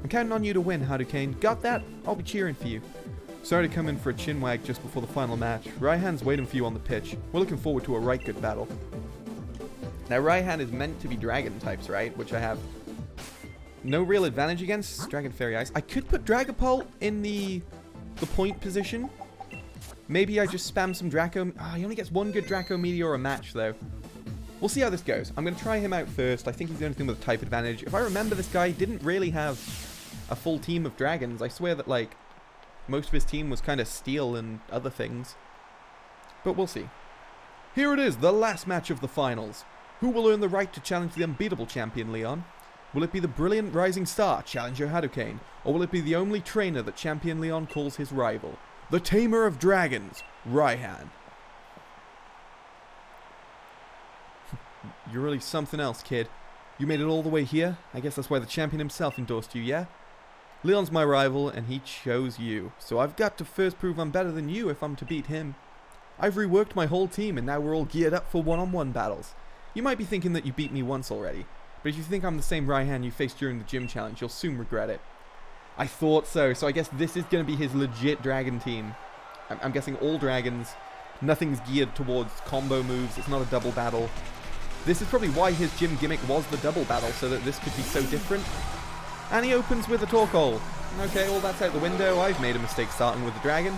Speaker 1: I'm counting on you to win, Hadouken. Got that? I'll be cheering for you. Sorry to come in for a chinwag just before the final match. Raihan's waiting for you on the pitch. We're looking forward to a right good battle. Now, Raihan is meant to be dragon types, right? Which I have no real advantage against. Dragon Fairy Ice. I could put Dragapult in the point position. Maybe I just spam some Draco. He only gets one good Draco Meteor a match, though. We'll see how this goes. I'm going to try him out first. I think he's the only thing with a type advantage. If I remember, this guy didn't really have a full team of dragons. I swear that, like, most of his team was kind of steel and other things. But we'll see. Here it is, the last match of the finals. Who will earn the right to challenge the unbeatable champion, Leon? Will it be the brilliant rising star, Challenger Hadouken? Or will it be the only trainer that Champion Leon calls his rival? The Tamer of Dragons, Raihan. You're really something else, kid. You made it all the way here? I guess that's why the champion himself endorsed you, yeah? Leon's my rival, and he chose you. So I've got to first prove I'm better than you if I'm to beat him. I've reworked my whole team, and now we're all geared up for one-on-one battles. You might be thinking that you beat me once already, but if you think I'm the same Raihan you faced during the gym challenge, you'll soon regret it. I thought so, so I guess this is going to be his legit dragon team. I'm guessing all dragons. Nothing's geared towards combo moves. It's not a double battle. This is probably why his gym gimmick was the double battle, so that this could be so different. And he opens with a Torkoal. Okay, all that's out the window. I've made a mistake starting with the dragon.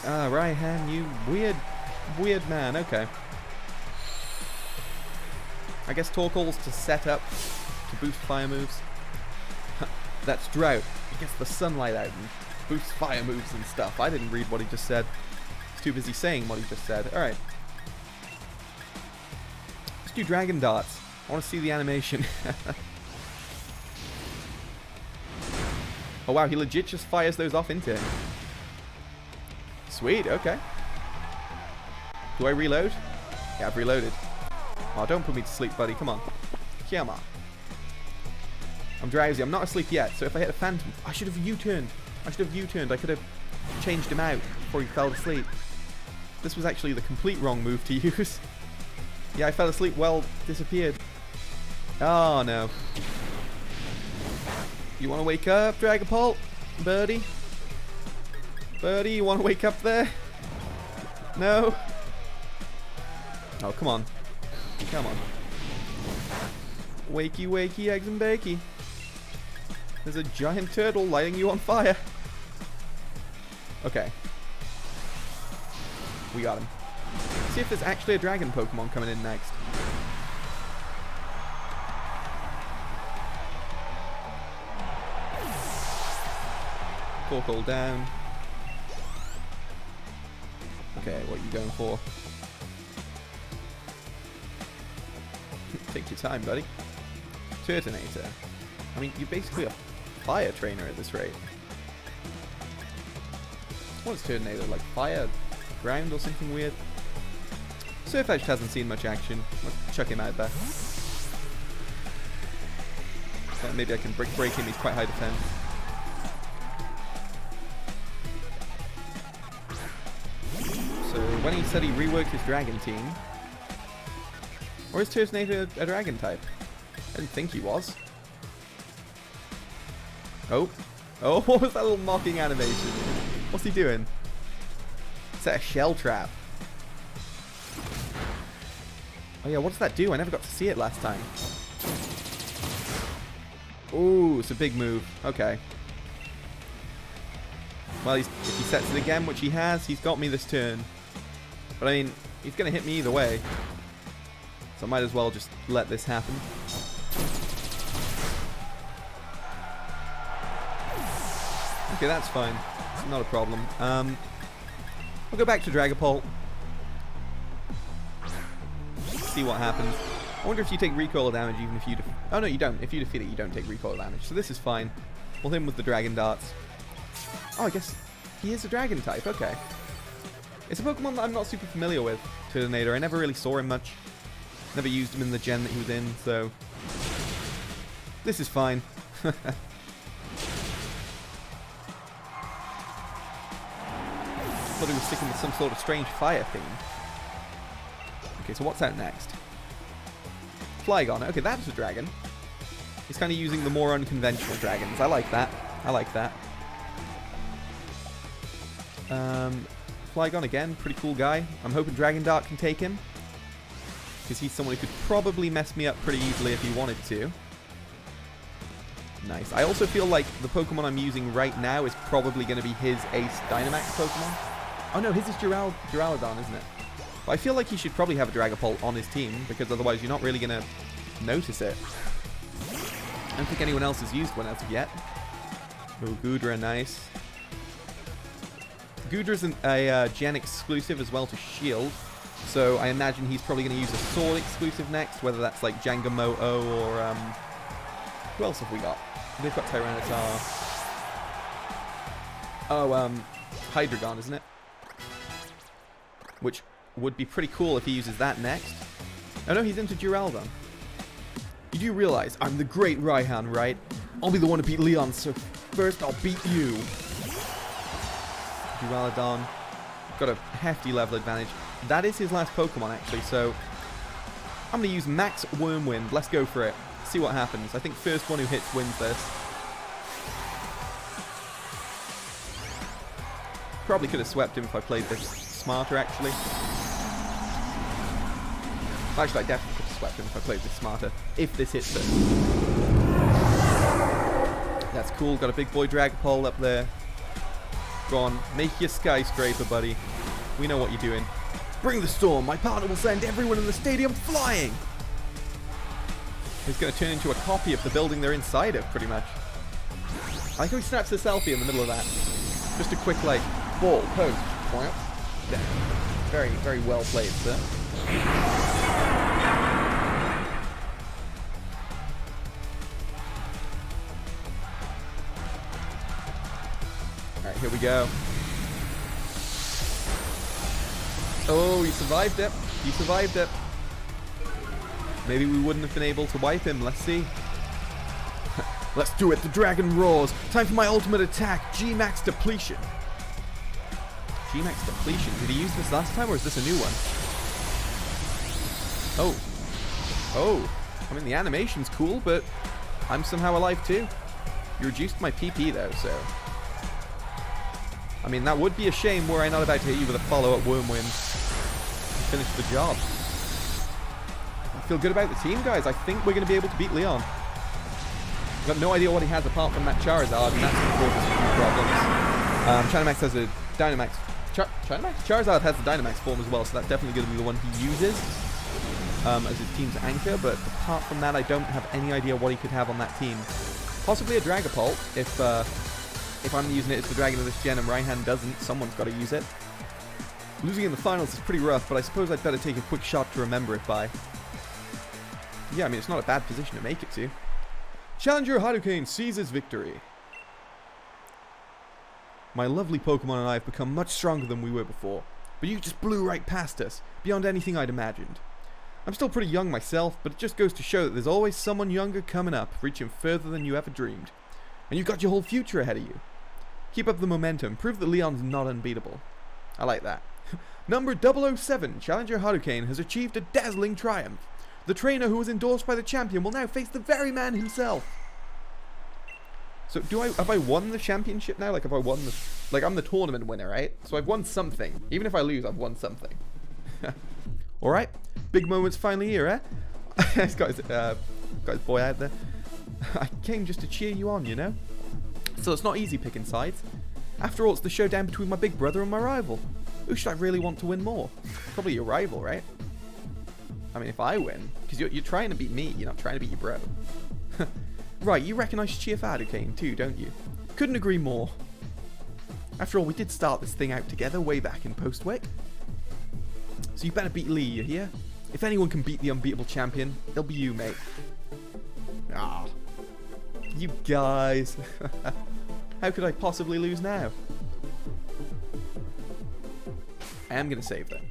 Speaker 1: Raihan, you weird man. Okay. I guess Torkoal's to set up to boost fire moves. That's Drought. He gets the sunlight out and boosts fire moves and stuff. I didn't read what he just said. He's too busy saying what he just said. Alright. Let's do Dragon Darts. I want to see the animation. Oh wow, he legit just fires those off into him. Sweet, okay. Do I reload? Yeah, I've reloaded. Oh, don't put me to sleep, buddy. Come on. Come on. I'm drowsy. I'm not asleep yet, so if I hit a phantom... I should have U-turned. I could have changed him out before he fell asleep. This was actually the complete wrong move to use. Yeah, I fell asleep. Well, disappeared. Oh, no. You want to wake up, Dragapult? Birdie? Birdie, you want to wake up there? No? Oh, come on. Come on. Wakey, wakey, eggs and bakey. There's a giant turtle lighting you on fire. Okay. We got him. Let's see if there's actually a dragon Pokemon coming in next. Torkoal down. Okay, what are you going for? Take your time, buddy. Turtonator. I mean, you're basically a fire trainer at this rate. What's Turtonator? Like fire, ground, or something weird? Surfetch'd hasn't seen much action. Let's chuck him out there. Maybe I can break him. He's quite high defense. So when he said he reworked his dragon team, or is Turtonator a dragon type? I didn't think he was. Oh, what was that little mocking animation? What's he doing? Set a shell trap. Oh yeah, what does that do? I never got to see it last time. Ooh, it's a big move. Okay. Well, if he sets it again, which he has, he's got me this turn. But I mean, he's going to hit me either way. So I might as well just let this happen. Okay, that's fine. It's not a problem. We'll go back to Dragapult. See what happens. I wonder if you take recoil damage even if you... Oh, no, you don't. If you defeat it, you don't take recoil damage. So this is fine. We'll hit him with the Dragon Darts. Oh, I guess he is a Dragon type. Okay. It's a Pokemon that I'm not super familiar with, Turtonator. I never really saw him much. Never used him in the gen that he was in, so... This is fine. Thought he was sticking with some sort of strange fire theme. Okay, so what's out next? Flygon. Okay, that's a dragon. He's kind of using the more unconventional dragons. I like that. I like that. Flygon again, pretty cool guy. I'm hoping Dragon Dart can take him, because he's someone who could probably mess me up pretty easily if he wanted to. Nice. I also feel like the Pokemon I'm using right now is probably going to be his Ace Dynamax Pokemon. Oh no, his is Duraludon, isn't it? But I feel like he should probably have a Dragapult on his team, because otherwise you're not really going to notice it. I don't think anyone else has used one as of yet. Oh, Goodra, nice. Goodra's a gen exclusive as well to Shield, so I imagine he's probably going to use a Sword exclusive next, whether that's like Jangamoto or... who else have we got? They've got Tyranitar. Oh, Hydreigon, isn't it? Which would be pretty cool if he uses that next. Oh no, he's into Duraludon. You do realize I'm the great Raihan, right? I'll be the one to beat Leon, so first I'll beat you. Duraludon. Got a hefty level advantage. That is his last Pokemon, actually, so I'm going to use Max Wormwind. Let's go for it. See what happens. I think first one who hits wins this. Probably could have swept him if I played this smarter, actually. Actually, I definitely could have swept him if I played this smarter. If this hits it. That's cool. Got a big boy Dragapult up there. Go on. Make your skyscraper, buddy. We know what you're doing. Bring the storm. My partner will send everyone in the stadium flying. He's going to turn into a copy of the building they're inside of, pretty much. I like how he snaps a selfie in the middle of that. Just a quick, like, ball, post. Yeah. Very, very well played, sir. Alright, here we go. Oh, he survived it. He survived it. Maybe we wouldn't have been able to wipe him. Let's see. Let's do it. The dragon roars. Time for my ultimate attack. G-Max Depletion. G-Max Depletion. Did he use this last time, or is this a new one? Oh. Oh. I mean, the animation's cool, but I'm somehow alive too. You reduced my PP, though, so... I mean, that would be a shame were I not about to hit you with a follow-up Wormwind and finish the job. I feel good about the team, guys. I think we're going to be able to beat Leon. I've got no idea what he has apart from that Charizard, and that's going to cause us a few problems. Dynamax has a Dynamax Charizard has the Dynamax form as well, so that's definitely going to be the one he uses as his team's anchor. But apart from that, I don't have any idea what he could have on that team. Possibly a Dragapult if I'm using it as the Dragon of this gen and Raihan doesn't. Someone's got to use it. Losing in the finals is pretty rough, but I suppose I'd better take a quick shot to remember it by. Yeah, I mean, it's not a bad position to make it to. Challenger Hadouken seizes victory. My lovely Pokemon and I have become much stronger than we were before, but you just blew right past us, beyond anything I'd imagined. I'm still pretty young myself, but it just goes to show that there's always someone younger coming up, reaching further than you ever dreamed. And you've got your whole future ahead of you. Keep up the momentum, prove that Leon's not unbeatable. I like that. Number 007, Challenger Hadouken, has achieved a dazzling triumph. The trainer who was endorsed by the champion will now face the very man himself. So have I won the championship now? Like, have I won the... Like, I'm the tournament winner, right? So I've won something. Even if I lose, I've won something. Alright. Big moment's finally here, eh? He's got his boy out there. I came just to cheer you on, you know? So it's not easy picking sides. After all, it's the showdown between my big brother and my rival. Who should I really want to win more? Probably your rival, right? I mean, if I win, because you're trying to beat me, you're not trying to beat your bro. Right, you reckon I should cheer for Hadouken too, don't you? Couldn't agree more. After all, we did start this thing out together way back in Postwick. So you better beat Lee, you hear? If anyone can beat the unbeatable champion, it'll be you, mate. Ah, you guys. How could I possibly lose now? I am going to save them.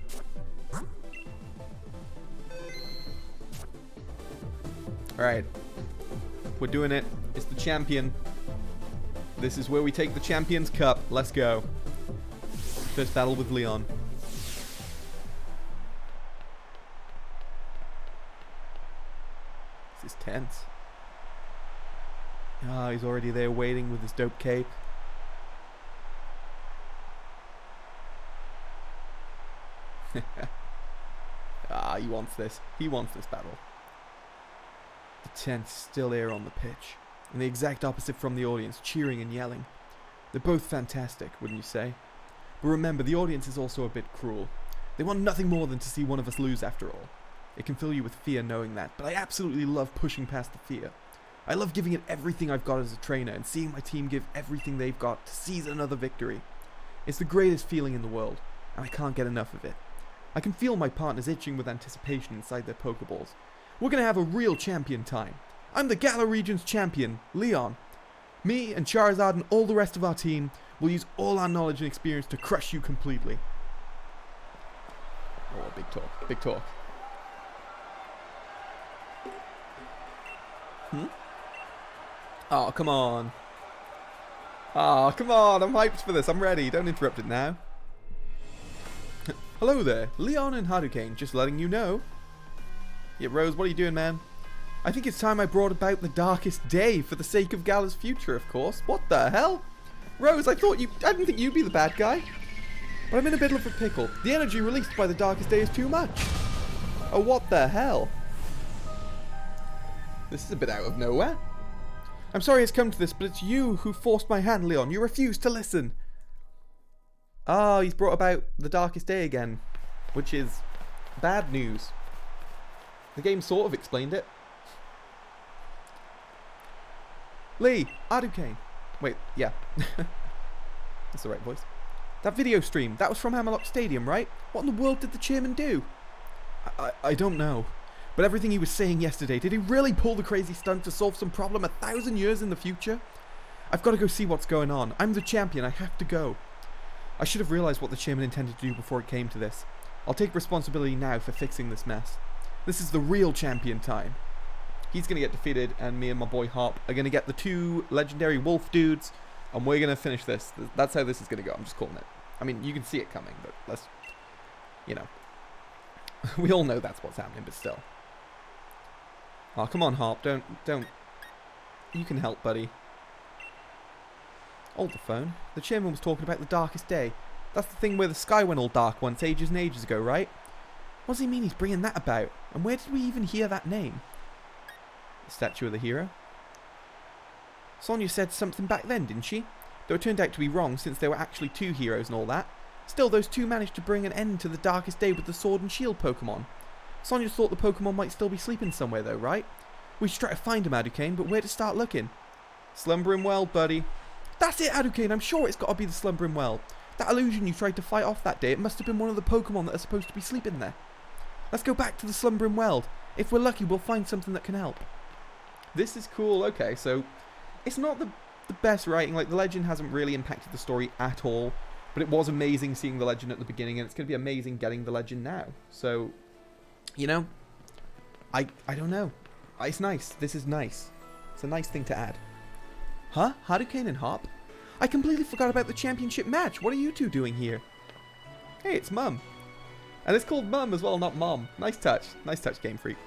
Speaker 1: Alright. We're doing it. It's the champion. This is where we take the Champions Cup. Let's go. First battle with Leon. This is tense. Ah, he's already there waiting with his dope cape. Ah, he wants this. He wants this battle. The tense, still air on the pitch, and the exact opposite from the audience, cheering and yelling. They're both fantastic, wouldn't you say? But remember, the audience is also a bit cruel. They want nothing more than to see one of us lose after all. It can fill you with fear knowing that, but I absolutely love pushing past the fear. I love giving it everything I've got as a trainer and seeing my team give everything they've got to seize another victory. It's the greatest feeling in the world, and I can't get enough of it. I can feel my partners itching with anticipation inside their Pokeballs. We're going to have a real champion time. I'm the Galar Region's champion, Leon. Me and Charizard and all the rest of our team will use all our knowledge and experience to crush you completely. Oh, big talk, big talk. Oh, come on. Oh, come on, I'm hyped for this, I'm ready, don't interrupt it now. Hello there, Leon and Hadouken, just letting you know. Yeah, Rose, what are you doing, man? I think it's time I brought about the darkest day for the sake of Galar's future, of course. What the hell? Rose, I didn't think you'd be the bad guy. But I'm in a bit of a pickle. The energy released by the darkest day is too much. Oh, what the hell? This is a bit out of nowhere. I'm sorry it's come to this, but it's you who forced my hand, Leon. You refused to listen. Ah, he's brought about the darkest day again, which is bad news. The game sort of explained it. Lee, Hadouken. Wait, yeah. That's the right voice. That video stream, that was from Hammerlock Stadium, right? What in the world did the chairman do? I don't know. But everything he was saying yesterday, did he really pull the crazy stunt to solve some problem 1,000 years in the future? I've got to go see what's going on. I'm the champion, I have to go. I should have realized what the chairman intended to do before it came to this. I'll take responsibility now for fixing this mess. This is the real champion time. He's going to get defeated, and me and my boy Hop are going to get the 2 legendary wolf dudes, and we're going to finish this. That's how this is going to go. I'm just calling it. I mean, you can see it coming, but let's, you know. We all know that's what's happening, but still. Oh, come on, Hop. Don't. You can help, buddy. Hold the phone. The chairman was talking about the darkest day. That's the thing where the sky went all dark once, ages and ages ago, right? What does he mean he's bringing that about? And where did we even hear that name? The statue of the hero? Sonia said something back then, didn't she? Though it turned out to be wrong since there were actually 2 heroes and all that. Still, those two managed to bring an end to the darkest day with the Sword and Shield Pokemon. Sonia thought the Pokemon might still be sleeping somewhere though, right? We should try to find them, Hadouken, but where to start looking? Slumbering Well, buddy. That's it, Hadouken, I'm sure it's got to be the Slumbering Well. That illusion you tried to fight off that day, it must have been one of the Pokemon that are supposed to be sleeping there. Let's go back to the Slumbering Well. If we're lucky, we'll find something that can help. This is cool. Okay, so it's not the best writing. Like, the legend hasn't really impacted the story at all. But it was amazing seeing the legend at the beginning, and it's going to be amazing getting the legend now. So, you know, I don't know. It's nice. This is nice. It's a nice thing to add. Huh? Hadouken and Hop? I completely forgot about the championship match. What are you two doing here? Hey, it's Mum. And it's called Mum as well, not Mom. Nice touch. Nice touch, Game Freak.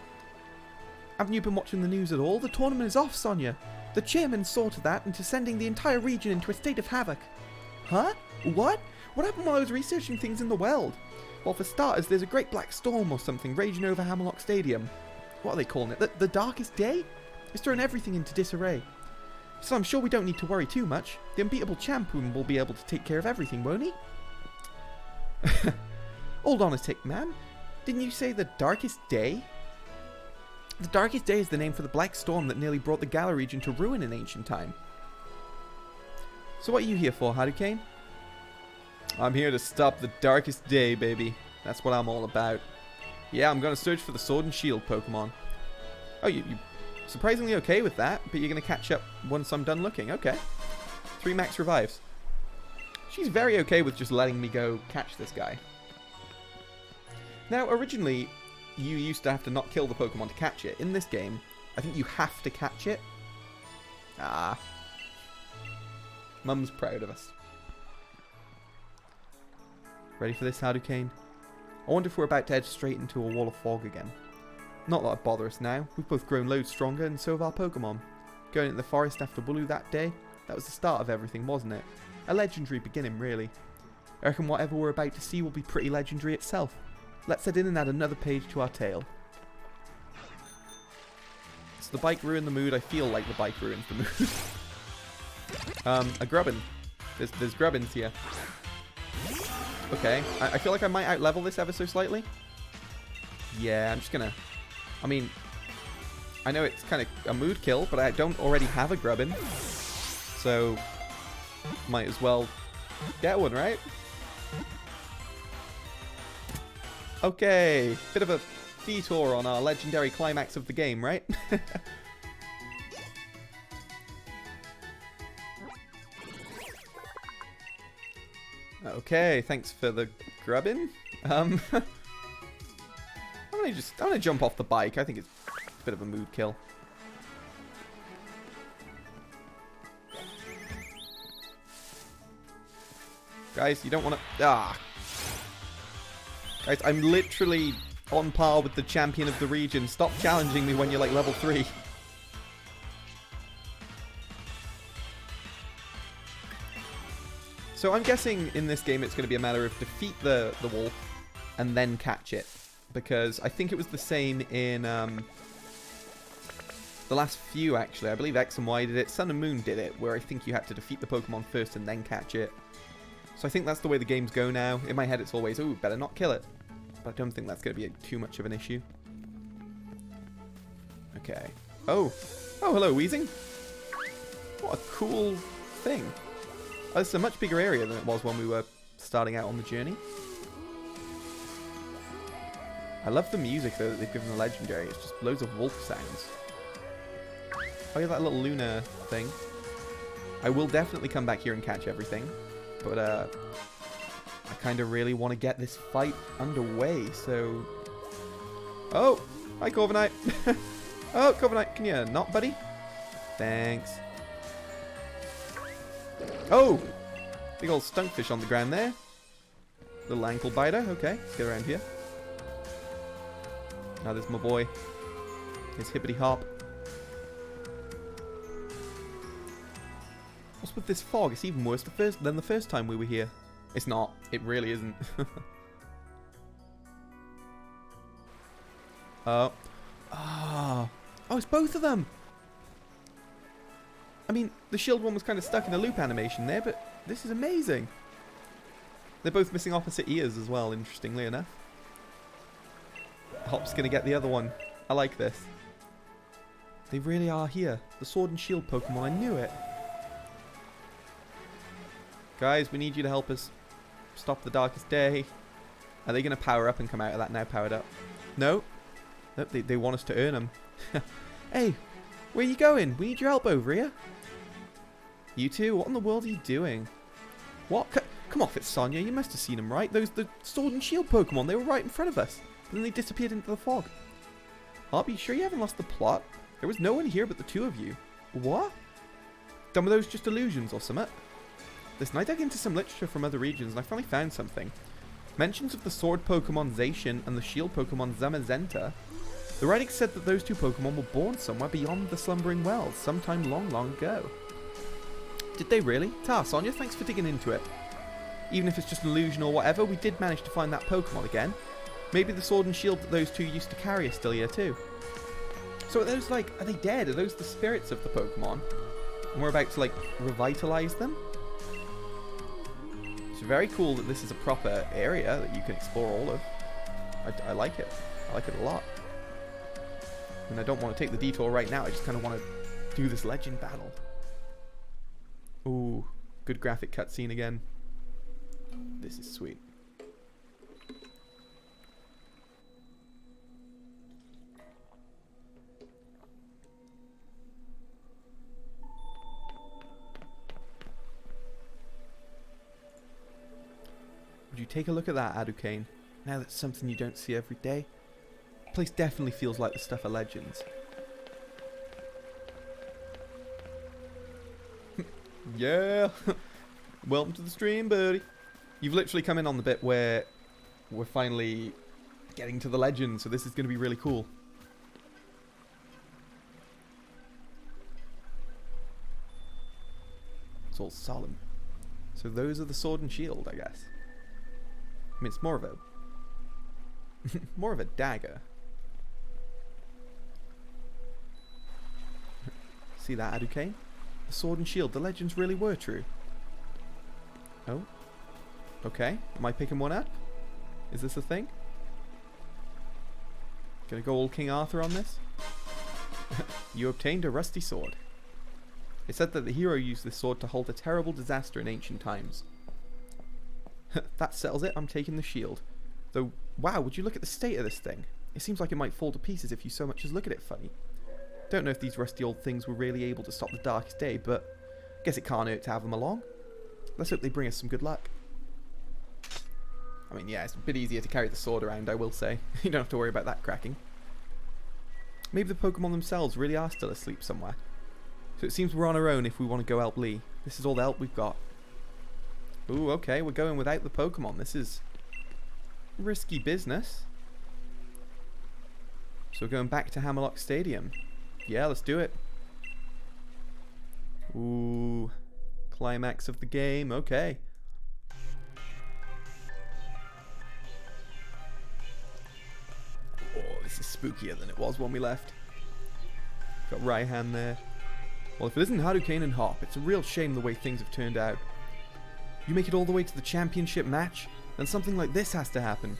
Speaker 1: Haven't you been watching the news at all? The tournament is off, Sonia. The chairman saw to that and to sending the entire region into a state of havoc. Huh? What? What happened while I was researching things in the world? Well, for starters, there's a great black storm or something raging over Hammerlock Stadium. What are they calling it? The darkest day? It's thrown everything into disarray. So I'm sure we don't need to worry too much. The unbeatable champion will be able to take care of everything, won't he? Hold on a tick, ma'am. Didn't you say the darkest day? The darkest day is the name for the black storm that nearly brought the Galar region to ruin in ancient time. So what are you here for, Hadouken? I'm here to stop the darkest day, baby. That's what I'm all about. Yeah, I'm going to search for the Sword and Shield Pokemon. Oh, you surprisingly okay with that, but you're going to catch up once I'm done looking. Okay. 3 max revives. She's very okay with just letting me go catch this guy. Now, originally, you used to have to not kill the Pokemon to catch it. In this game, I think you have to catch it. Ah. Mum's proud of us. Ready for this, Hadouken? I wonder if we're about to head straight into a wall of fog again. Not that it'd bother us now. We've both grown loads stronger, and so have our Pokemon. Going into the forest after Wooloo that day, that was the start of everything, wasn't it? A legendary beginning, really. I reckon whatever we're about to see will be pretty legendary itself. Let's head in and add another page to our tale. So the bike ruined the mood. I feel like the bike ruins the mood. A Grubbin. There's Grubbins here. Okay, I feel like I might out-level this ever so slightly. Yeah, I'm just gonna... I mean, I know it's kind of a mood kill, but I don't already have a Grubbin. So, might as well get one, right? Okay, bit of a detour on our legendary climax of the game, right? Okay, thanks for the Grubbin. I'm gonna jump off the bike. I think it's a bit of a mood kill. Guys, you don't want to... Ah! Guys, I'm literally on par with the champion of the region. Stop challenging me when you're like level 3. So I'm guessing in this game it's going to be a matter of defeat the wolf and then catch it. Because I think it was the same in the last few, actually. I believe X and Y did it. Sun and Moon did it, where I think you had to defeat the Pokemon first and then catch it. So I think that's the way the games go now. In my head it's always, ooh, better not kill it. But I don't think that's going to be too much of an issue. Okay. Oh. Oh, hello, Weezing. What a cool thing. Oh, this is a much bigger area than it was when we were starting out on the journey. I love the music though that they've given the legendary. It's just loads of wolf sounds. Oh yeah, that little Luna thing. I will definitely come back here and catch everything. But I kind of really want to get this fight underway, so... Oh! Hi, Corviknight! Oh, Corviknight, can you not, buddy? Thanks. Oh! Big old stunkfish on the ground there. Little ankle biter. Okay, let's get around here. Now there's my boy. His hippity hop. What's with this fog? It's even worse than the first time we were here. It's not. It really isn't. Oh. Ah. Oh, it's both of them! I mean, the shield one was kind of stuck in a loop animation there, but this is amazing. They're both missing opposite ears as well, interestingly enough. Hop's gonna get the other one. I like this. They really are here. The Sword and Shield Pokemon, I knew it. Guys, we need you to help us stop the Darkest Day. Are they gonna power up and come out of that now powered up? No? Nope, they want us to earn them. Hey, where are you going? We need your help over here. You two, what in the world are you doing? What? Come off it, Sonia. You must have seen them, right? The Sword and Shield Pokemon. They were right in front of us. But then they disappeared into the fog. Are you sure you haven't lost the plot? There was no one here but the two of you. What? Some of those just illusions or something? Listen, I dug into some literature from other regions and I finally found something. Mentions of the Sword Pokemon Zacian and the Shield Pokemon Zamazenta. The writing said that those two Pokemon were born somewhere beyond the Slumbering Wells, sometime long, long ago. Did they really? Sonia, thanks for digging into it. Even if it's just an illusion or whatever, we did manage to find that Pokemon again. Maybe the Sword and Shield that those two used to carry are still here too. So are those like, are they dead? Are those the spirits of the Pokemon? And we're about to like revitalize them? It's very cool that this is a proper area that you can explore all of. I like it. I like it a lot. And I don't want to take the detour right now. I just kind of want to do this legend battle. Ooh, good graphic cutscene again. This is sweet. Would you take a look at that, Adukane? Now that's something you don't see every day. The place definitely feels like the stuff of legends. Yeah! Welcome to the stream, buddy. You've literally come in on the bit where we're finally getting to the legend, so this is going to be really cool. It's all solemn. So those are the Sword and Shield, I guess. I mean, it's more of a more of a dagger. See that, Adukane? The Sword and Shield, the legends really were true. Oh. Okay. Am I picking one up? Is this a thing? Gonna go all King Arthur on this? You obtained a rusty sword. It said that the hero used this sword to halt a terrible disaster in ancient times. That settles it, I'm taking the shield. Though, wow, would you look at the state of this thing? It seems like it might fall to pieces if you so much as look at it funny. Don't know if these rusty old things were really able to stop the Darkest Day, but I guess it can't hurt to have them along. Let's hope they bring us some good luck. I mean, yeah, it's a bit easier to carry the sword around, I will say. You don't have to worry about that cracking. Maybe the Pokemon themselves really are still asleep somewhere. So it seems we're on our own if we want to go help Lee. This is all the help we've got. Ooh, okay, we're going without the Pokemon. This is risky business. So we're going back to Hammerlock Stadium. Yeah, let's do it. Ooh, climax of the game. Okay. Oh, this is spookier than it was when we left. Got Raihan there. Well, if it isn't Hadouken and Hop, it's a real shame the way things have turned out. You make it all the way to the championship match, then something like this has to happen.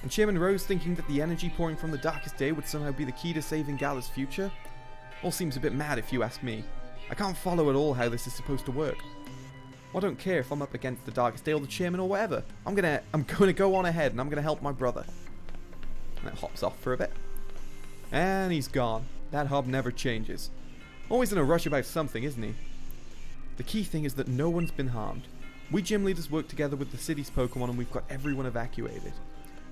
Speaker 1: And Chairman Rose thinking that the energy pouring from the Darkest Day would somehow be the key to saving Gala's future? All seems a bit mad if you ask me. I can't follow at all how this is supposed to work. Well, I don't care if I'm up against the Darkest Day or the Chairman or whatever. I'm gonna go on ahead and I'm gonna help my brother. And that hops off for a bit. And he's gone. That Hob never changes. Always in a rush about something, isn't he? The key thing is that no one's been harmed. We gym leaders work together with the city's Pokemon and we've got everyone evacuated.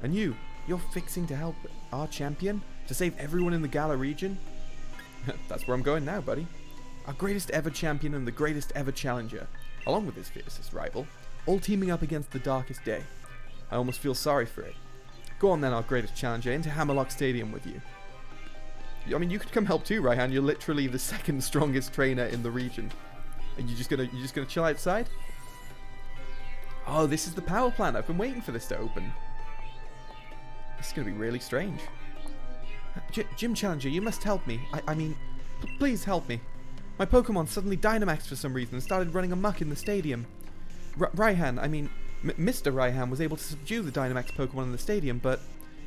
Speaker 1: And you're fixing to help our champion? To save everyone in the Galar region? That's where I'm going now, buddy. Our greatest ever champion and the greatest ever challenger, along with his fiercest rival, all teaming up against the Darkest Day. I almost feel sorry for it. Go on then, our greatest challenger, into Hammerlock Stadium with you. I mean, you could come help too, Raihan. You're literally the second strongest trainer in the region. Are you just gonna chill outside? Oh, this is the power plant. I've been waiting for this to open. This is gonna be really strange. Gym Challenger, you must help me. I mean, please help me. My Pokemon suddenly Dynamaxed for some reason and started running amok in the stadium. Raihan, I mean, Mr. Raihan was able to subdue the Dynamax Pokemon in the stadium, but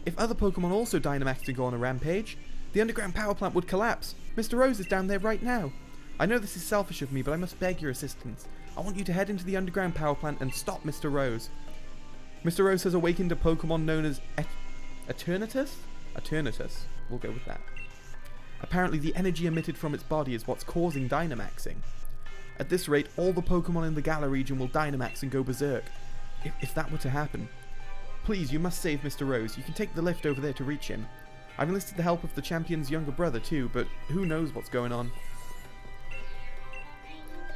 Speaker 1: if other Pokemon also Dynamaxed and go on a rampage, the underground power plant would collapse. Mr. Rose is down there right now. I know this is selfish of me, but I must beg your assistance. I want you to head into the underground power plant and stop Mr. Rose. Mr. Rose has awakened a Pokemon known as Eternatus? Eternatus. We'll go with that. Apparently the energy emitted from its body is what's causing Dynamaxing. At this rate, all the Pokemon in the Galar region will Dynamax and go berserk. If that were to happen. Please, you must save Mr. Rose. You can take the lift over there to reach him. I've enlisted the help of the champion's younger brother too, but who knows what's going on.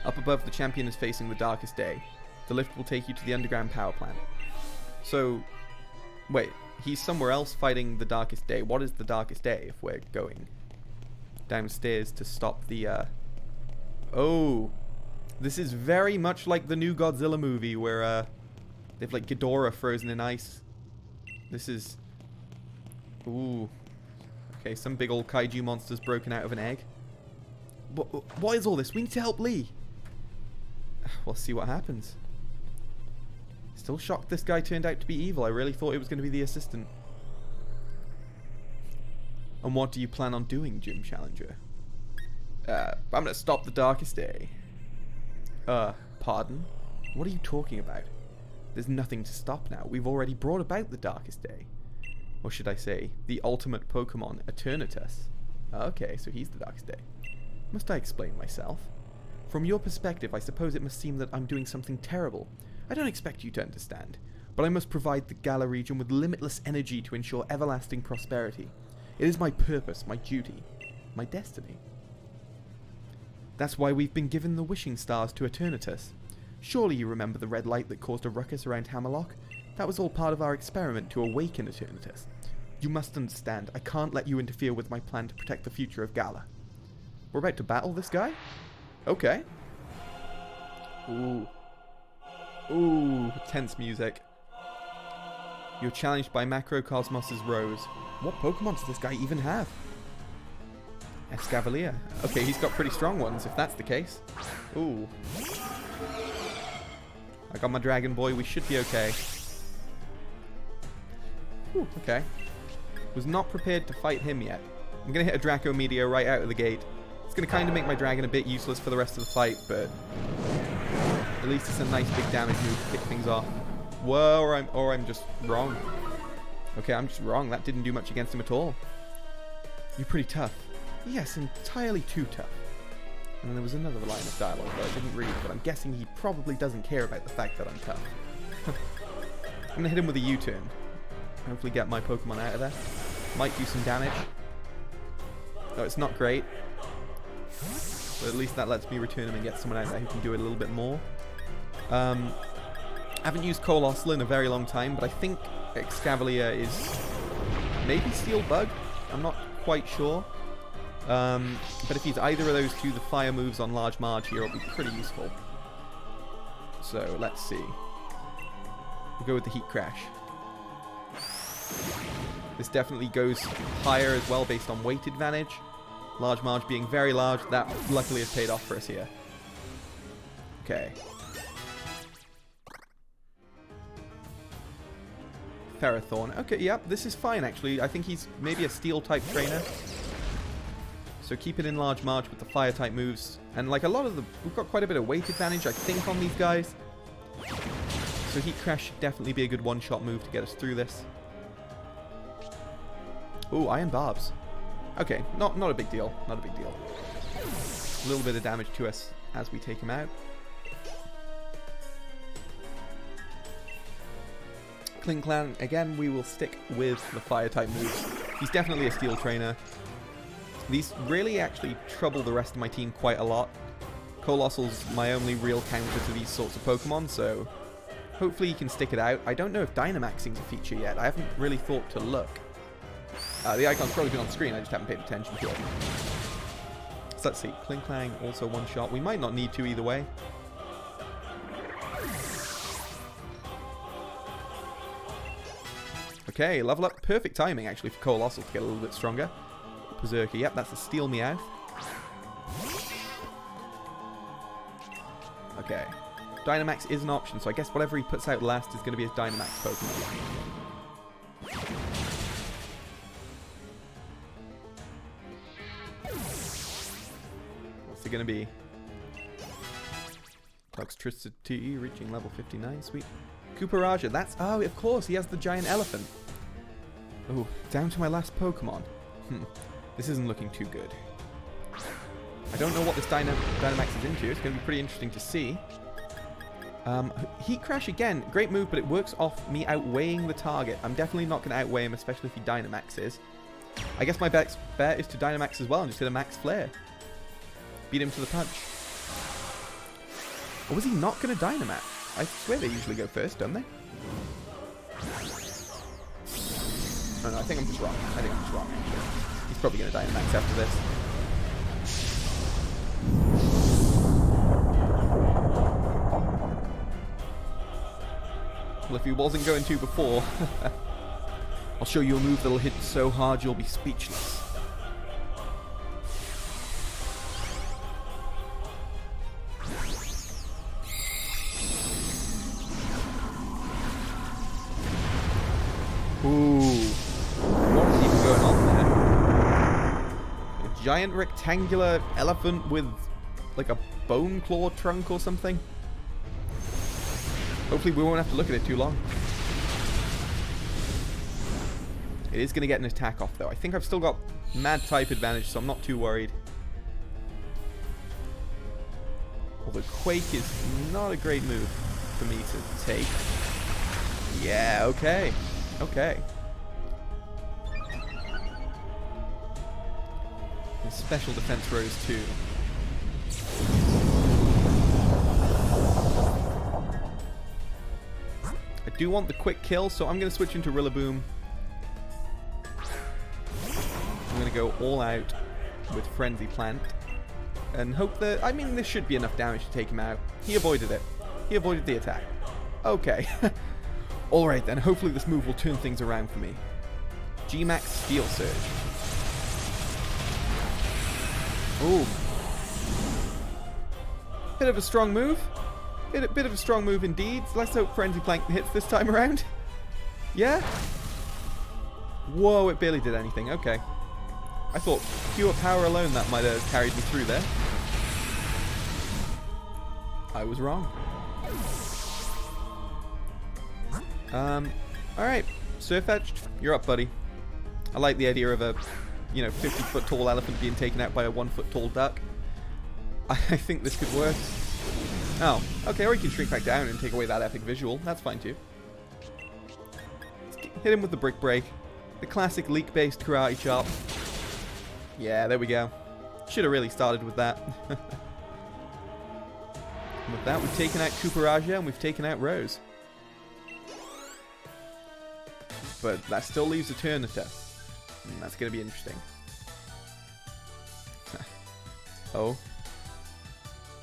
Speaker 1: Up above, the champion is facing the darkest day. The lift will take you to the underground power plant. So, wait, he's somewhere else fighting the darkest day. What is the darkest day if we're going downstairs to stop the, Oh, this is very much like the new Godzilla movie where, they have like Ghidorah frozen in ice. This is... Ooh. Okay, some big old kaiju monster's broken out of an egg. What is all this? We need to help Lee. We'll see what happens. Still shocked this guy turned out to be evil. I really thought it was going to be the assistant. And what do you plan on doing, Gym Challenger? I'm going to stop the darkest day. Pardon? What are you talking about? There's nothing to stop now. We've already brought about the darkest day. Or should I say, the ultimate Pokemon, Eternatus. Okay, so he's the darkest day. Must I explain myself? From your perspective, I suppose it must seem that I'm doing something terrible. I don't expect you to understand, but I must provide the Galar region with limitless energy to ensure everlasting prosperity. It is my purpose, my duty, my destiny. That's why we've been given the wishing stars to Eternatus. Surely you remember the red light that caused a ruckus around Hammerlock? That was all part of our experiment to awaken Eternatus. You must understand, I can't let you interfere with my plan to protect the future of Galar. We're about to battle this guy? Okay. Ooh. Ooh, tense music. You're challenged by Macrocosmos' Rose. What Pokemon does this guy even have? Escavalier. Okay, he's got pretty strong ones, if that's the case. Ooh. I got my Dragon Boy, we should be okay. Ooh, okay. Was not prepared to fight him yet. I'm going to hit a Draco Meteor right out of the gate. It's going to kind of make my dragon a bit useless for the rest of the fight, but at least it's a nice big damage move to kick things off. Whoa, or I'm just wrong. Okay, I'm just wrong. That didn't do much against him at all. You're pretty tough. Yes, entirely too tough. And then there was another line of dialogue that I didn't read, but I'm guessing he probably doesn't care about the fact that I'm tough. I'm going to hit him with a U-turn. Hopefully get my Pokemon out of there. Might do some damage. No, it's not great. But at least that lets me return him and get someone out there who can do it a little bit more. I haven't used Colossal in a very long time, but I think Escavalier is maybe Steel Bug. I'm not quite sure. But if he's either of those two, the fire moves on Large Marge here will be pretty useful. So, let's see. We'll go with the Heat Crash. This definitely goes higher as well based on weight advantage. Large Marge being very large, that luckily has paid off for us here. Okay. Ferrothorn. Okay, yep, this is fine actually. I think he's maybe a Steel type trainer. So keep it in Large March with the fire type moves. And like a lot of the... We've got quite a bit of weight advantage, I think, on these guys. So Heat Crash should definitely be a good one-shot move to get us through this. Ooh, Iron Barbs. Okay, not a big deal. Not a big deal. A little bit of damage to us as we take him out. Klinklang, again, we will stick with the fire type moves. He's definitely a Steel trainer. These really actually trouble the rest of my team quite a lot. Colossal's my only real counter to these sorts of Pokemon, so hopefully he can stick it out. I don't know if Dynamaxing's a feature yet. I haven't really thought to look. The icon's probably been on screen, I just haven't paid attention to it. So let's see. Klinklang, also one shot. We might not need to either way. Okay, level up. Perfect timing, actually, for Colossal to get a little bit stronger. Berserker, yep, that's a Steel Meowth. Okay. Dynamax is an option, so I guess whatever he puts out last is going to be his Dynamax Pokemon. What's it going to be? Toxtricity reaching level 59, sweet. Cooperajah, that's... Oh, of course, he has the giant elephant. Oh, down to my last Pokemon. This isn't looking too good. I don't know what this Dynamax is into. It's going to be pretty interesting to see. Heat Crash again. Great move, but it works off me outweighing the target. I'm definitely not going to outweigh him, especially if he Dynamaxes. I guess my best bet is to Dynamax as well and just hit a Max Flare. Beat him to the punch. Or was he not going to Dynamax? I swear they usually go first, don't they? No, I think I'm just wrong. He's probably going to Dynamax after this. Well, if he wasn't going to before, I'll show you a move that'll hit so hard you'll be speechless. Ooh. What is even going on there? A giant rectangular elephant with like a bone claw trunk or something? Hopefully we won't have to look at it too long. It is going to get an attack off though. I think I've still got mad type advantage, so I'm not too worried. Although Quake is not a great move for me to take. Yeah, okay. Okay. And special defense rose too. I do want the quick kill, so I'm going to switch into Rillaboom. I'm going to go all out with Frenzy Plant. And hope that... I mean, this should be enough damage to take him out. He avoided it. He avoided the attack. Okay. Alright then, hopefully this move will turn things around for me. G-Max Steel Surge. Ooh. Bit of a strong move. Bit of a strong move indeed. Let's hope Frenzy Plant hits this time around. Yeah? Whoa, it barely did anything. Okay. I thought pure power alone that might have carried me through there. I was wrong. Alright. Surfetched, you're up, buddy. I like the idea of a, 50-foot tall elephant being taken out by a 1-foot tall duck. I think this could work. Oh, okay, or he can shrink back down and take away that epic visual. That's fine too. Hit him with the Brick Break. The classic leak-based karate chop. Yeah, there we go. Should have really started with that. And with that, we've taken out Cooperajah and we've taken out Rose. But that still leaves Eternatus. And that's going to be interesting. Oh.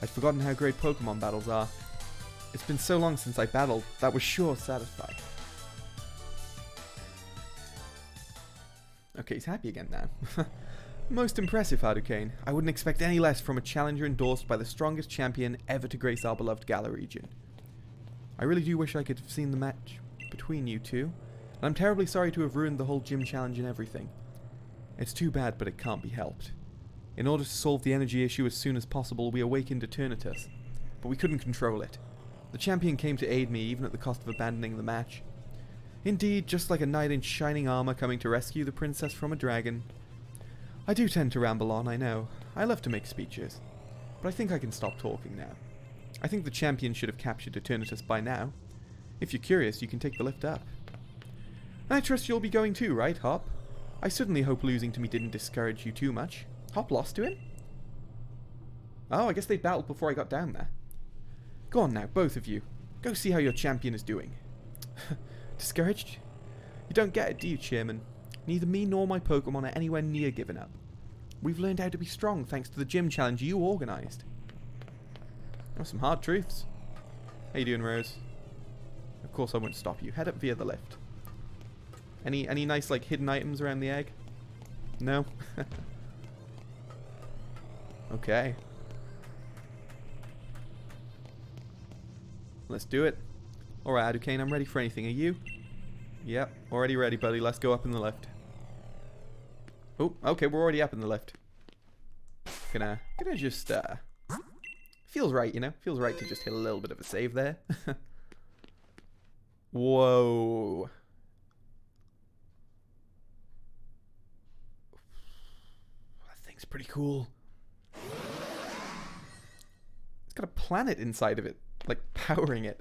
Speaker 1: I'd forgotten how great Pokemon battles are. It's been so long since I battled, that was sure satisfying. Okay, he's happy again now. Most impressive, Hadouken. I wouldn't expect any less from a challenger endorsed by the strongest champion ever to grace our beloved Galar region. I really do wish I could have seen the match between you two, and I'm terribly sorry to have ruined the whole gym challenge and everything. It's too bad, but it can't be helped. In order to solve the energy issue as soon as possible, we awakened Eternatus, but we couldn't control it. The champion came to aid me, even at the cost of abandoning the match. Indeed, just like a knight in shining armor coming to rescue the princess from a dragon. I do tend to ramble on, I know. I love to make speeches. But I think I can stop talking now. I think the champion should have captured Eternatus by now. If you're curious, you can take the lift up. I trust you'll be going too, right, Hop? I certainly hope losing to me didn't discourage you too much. Hop lost to him? Oh, I guess they battled before I got down there. Go on now, both of you. Go see how your champion is doing. Discouraged? You don't get it, do you, Chairman? Neither me nor my Pokemon are anywhere near giving up. We've learned how to be strong thanks to the gym challenge you organised. Oh, some hard truths. How you doing, Rose? Of course I won't stop you. Head up via the lift. Any nice, like, hidden items around the egg? No? Okay. Let's do it. Alright, Hadouken, I'm ready for anything. Are you? Yep, already ready, buddy. Let's go up in the lift. Oh, okay, we're already up in the lift. Gonna just, feels right, you know? Feels right to just hit a little bit of a save there. Whoa. That thing's pretty cool. It's got a planet inside of it, like powering it.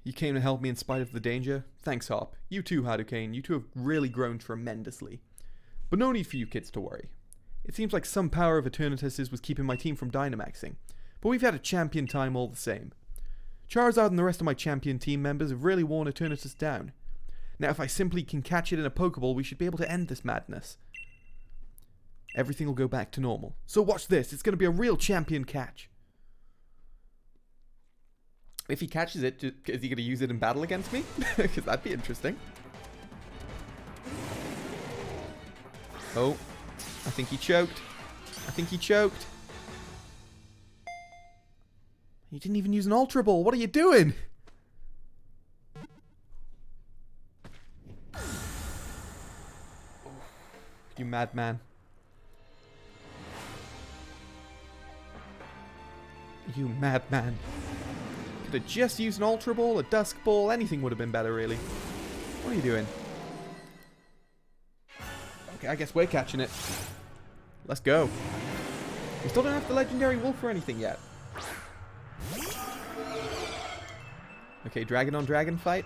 Speaker 1: You came to help me in spite of the danger? Thanks, Hop. You too, Hadouken. You two have really grown tremendously. But no need for you kids to worry. It seems like some power of Eternatus's was keeping my team from Dynamaxing, but we've had a champion time all the same. Charizard and the rest of my champion team members have really worn Eternatus down. Now if I simply can catch it in a Pokeball, we should be able to end this madness. Everything will go back to normal. So watch this, it's going to be a real champion catch. If he catches it, is he going to use it in battle against me? Because that'd be interesting. Oh, I think he choked. I think he choked. You didn't even use an Ultra Ball. What are you doing? You madman. You madman. Could have just used an Ultra Ball, a Dusk Ball, anything would have been better, really. What are you doing? Okay, I guess we're catching it. Let's go. We still don't have the Legendary Wolf or anything yet. Okay, Dragon on Dragon fight.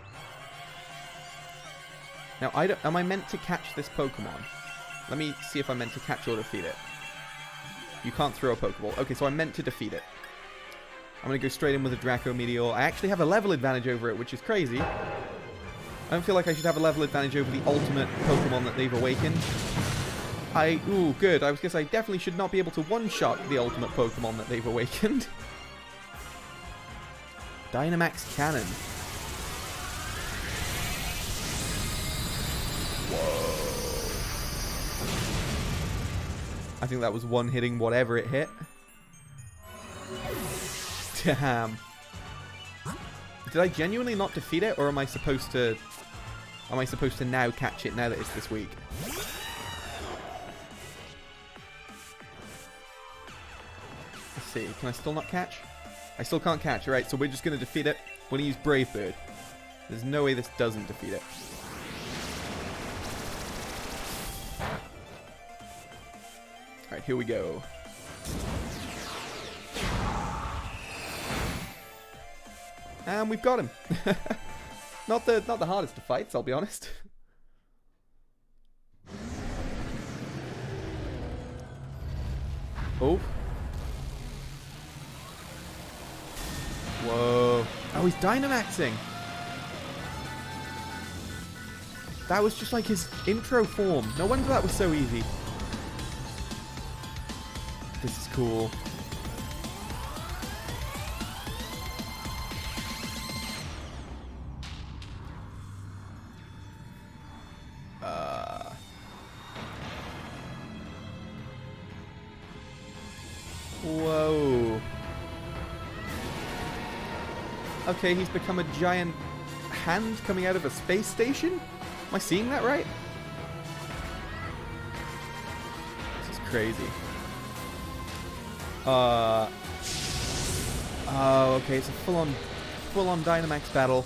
Speaker 1: Now, am I meant to catch this Pokemon? Let me see if I'm meant to catch or defeat it. You can't throw a Pokeball. Okay, so I'm meant to defeat it. I'm going to go straight in with a Draco Meteor. I actually have a level advantage over it, which is crazy. I don't feel like I should have a level advantage over the ultimate Pokemon that they've awakened. Ooh, good. I was going to say, I definitely should not be able to one-shot the ultimate Pokemon that they've awakened. Dynamax Cannon. Whoa. I think that was one hitting whatever it hit. Damn. Did I genuinely not defeat it, or am I supposed to now catch it now that it's this week? Let's see. Can I still not catch? I still can't catch. Alright, so we're just going to defeat it. We're going to use Brave Bird. There's no way this doesn't defeat it. Alright, here we go. And we've got him. Not the hardest of fights, I'll be honest. Oh. Whoa. Oh, he's Dynamaxing. That was just like his intro form. No wonder that was so easy. This is cool. Whoa. Okay, he's become a giant hand coming out of a space station? Am I seeing that right? This is crazy. Oh, okay, it's a full-on Dynamax battle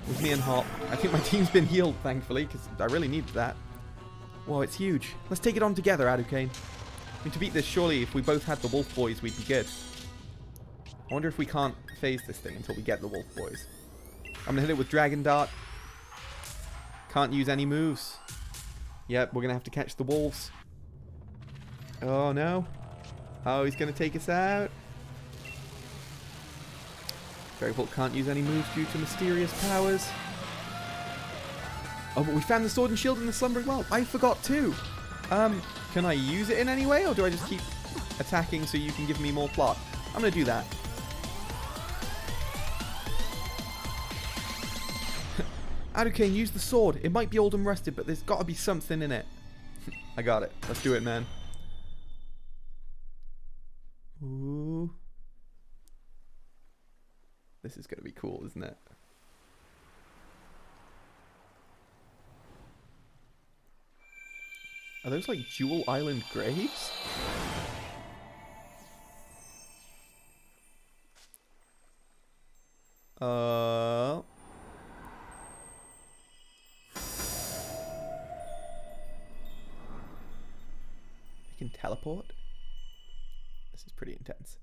Speaker 1: with me and Hop. I think my team's been healed, thankfully, because I really needed that. Whoa, it's huge. Let's take it on together, Hadouken. I mean, to beat this, surely if we both had the Wolf Boys, we'd be good. I wonder if we can't phase this thing until we get the Wolf Boys. I'm going to hit it with Dragon Dart. Can't use any moves. Yep, we're going to have to catch the wolves. Oh, no. Oh, he's going to take us out. Dragapult can't use any moves due to mysterious powers. Oh, but we found the Sword and Shield in the Slumbering Well. I forgot too. Can I use it in any way, or do I just keep attacking so you can give me more plot? I'm going to do that. Hadouken, use the sword. It might be old and rusted, but there's got to be something in it. I got it. Let's do it, man. Ooh. This is going to be cool, isn't it? Are those like Jewel Island graves? They can teleport? This is pretty intense.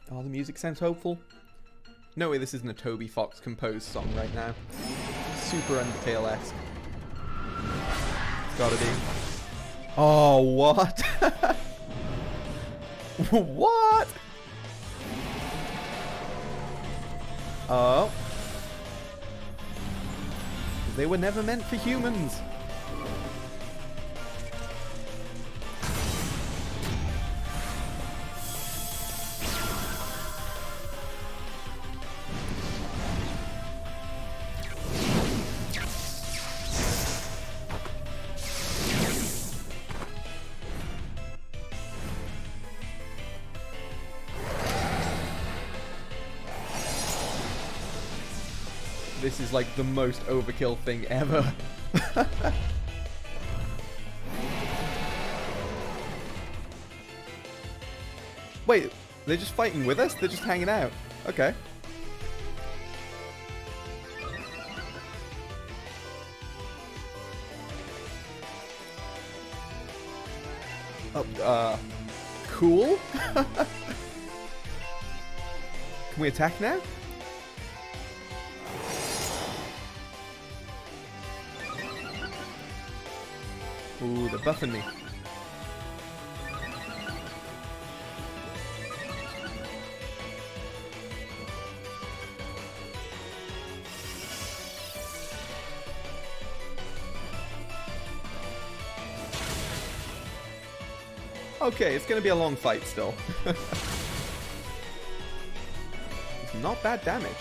Speaker 1: Oh, the music sounds hopeful. No way this isn't a Toby Fox composed song right now. Super Undertale-esque. It's gotta be. Oh, what? What? Oh. They were never meant for humans. This is like the most overkill thing ever. Wait, they're just fighting with us? They're just hanging out. Okay. Oh, cool? Can we attack now? Ooh, they're buffing me. Okay, it's gonna be a long fight still. It's not bad damage.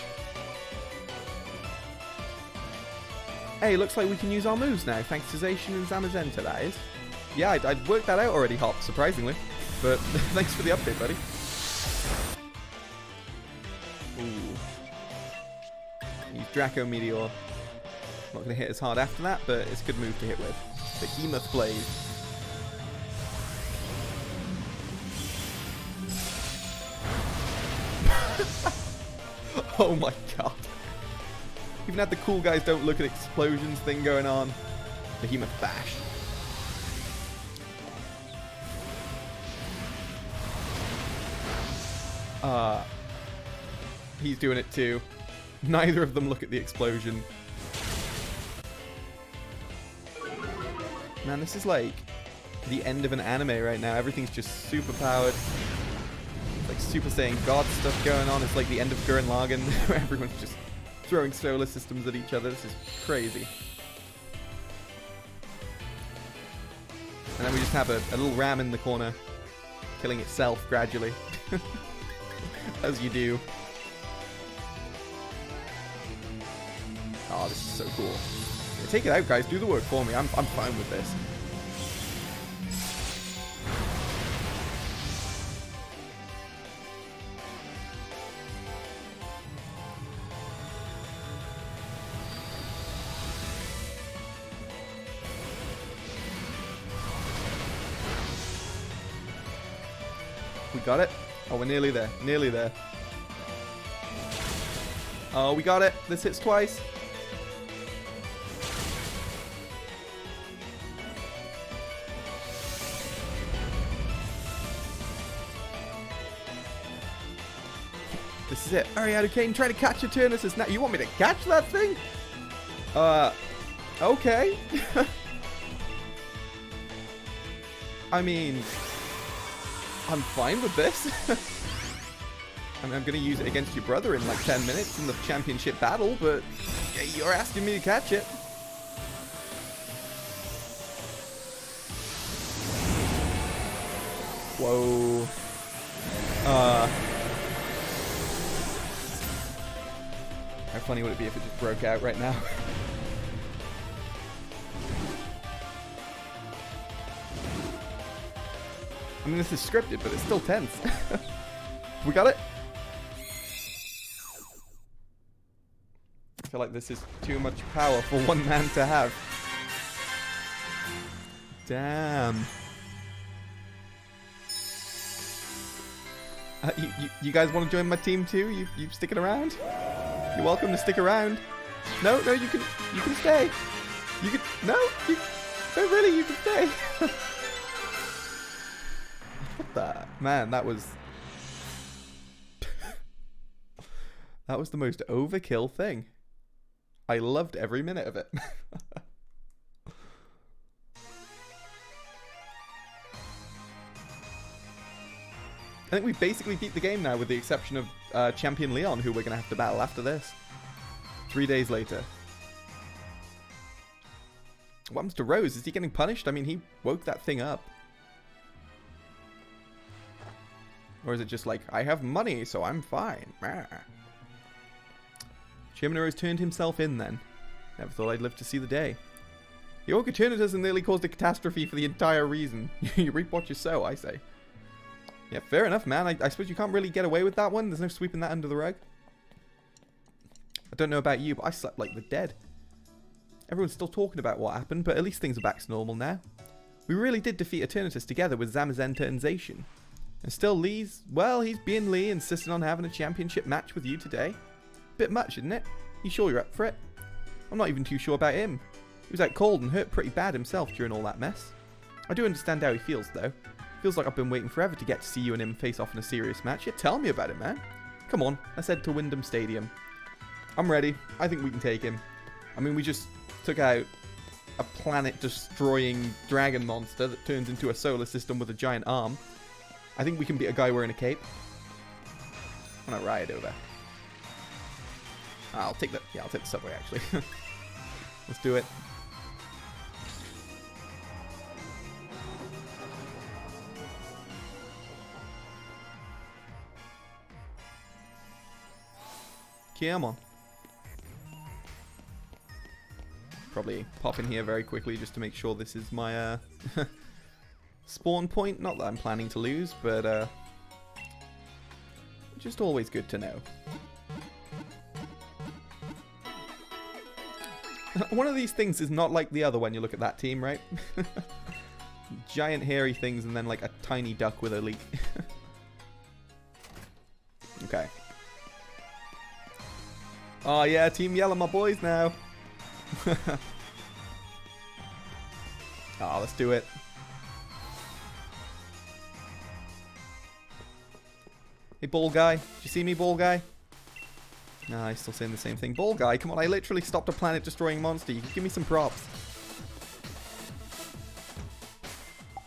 Speaker 1: Hey, looks like we can use our moves now, thanks to Zacian and Zamazenta, that is. Yeah, I'd worked that out already, Hop, surprisingly. But thanks for the update, buddy. Ooh. Use Draco Meteor. Not going to hit as hard after that, but it's a good move to hit with. Behemoth Blade. Oh my god. Even had the cool guys don't look at explosions thing going on. Behemoth Bash. He's doing it too. Neither of them look at the explosion. Man, this is like the end of an anime right now. Everything's just super powered. It's like Super Saiyan God stuff going on. It's like the end of Gurren Lagann, where everyone's just throwing solar systems at each other. This is crazy. And then we just have a little ram in the corner, killing itself gradually. As you do. Oh, this is so cool. Yeah, take it out, guys. Do the work for me. I'm fine with this. We got it. Oh, we're nearly there. Nearly there. Oh, we got it. This hits twice. This is it. Ariado Kane, try to catch a Eternatus now. You want me to catch that thing? Okay. I mean, I'm fine with this. I mean, I'm going to use it against your brother in like 10 minutes in the championship battle, but you're asking me to catch it. Whoa. How funny would it be if it just broke out right now? I mean, this is scripted, but it's still tense. We got it? I feel like this is too much power for one man to have. Damn. You guys want to join my team too? You sticking around? You're welcome to stick around. No, you can stay. No, really, you can stay. What the man? That was the most overkill thing. I loved every minute of it. I think we basically beat the game now, with the exception of Champion Leon, who we're going to have to battle after this. 3 days later. What happens to Rose? Is he getting punished? I mean, he woke that thing up. Or is it just like, I have money, so I'm fine. Chairman Rose turned himself in then. Never thought I'd live to see the day. The Orc Eternatus nearly caused a catastrophe for the entire reason. You reap what you sow, I say. Yeah, fair enough, man. I suppose you can't really get away with that one. There's no sweeping that under the rug. I don't know about you, but I slept like the dead. Everyone's still talking about what happened, but at least things are back to normal now. We really did defeat Eternatus together with Zamazenta and Zacian. And still Lee's, well, he's being Lee, insisting on having a championship match with you today. Bit much, isn't it? You sure you're up for it? I'm not even too sure about him. He was out cold and hurt pretty bad himself during all that mess. I do understand how he feels, though. Feels like I've been waiting forever to get to see you and him face off in a serious match. Yeah, tell me about it, man. Come on, let's head to Wyndham Stadium. I'm ready. I think we can take him. I mean, we just took out a planet-destroying dragon monster that turns into a solar system with a giant arm. I think we can beat a guy wearing a cape. I'm gonna ride over. I'll take the subway, actually. Let's do it. Come on. Probably pop in here very quickly just to make sure this is my spawn point. Not that I'm planning to lose, but just always good to know. One of these things is not like the other when you look at that team, right? Giant hairy things and then like a tiny duck with a leak. Okay. Oh yeah, Team Yellow, my boys now. Oh, let's do it. Hey, ball guy. Did you see me, ball guy? Nah, he's still saying the same thing. Ball guy, come on, I literally stopped a planet-destroying monster. You can give me some props.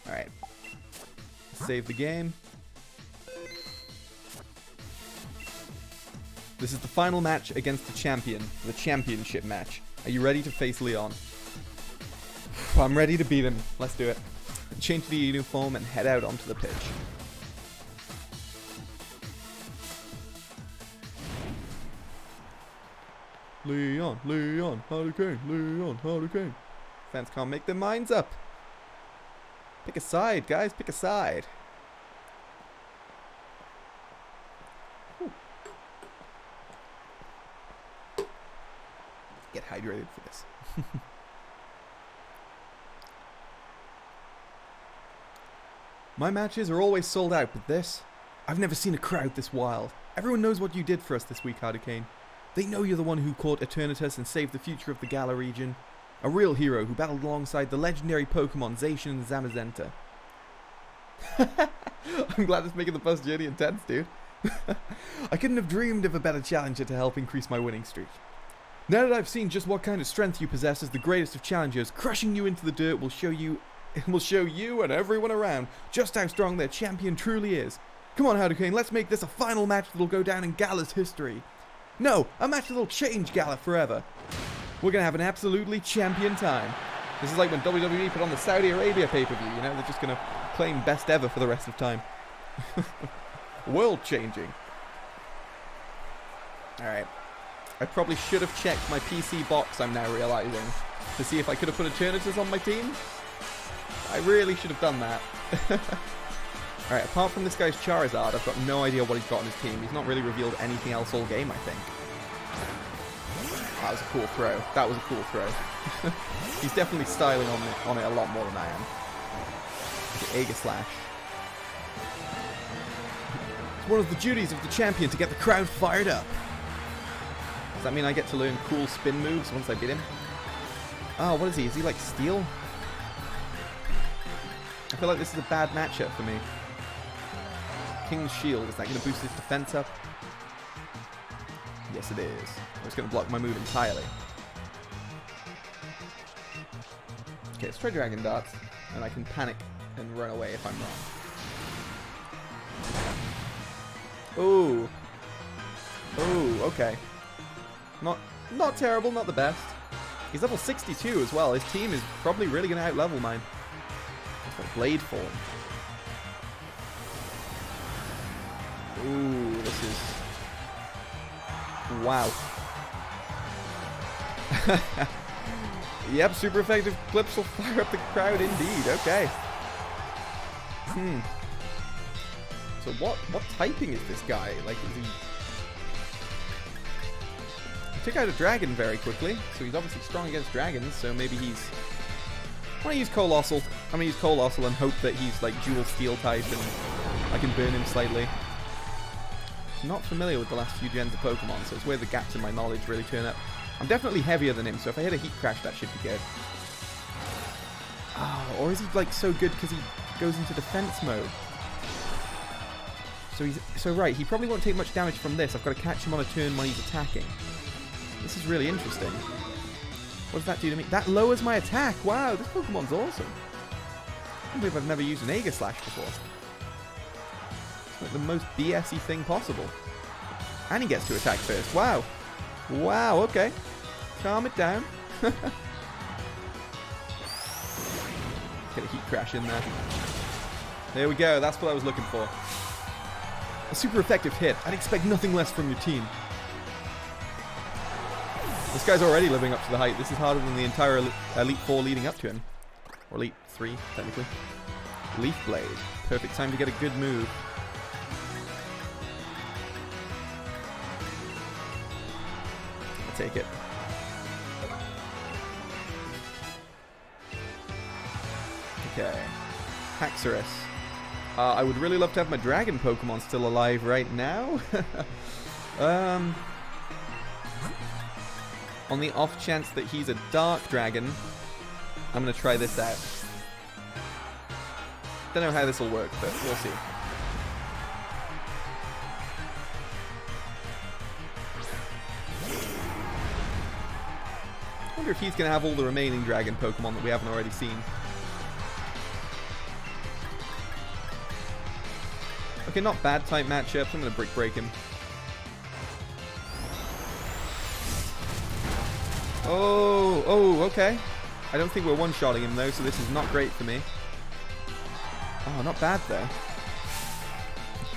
Speaker 1: Alright. Save the game. This is the final match against the champion. The championship match. Are you ready to face Leon? I'm ready to beat him. Let's do it. Change the uniform and head out onto the pitch. Leon, Leon, Hurricane, Leon, Hurricane. Fans can't make their minds up. Pick a side, guys. Pick a side. Whew. Get hydrated for this. My matches are always sold out, but this, I've never seen a crowd this wild. Everyone knows what you did for us this week, Hurricane. They know you're the one who caught Eternatus and saved the future of the Galar region. A real hero who battled alongside the legendary Pokemon Zacian and Zamazenta. I'm glad it's making the bus journey intense, dude. I couldn't have dreamed of a better challenger to help increase my winning streak. Now that I've seen just what kind of strength you possess as the greatest of challengers, crushing you into the dirt will show you and everyone around just how strong their champion truly is. Come on, Hurricane, let's make this a final match that'll go down in Gala's history. No, a match that'll change Gala forever. We're going to have an absolutely champion time. This is like when WWE put on the Saudi Arabia pay-per-view, you know? They're just going to claim best ever for the rest of time. World changing. Alright. I probably should have checked my PC box, I'm now realizing, to see if I could have put Eternatus on my team. I really should have done that. Alright, apart from this guy's Charizard, I've got no idea what he's got on his team. He's not really revealed anything else all game, I think. That was a cool throw. That was a cool throw. He's definitely styling on it a lot more than I am. Aegislash. It's one of the duties of the champion to get the crowd fired up. Does that mean I get to learn cool spin moves once I beat him? Oh, what is he? Is he like Steel? I feel like this is a bad matchup for me. King's Shield, is that going to boost his defense up? Yes, it is. It's going to block my move entirely. Okay, let's try Dragon Darts, and I can panic and run away if I'm wrong. Ooh. Ooh, okay. Not terrible, not the best. He's level 62 as well. His team is probably really going to out-level mine. It's got Blade Form. Ooh, this is... Wow. Yep, super effective clips will fire up the crowd indeed. Okay. So what typing is this guy? Like, is he... He took out a dragon very quickly, so he's obviously strong against dragons, so maybe he's... I want to use Colossal. I'm going to use Colossal and hope that he's like dual steel type and I can burn him slightly. I'm not familiar with the last few gens of Pokemon, so it's where the gaps in my knowledge really turn up. I'm definitely heavier than him, so if I hit a Heat Crash, that should be good. Oh, or is he like so good because he goes into defense mode? So right, he probably won't take much damage from this. I've got to catch him on a turn when he's attacking. This is really interesting. What does that do to me? That lowers my attack. Wow, this Pokemon's awesome. I can't believe I've never used an Aegislash before. It's like the most BS-y thing possible. And he gets to attack first. Wow. Wow, okay. Calm it down. Get a Heat Crash in there. There we go. That's what I was looking for. A super effective hit. I'd expect nothing less from your team. This guy's already living up to the hype. This is harder than the entire Elite Four leading up to him. Or Elite 3, technically. Leaf Blade. Perfect time to get a good move. I'll take it. Okay. Haxorus. I would really love to have my dragon Pokemon still alive right now. On the off chance that he's a dark dragon, I'm going to try this out. Don't know how this will work, but we'll see. I wonder if he's going to have all the remaining dragon Pokemon that we haven't already seen. Okay, not bad type matchups. I'm going to Brick Break him. Oh, okay. I don't think we're one-shotting him, though, so this is not great for me. Oh, not bad, though.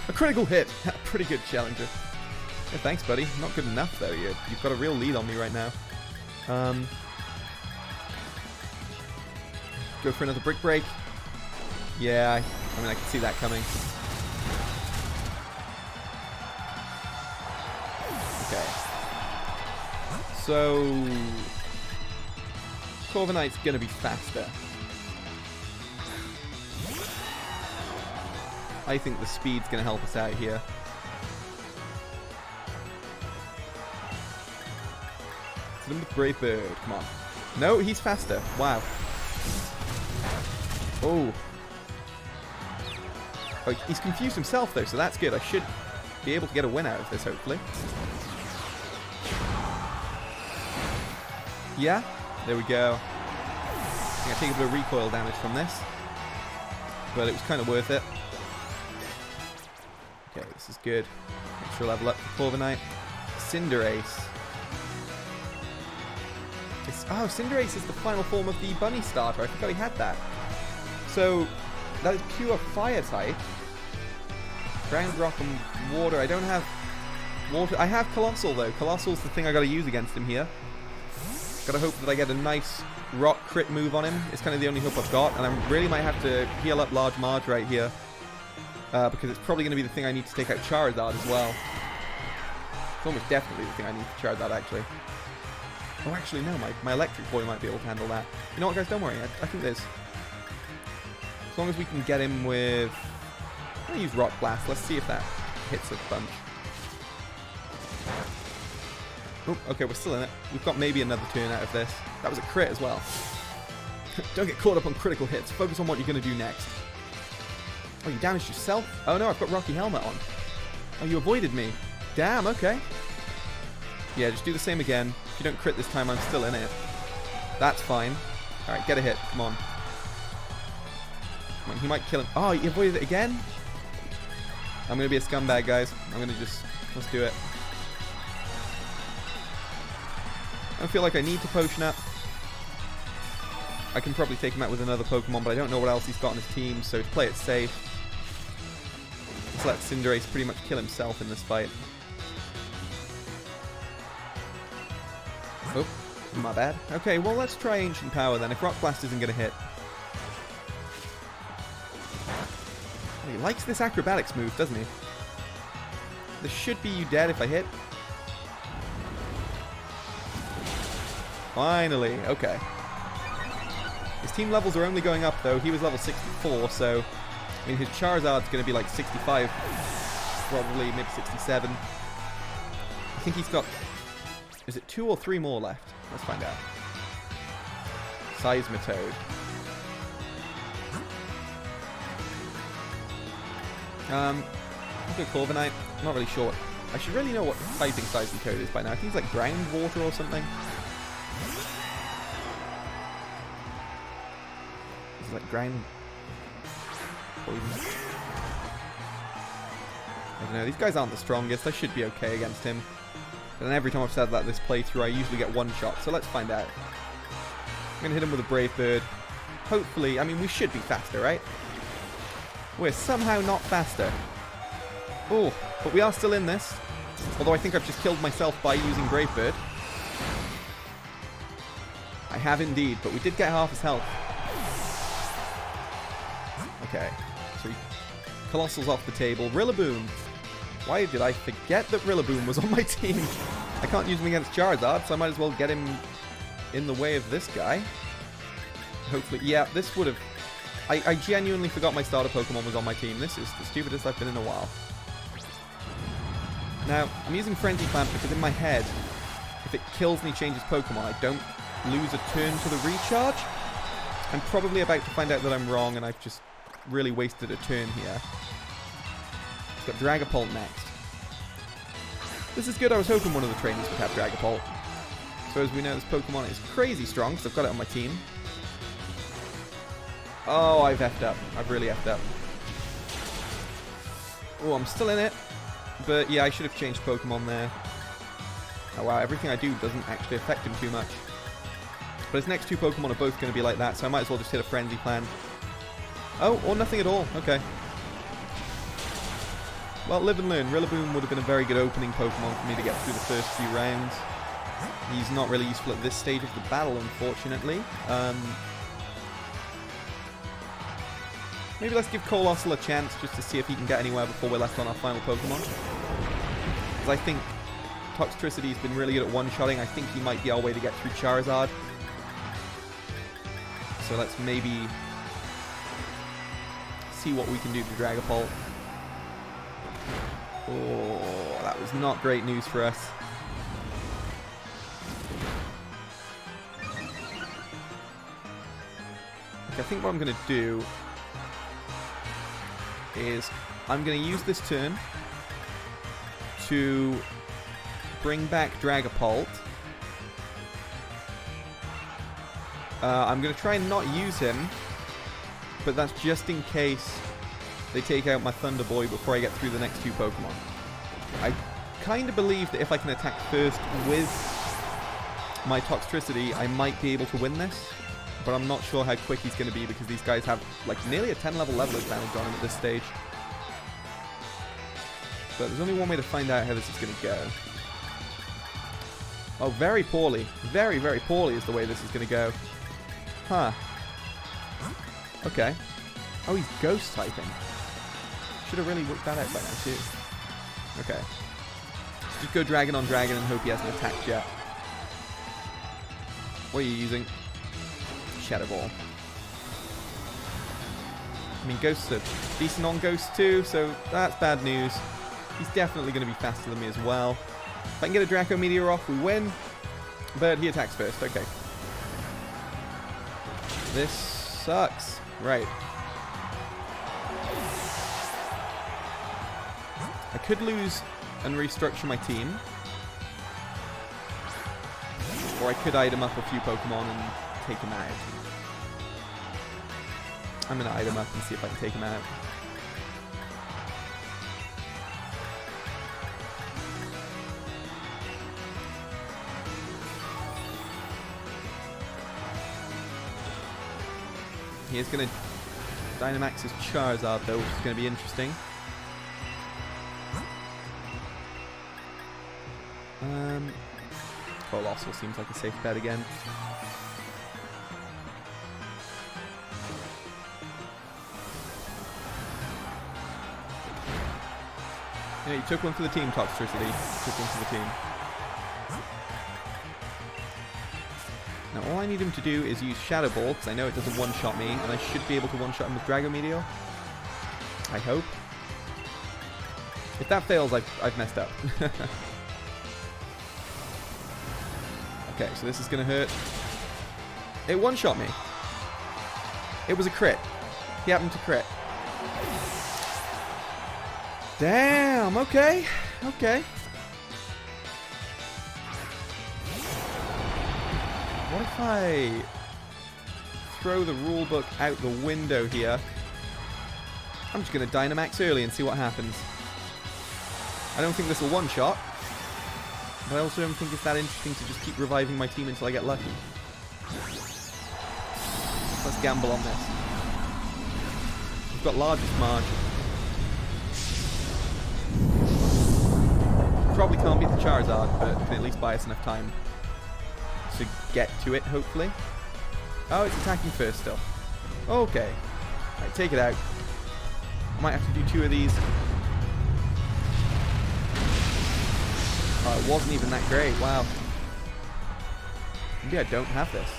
Speaker 1: A critical hit. Pretty good, Challenger. Yeah, thanks, buddy. Not good enough, though. You've got a real lead on me right now. Go for another Brick Break. Yeah, I mean, I can see that coming. Okay. So... Corviknight's gonna be faster. I think the speed's gonna help us out here. Hit him with Brave Bird, come on. No, he's faster. Wow. Oh. Oh, he's confused himself though, so that's good. I should be able to get a win out of this, hopefully. Yeah, there we go. I think I take a bit of recoil damage from this, but it was kind of worth it. Okay, this is good. Extra level up for Corviknight. Cinderace. Oh, Cinderace is the final form of the Bunny starter. I forgot he had that. So, that is pure fire type. Ground, rock, and water. I don't have water. I have Colossal though. Colossal's the thing I gotta use against him here. Gotta hope that I get a nice rock crit move on him. It's kind of the only hope I've got, and I really might have to heal up Large Marge right here. because it's probably going to be the thing I need to take out Charizard as well. It's almost definitely the thing I need for Charizard, actually. Oh, actually, no, my Electric Boy might be able to handle that. You know what, guys? Don't worry. I think there's... As long as we can get him with... I'm going to use Rock Blast. Let's see if that hits a bunch. Oh, okay, we're still in it. We've got maybe another turn out of this. That was a crit as well. Don't get caught up on critical hits. Focus on what you're going to do next. Oh, you damaged yourself? Oh no, I've got Rocky Helmet on. Oh, you avoided me. Damn, okay. Yeah, just do the same again. If you don't crit this time, I'm still in it. That's fine. Alright, get a hit. Come on. Come on, he might kill him. Oh, he avoided it again? I'm going to be a scumbag, guys. I'm going to just... Let's do it. I don't feel like I need to potion up. I can probably take him out with another Pokemon, but I don't know what else he's got on his team, so to play it safe, let's let Cinderace pretty much kill himself in this fight. Oh, my bad. Okay, well, let's try Ancient Power then, if Rock Blast isn't going to hit. He likes this Acrobatics move, doesn't he? This should be you dead if I hit. Finally, okay. His team levels are only going up, though. He was level 64, so... I mean, his Charizard's going to be like 65, probably, maybe 67. I think he's got... Is it 2 or 3 more left? Let's find out. Seismitoad. I'll go Corviknight. I'm not really sure. I should really know what typing Seismitoad is by now. I think it's like groundwater or something. It's like ground poison. I don't know. These guys aren't the strongest. I should be okay against him. But then every time I've said that this playthrough, I usually get one shot. So let's find out. I'm going to hit him with a Brave Bird. Hopefully, I mean, we should be faster, right? We're somehow not faster. Oh, but we are still in this. Although I think I've just killed myself by using Brave Bird. I have indeed, but we did get half his health. Okay, so Colossal's off the table. Rillaboom. Why did I forget that Rillaboom was on my team? I can't use him against Charizard, so I might as well get him in the way of this guy. Hopefully, yeah, this would have... I genuinely forgot my starter Pokemon was on my team. This is the stupidest I've been in a while. Now, I'm using Frenzy Plant because in my head, if it kills me, changes Pokemon, I don't lose a turn to the recharge. I'm probably about to find out that I'm wrong and I've just really wasted a turn here. Got Dragapult next. This is good. I was hoping one of the trainers would have Dragapult. So as we know, this Pokemon is crazy strong because I've got it on my team. Oh, I've effed up. I've really effed up. Oh, I'm still in it. But yeah, I should have changed Pokemon there. Oh wow, everything I do doesn't actually affect him too much. But his next two Pokemon are both going to be like that, so I might as well just hit a Frenzy Plant. Oh, or nothing at all. Okay. Well, live and learn. Rillaboom would have been a very good opening Pokemon for me to get through the first few rounds. He's not really useful at this stage of the battle, unfortunately. Maybe let's give Coalossal a chance just to see if he can get anywhere before we're left on our final Pokemon. Because I think Toxtricity's been really good at one-shotting. I think he might be our way to get through Charizard. So let's maybe see what we can do to Dragapult. Oh, that was not great news for us. Okay, I think what I'm going to do is I'm going to use this turn to bring back Dragapult. I'm going to try and not use him, but that's just in case they take out my Thunder Boy before I get through the next two Pokemon. I kind of believe that if I can attack first with my Toxtricity, I might be able to win this. But I'm not sure how quick he's going to be because these guys have like nearly a 10 level level advantage on him at this stage. But there's only one way to find out how this is going to go. Oh, very poorly. Very, very poorly is the way this is going to go. Huh. Okay. Oh, he's ghost typing. should have really worked that out by now too. Okay. Just go dragon on dragon and hope he hasn't attacked yet. What are you using? Shadow Ball. I mean, Ghosts are decent on Ghosts too, so that's bad news. He's definitely going to be faster than me as well. If I can get a Draco Meteor off, we win. But he attacks first. Okay. This sucks. Right. I could lose and restructure my team. Or I could item up a few Pokemon and take him out. I'm going to item up and see if I can take him out. He is going to Dynamax his Charizard though, which is going to be interesting. Colossal seems like a safe bet again. Yeah, you took one for the team, Toxtricity. Took one for the team. Now all I need him to do is use Shadow Ball, because I know it doesn't one-shot me, and I should be able to one-shot him with Drago Meteor. I hope. If that fails, I've messed up. Okay, so this is going to hurt. It one-shot me. It was a crit. He happened to crit. Damn, okay. Okay. What if I throw the rulebook out the window here? I'm just going to Dynamax early and see what happens. I don't think this will one-shot. But I also don't think it's that interesting to just keep reviving my team until I get lucky. Let's gamble on this. We've got largest Marge. Probably can't beat the Charizard, but can at least buy us enough time to get to it, hopefully. Oh, it's attacking first still. Okay. Alright, take it out. I might have to do 2 of these. Oh, it wasn't even that great. Wow. Maybe I don't have this.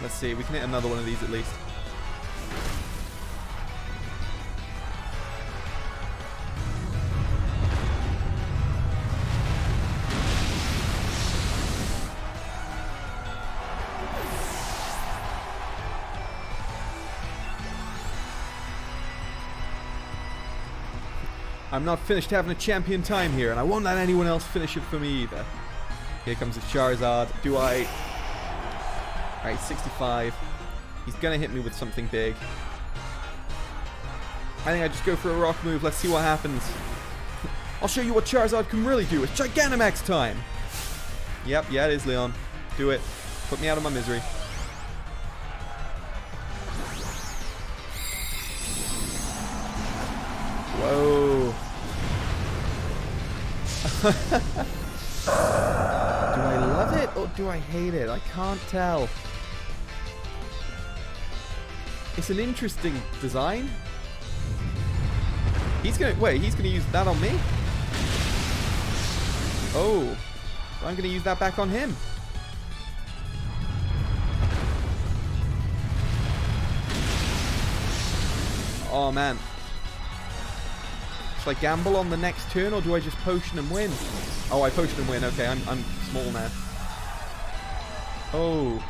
Speaker 1: Let's see. We can hit another one of these at least. I'm not finished having a champion time here, and I won't let anyone else finish it for me either. Here comes the Charizard. Do I... Alright, 65. He's gonna hit me with something big. I think I just go for a rock move. Let's see what happens. I'll show you what Charizard can really do. It's Gigantamax time! Yep, yeah, it is, Leon. Do it. Put me out of my misery. Whoa. Do I love it or do I hate it? I can't tell. It's an interesting design. He's gonna use that on me? Oh. So I'm gonna use that back on him. Oh man. Should I gamble on the next turn, or do I just potion and win? Oh, I potion and win. Okay, I'm small now. Oh.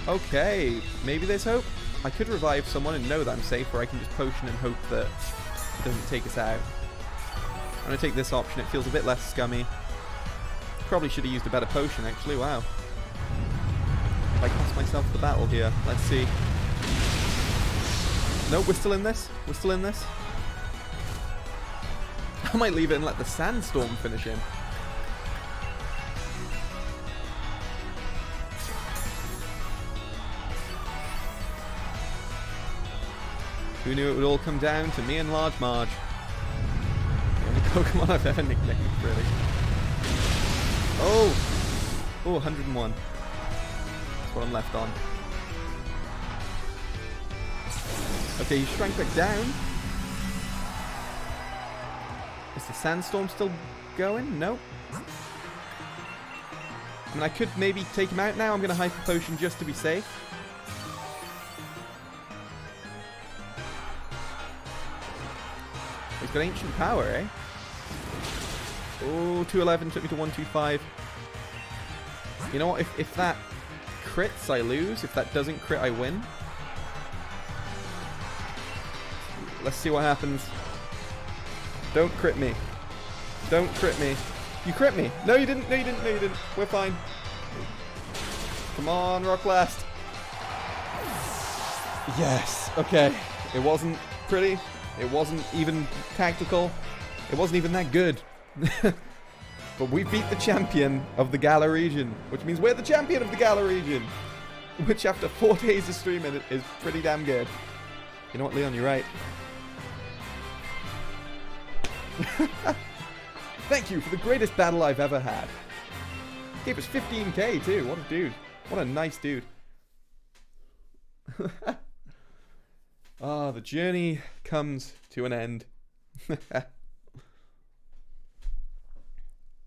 Speaker 1: Okay, maybe there's hope. I could revive someone and know that I'm safe, or I can just potion and hope that it doesn't take us out. I'm going to take this option. It feels a bit less scummy. Probably should have used a better potion, actually. Wow. I cost myself the battle here. Let's see. Nope, we're still in this. We're still in this. I might leave it and let the Sandstorm finish him. Who knew it would all come down to me and Large Marge? The only Pokemon I've ever nicknamed, really. Oh! Oh, 101. That's what I'm left on. Okay, he shrank back down. Is the sandstorm still going? Nope. I mean, I could maybe take him out now. I'm going to Hyper Potion just to be safe. He's got Ancient Power, eh? Oh, 211 took me to 125. You know what? If that crits, I lose. If that doesn't crit, I win. Let's see what happens. Don't crit me. Don't crit me. You crit me. No, you didn't. No, you didn't. No, you didn't. We're fine. Come on, Rock Blast. Yes. Okay. It wasn't pretty. It wasn't even tactical. It wasn't even that good. But we beat the champion of the Galar region, which means we're the champion of the Galar region. Which after 4 days of streaming it is pretty damn good. You know what, Leon? You're right. Thank you for the greatest battle I've ever had. Gave us 15k too. What a dude. What a nice dude. Ah, the journey comes to an end.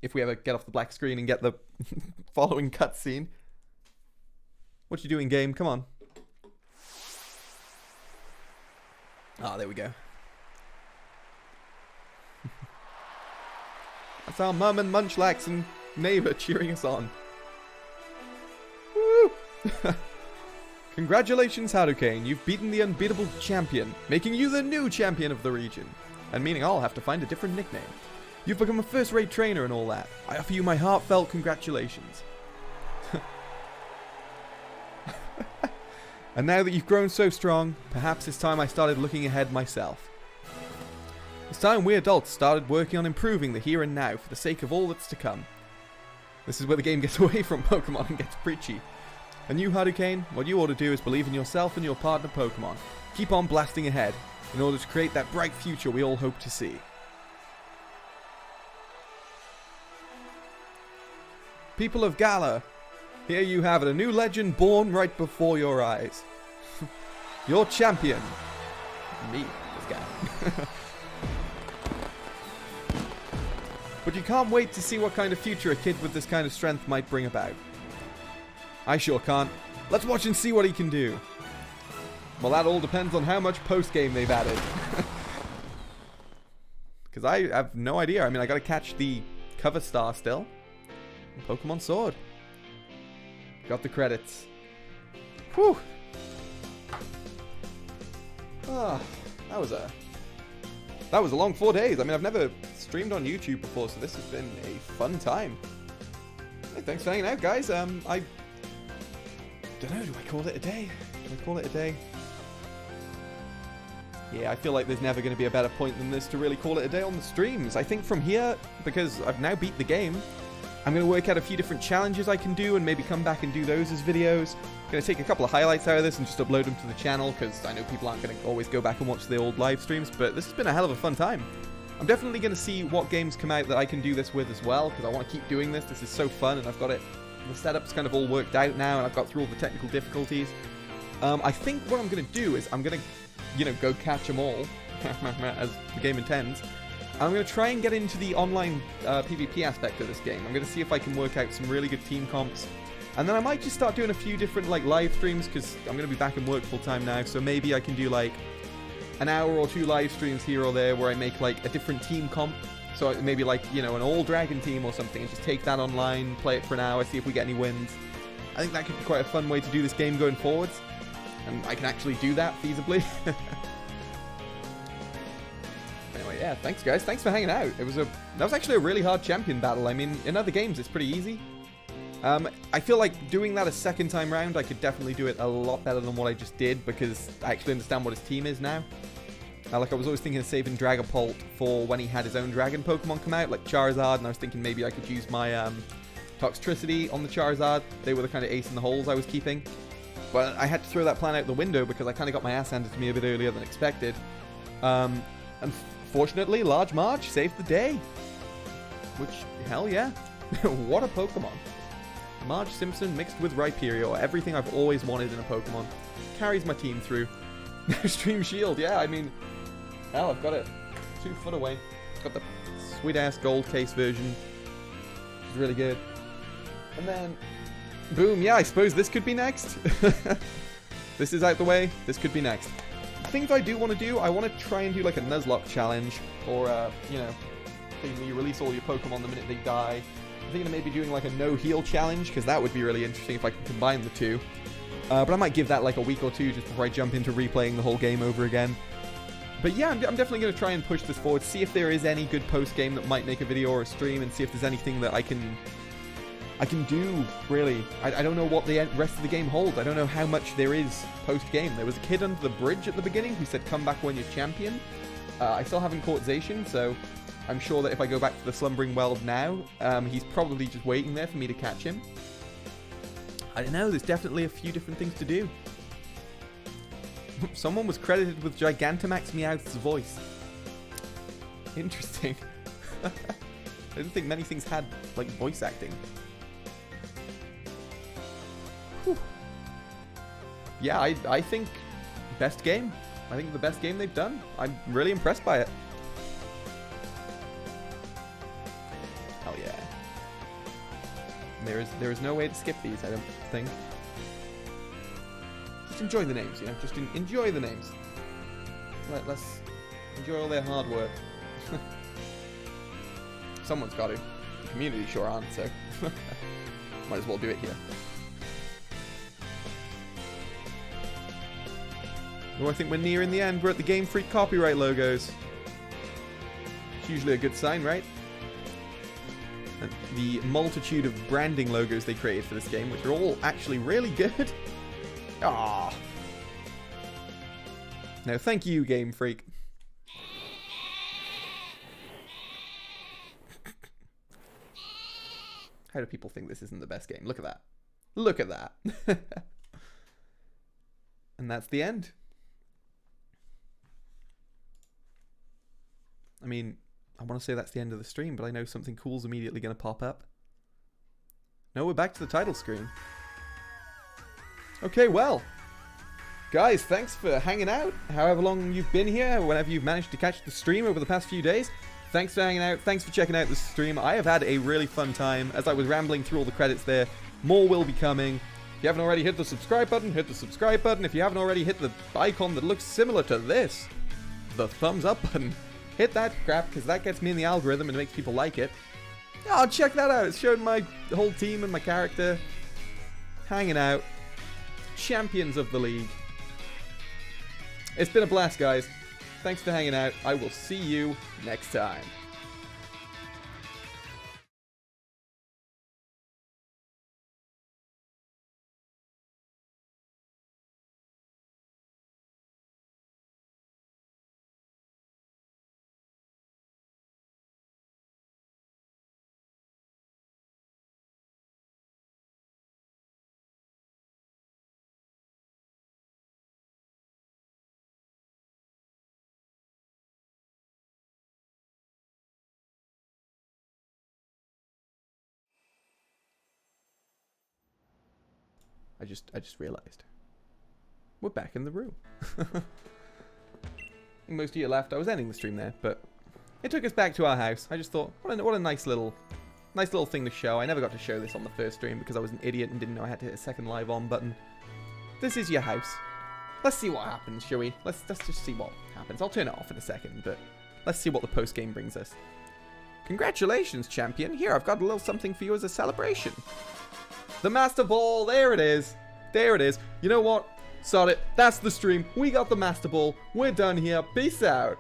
Speaker 1: If we ever get off the black screen and get the following cutscene. What you doing, game? Come on. Ah, there we go. That's our mum and Munchlax and neighbor cheering us on. Woo! Congratulations, Hadouken. You've beaten the unbeatable champion, making you the new champion of the region. And meaning I'll have to find a different nickname. You've become a first-rate trainer and all that. I offer you my heartfelt congratulations. And now that you've grown so strong, perhaps it's time I started looking ahead myself. It's time we adults started working on improving the here and now for the sake of all that's to come. This is where the game gets away from Pokemon and gets preachy. And you, Hadouken, what you ought to do is believe in yourself and your partner Pokemon. Keep on blasting ahead in order to create that bright future we all hope to see. People of Galar, here you have it, a new legend born right before your eyes. Your champion. Me, this guy. But you can't wait to see what kind of future a kid with this kind of strength might bring about. I sure can't. Let's watch and see what he can do. Well, that all depends on how much post-game they've added. Because I have no idea. I mean, I gotta catch the cover star still. Pokemon Sword. Got the credits. Whew. Ah, that was a long 4 days. I mean, I've never streamed on YouTube before, so this has been a fun time. Hey, thanks for hanging out, guys. I don't know, do I call it a day? Do I call it a day? Yeah, I feel like there's never going to be a better point than this to really call it a day on the streams. I think from here, because I've now beat the game, I'm going to work out a few different challenges I can do and maybe come back and do those as videos. I'm going to take a couple of highlights out of this and just upload them to the channel, because I know people aren't going to always go back and watch the old live streams, but this has been a hell of a fun time. I'm definitely going to see what games come out that I can do this with as well, because I want to keep doing this. This is so fun, and I've got it. The setup's kind of all worked out now, and I've got through all the technical difficulties. I think what I'm going to do is I'm going to, you know, go catch them all, as the game intends. I'm going to try and get into the online PvP aspect of this game. I'm going to see if I can work out some really good team comps. And then I might just start doing a few different like live streams, because I'm going to be back in work full time now. So maybe I can do like an hour or two live streams here or there where I make like a different team comp. So maybe like, you know, an all dragon team or something, and just take that online, play it for an hour, see if we get any wins. I think that could be quite a fun way to do this game going forwards. And I can actually do that feasibly. Anyway, yeah, thanks guys. Thanks for hanging out. That was actually a really hard champion battle. I mean, in other games it's pretty easy. I feel like doing that a second time round, I could definitely do it a lot better than what I just did, because I actually understand what his team is now. Like, I was always thinking of saving Dragapult for when he had his own dragon Pokemon come out, like Charizard, and I was thinking maybe I could use my Toxtricity on the Charizard. They were the kind of ace in the holes I was keeping. But I had to throw that plan out the window because I kind of got my ass handed to me a bit earlier than expected. And fortunately, Large March saved the day. Which, hell yeah. What a Pokemon. Marge Simpson mixed with Rhyperior. Everything I've always wanted in a Pokemon. Carries my team through. Stream Shield, yeah, I mean... Hell, I've got it 2 foot away. Got the sweet-ass gold case version. It's really good. And then... Boom, yeah, I suppose this could be next. This is out the way. This could be next. Things I do want to do, I want to try and do like a Nuzlocke challenge. Or, you know, thing where you release all your Pokemon the minute they die. I'm thinking of maybe doing like a no-heal challenge, because that would be really interesting if I can combine the two. But I might give that like a week or two just before I jump into replaying the whole game over again. But yeah, I'm definitely going to try and push this forward, see if there is any good post-game that might make a video or a stream, and see if there's anything that I can do, really. I don't know what the rest of the game holds. I don't know how much there is post-game. There was a kid under the bridge at the beginning who said, come back when you're champion. I still haven't caught Zacian, so I'm sure that if I go back to the Slumbering World now, he's probably just waiting there for me to catch him. I don't know, there's definitely a few different things to do. Someone was credited with Gigantamax Meowth's voice. Interesting. I didn't think many things had, like, voice acting. Whew. Yeah, I think best game. I think the best game they've done. I'm really impressed by it. Hell yeah. There is no way to skip these, I don't think. Just enjoy the names, you know? Just enjoy the names. Let's enjoy all their hard work. Someone's got to. The community sure aren't, so might as well do it here. Oh, I think we're nearing the end. We're at the Game Freak copyright logos. It's usually a good sign, right? And the multitude of branding logos they created for this game, which are all actually really good. Ah. No, thank you, Game Freak. How do people think this isn't the best game? Look at that. Look at that. And that's the end. I mean, I want to say that's the end of the stream, but I know something cool's immediately going to pop up. No, we're back to the title screen. Okay, well. Guys, thanks for hanging out. However long you've been here, whenever you've managed to catch the stream over the past few days. Thanks for hanging out. Thanks for checking out the stream. I have had a really fun time. As I was rambling through all the credits there, more will be coming. If you haven't already hit the subscribe button, hit the subscribe button. If you haven't already hit the icon that looks similar to this, the thumbs up button, hit that crap, because that gets me in the algorithm and makes people like it. Oh, check that out. It's showing my whole team and my character hanging out. Champions of the league. It's been a blast, guys. Thanks for hanging out. I will see you next time. I just realized we're back in the room. Most of you left. I was ending the stream there, but it took us back to our house. I just thought, what a nice little thing to show. I never got to show this on the first stream because I was an idiot and didn't know I had to hit a second live on button. This is your house. Let's see what happens, shall we? Let's just see what happens. I'll turn it off in a second, but let's see what the post game brings us. Congratulations, champion. Here, I've got a little something for you as a celebration. The Master Ball, there it is. There it is. You know what? Sod it. That's the stream. We got the Master Ball. We're done here. Peace out.